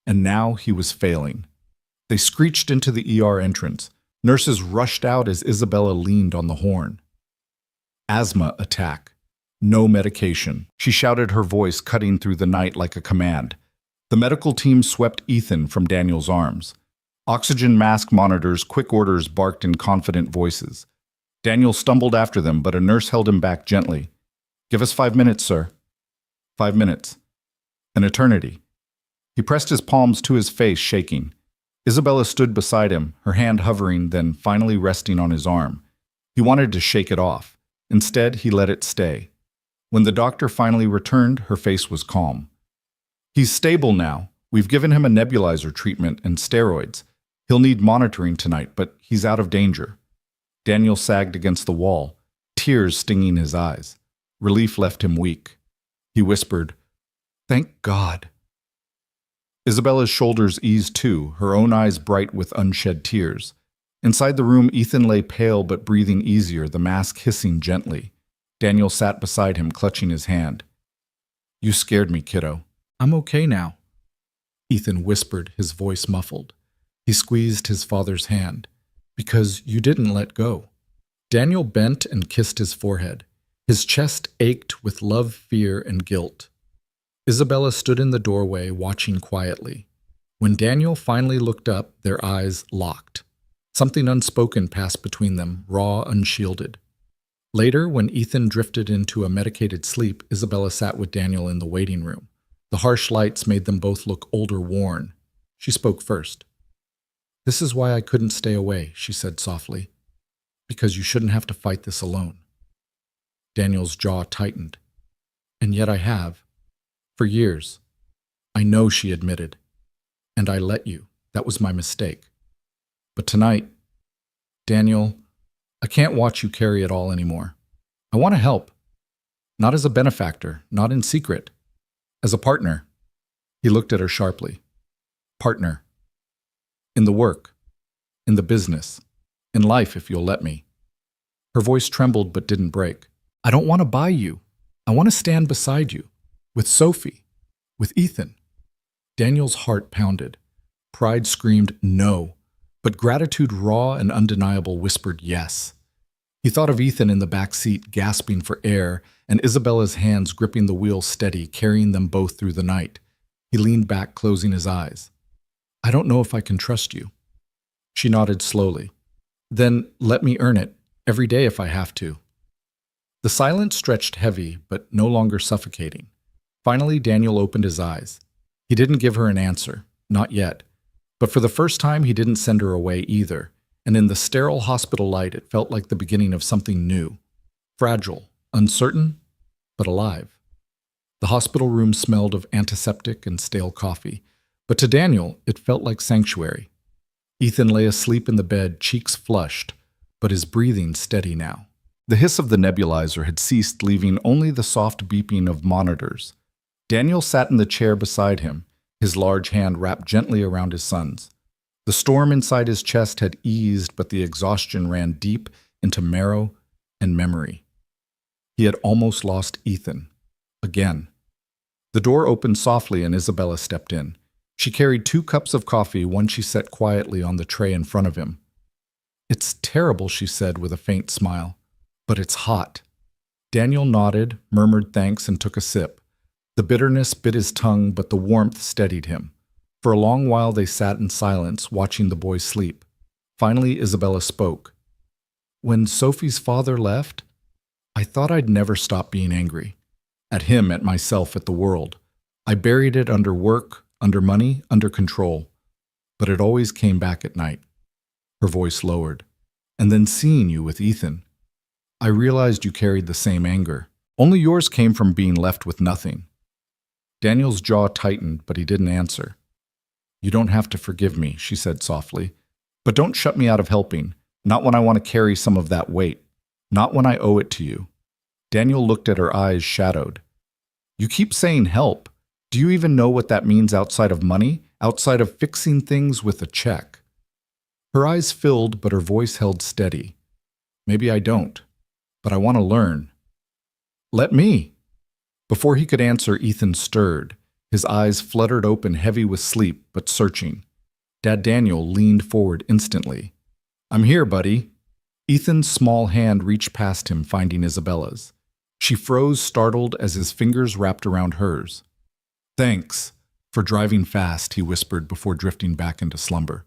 And now he was failing. They screeched into the ER entrance. Nurses rushed out as Isabella leaned on the horn. "Asthma attack. No medication," she shouted, her voice cutting through the night like a command. The medical team swept Ethan from Daniel's arms. Oxygen mask monitors, quick orders barked in confident voices. Daniel stumbled after them, but a nurse held him back gently. "Give us 5 minutes, sir." 5 minutes. An eternity. He pressed his palms to his face, shaking. Isabella stood beside him, her hand hovering, then finally resting on his arm. He wanted to shake it off. Instead, he let it stay. When the doctor finally returned, her face was calm. He's stable now. We've given him a nebulizer treatment and steroids. He'll need monitoring tonight, but he's out of danger. Daniel sagged against the wall, tears stinging his eyes. Relief left him weak. He whispered, "Thank God." Isabella's shoulders eased too, her own eyes bright with unshed tears. Inside the room, Ethan lay pale but breathing easier, the mask hissing gently. Daniel sat beside him, clutching his hand. "You scared me, kiddo." "I'm okay now," Ethan whispered, his voice muffled. He squeezed his father's hand. "Because you didn't let go." Daniel bent and kissed his forehead. His chest ached with love, fear, and guilt. Isabella stood in the doorway, watching quietly. When Daniel finally looked up, their eyes locked. Something unspoken passed between them, raw, unshielded. Later, when Ethan drifted into a medicated sleep, Isabella sat with Daniel in the waiting room. The harsh lights made them both look older, worn. She spoke first. "This is why I couldn't stay away," she said softly. "Because you shouldn't have to fight this alone." Daniel's jaw tightened. "And yet I have. For years." "I know," she admitted. "And I let you. That was my mistake. But tonight, Daniel, I can't watch you carry it all anymore. I want to help. Not as a benefactor, not in secret. As a partner." He looked at her sharply. "Partner. In the work. In the business. In life, if you'll let me." Her voice trembled but didn't break. "I don't want to buy you. I want to stand beside you. With Sophie. With Ethan." Daniel's heart pounded. Pride screamed no, but gratitude, raw and undeniable, whispered yes. He thought of Ethan in the back seat, gasping for air, and Isabella's hands gripping the wheel steady, carrying them both through the night. He leaned back, closing his eyes. "I don't know if I can trust you." She nodded slowly. "Then let me earn it, every day if I have to." The silence stretched heavy, but no longer suffocating. Finally, Daniel opened his eyes. He didn't give her an answer, not yet. But for the first time, he didn't send her away either. And in the sterile hospital light, it felt like the beginning of something new. Fragile, uncertain, but alive. The hospital room smelled of antiseptic and stale coffee. But to Daniel, it felt like sanctuary. Ethan lay asleep in the bed, cheeks flushed, but his breathing steady now. The hiss of the nebulizer had ceased, leaving only the soft beeping of monitors. Daniel sat in the chair beside him, his large hand wrapped gently around his son's. The storm inside his chest had eased, but the exhaustion ran deep into marrow and memory. He had almost lost Ethan. Again. The door opened softly and Isabella stepped in. She carried 2 cups of coffee, one she set quietly on the tray in front of him. "It's terrible," she said with a faint smile, "but it's hot." Daniel nodded, murmured thanks, and took a sip. The bitterness bit his tongue, but the warmth steadied him. For a long while they sat in silence, watching the boy sleep. Finally, Isabella spoke. "When Sophie's father left, I thought I'd never stop being angry. At him, at myself, at the world. I buried it under work, under money, under control. But it always came back at night." Her voice lowered. "And then seeing you with Ethan, I realized you carried the same anger. Only yours came from being left with nothing." Daniel's jaw tightened, but he didn't answer. "You don't have to forgive me," she said softly. "But don't shut me out of helping. Not when I want to carry some of that weight. Not when I owe it to you." Daniel looked at her, eyes shadowed. "You keep saying help. Do you even know what that means outside of money? Outside of fixing things with a check?" Her eyes filled, but her voice held steady. "Maybe I don't. But I want to learn." "Let me." Before he could answer, Ethan stirred. His eyes fluttered open, heavy with sleep, but searching. Dad Daniel leaned forward instantly. "I'm here, buddy." Ethan's small hand reached past him, finding Isabella's. She froze, startled, as his fingers wrapped around hers. "Thanks for driving fast," he whispered before drifting back into slumber.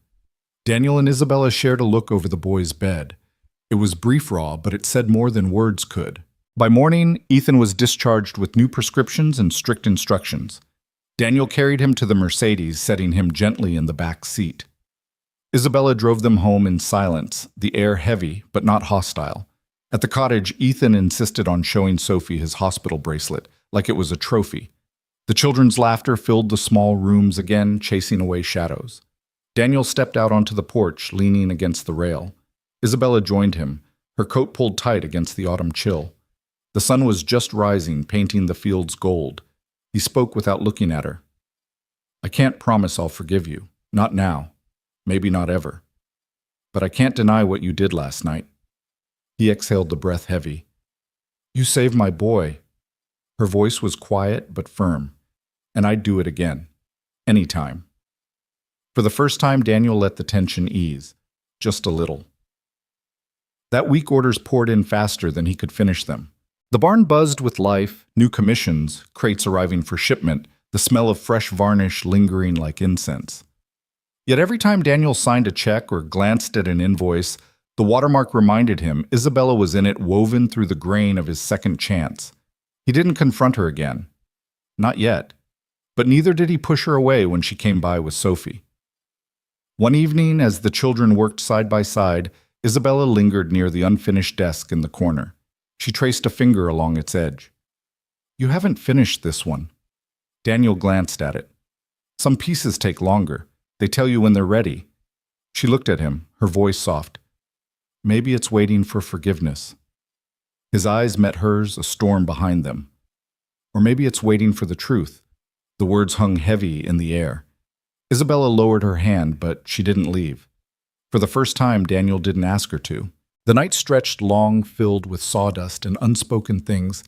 Daniel and Isabella shared a look over the boy's bed. It was brief, raw, but it said more than words could. By morning, Ethan was discharged with new prescriptions and strict instructions. Daniel carried him to the Mercedes, setting him gently in the back seat. Isabella drove them home in silence, the air heavy but not hostile. At the cottage, Ethan insisted on showing Sophie his hospital bracelet, like it was a trophy. The children's laughter filled the small rooms again, chasing away shadows. Daniel stepped out onto the porch, leaning against the rail. Isabella joined him, her coat pulled tight against the autumn chill. The sun was just rising, painting the fields gold. He spoke without looking at her. "I can't promise I'll forgive you. Not now. Maybe not ever. But I can't deny what you did last night." He exhaled the breath heavy. "You saved my boy." Her voice was quiet but firm. "And I'd do it again. Anytime." For the first time, Daniel let the tension ease. Just a little. That week, orders poured in faster than he could finish them. The barn buzzed with life, new commissions, crates arriving for shipment, the smell of fresh varnish lingering like incense. Yet every time Daniel signed a check or glanced at an invoice, the watermark reminded him Isabella was in it, woven through the grain of his second chance. He didn't confront her again. Not yet. But neither did he push her away when she came by with Sophie. One evening, as the children worked side by side, Isabella lingered near the unfinished desk in the corner. She traced a finger along its edge. "You haven't finished this one." Daniel glanced at it. "Some pieces take longer. They tell you when they're ready." She looked at him, her voice soft. "Maybe it's waiting for forgiveness." His eyes met hers, a storm behind them. "Or maybe it's waiting for the truth." The words hung heavy in the air. Isabella lowered her hand, but she didn't leave. For the first time, Daniel didn't ask her to. The night stretched long, filled with sawdust and unspoken things,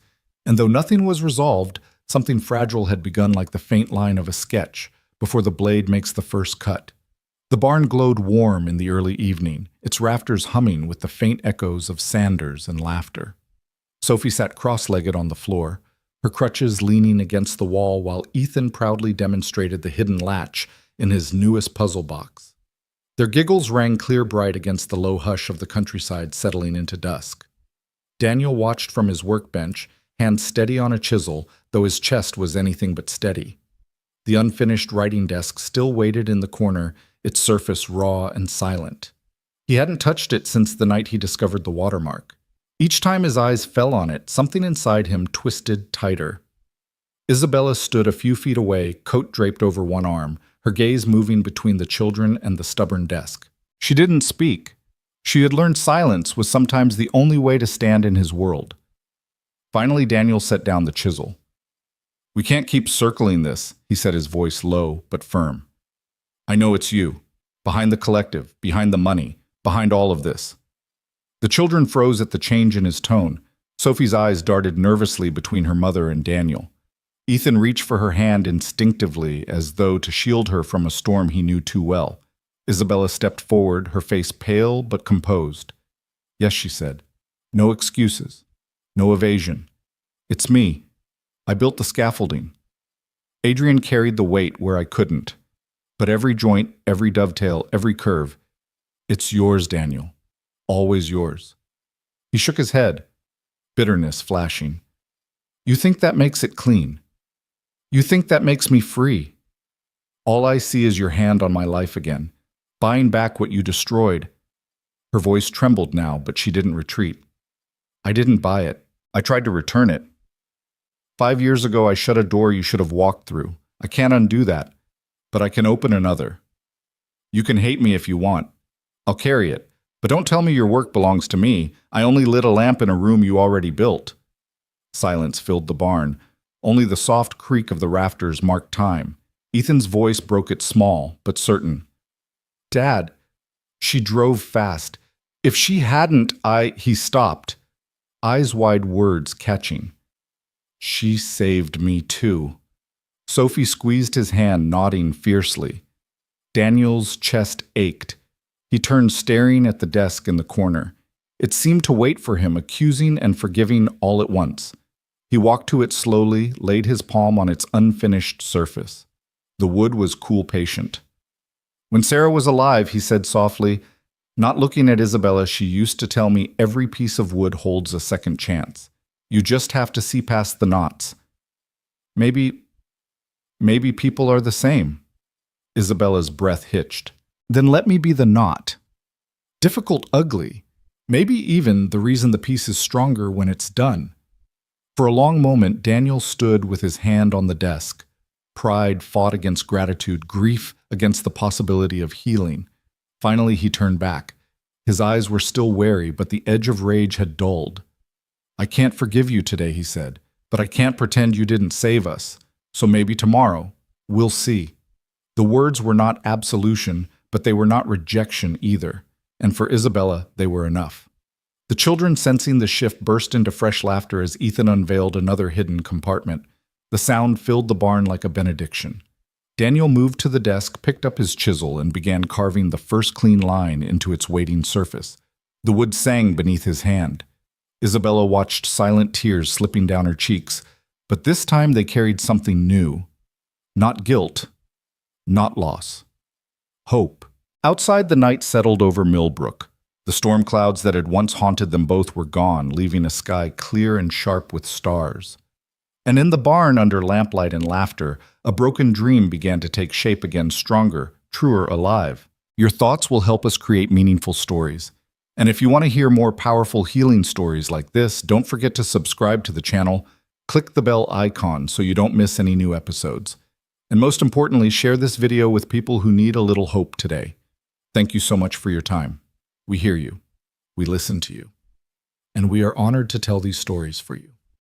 and though nothing was resolved, something fragile had begun like the faint line of a sketch before the blade makes the first cut. The barn glowed warm in the early evening, its rafters humming with the faint echoes of sanders and laughter. Sophie sat cross-legged on the floor, her crutches leaning against the wall while Ethan proudly demonstrated the hidden latch in his newest puzzle box. Their giggles rang clear bright against the low hush of the countryside settling into dusk. Daniel watched from his workbench, hand steady on a chisel, though his chest was anything but steady. The unfinished writing desk still waited in the corner, its surface raw and silent. He hadn't touched it since the night he discovered the watermark. Each time his eyes fell on it, something inside him twisted tighter. Isabella stood a few feet away, coat draped over one arm, her gaze moving between the children and the stubborn desk. She didn't speak. She had learned silence was sometimes the only way to stand in his world. Finally, Daniel set down the chisel. "We can't keep circling this," he said, his voice low but firm. "I know it's you. Behind the collective, behind the money, behind all of this." The children froze at the change in his tone. Sophie's eyes darted nervously between her mother and Daniel. Ethan reached for her hand instinctively, as though to shield her from a storm he knew too well. Isabella stepped forward, her face pale but composed. "Yes," she said. "No excuses. No evasion. It's me. I built the scaffolding. Adrian carried the weight where I couldn't. But every joint, every dovetail, every curve, it's yours, Daniel. Always yours." He shook his head, bitterness flashing. "You think that makes it clean? You think that makes me free? All I see is your hand on my life again, buying back what you destroyed." Her voice trembled now, but she didn't retreat. "I didn't buy it. I tried to return it. 5 years ago, I shut a door you should have walked through. I can't undo that, but I can open another. You can hate me if you want. I'll carry it, but don't tell me your work belongs to me. I only lit a lamp in a room you already built." Silence filled the barn. Only the soft creak of the rafters marked time. Ethan's voice broke it small, but certain. "Dad." She drove fast. "If she hadn't, He stopped, eyes wide, words catching. "She saved me too." Sophie squeezed his hand, nodding fiercely. Daniel's chest ached. He turned, staring at the desk in the corner. It seemed to wait for him, accusing and forgiving all at once. He walked to it slowly, laid his palm on its unfinished surface. The wood was cool, patient. "When Sarah was alive," he said softly, not looking at Isabella, "she used to tell me every piece of wood holds a second chance. You just have to see past the knots. Maybe people are the same." Isabella's breath hitched. "Then let me be the knot. Difficult, ugly. Maybe even the reason the piece is stronger when it's done. For a long moment, Daniel stood with his hand on the desk. Pride fought against gratitude, grief against the possibility of healing. Finally, he turned back. His eyes were still wary, but the edge of rage had dulled. "I can't forgive you today," he said, "but I can't pretend you didn't save us. So maybe tomorrow, we'll see." The words were not absolution, but they were not rejection either. And for Isabella, they were enough. The children, sensing the shift, burst into fresh laughter as Ethan unveiled another hidden compartment. The sound filled the barn like a benediction. Daniel moved to the desk, picked up his chisel, and began carving the first clean line into its waiting surface. The wood sang beneath his hand. Isabella watched, silent tears slipping down her cheeks, but this time they carried something new. Not guilt, not loss. Hope. Outside, the night settled over Millbrook. The storm clouds that had once haunted them both were gone, leaving a sky clear and sharp with stars. And in the barn, under lamplight and laughter, a broken dream began to take shape again, stronger, truer, alive. Your thoughts will help us create meaningful stories. And if you want to hear more powerful healing stories like this, don't forget to subscribe to the channel. Click the bell icon so you don't miss any new episodes. And most importantly, share this video with people who need a little hope today. Thank you so much for your time. We hear you, we listen to you, and we are honored to tell these stories for you.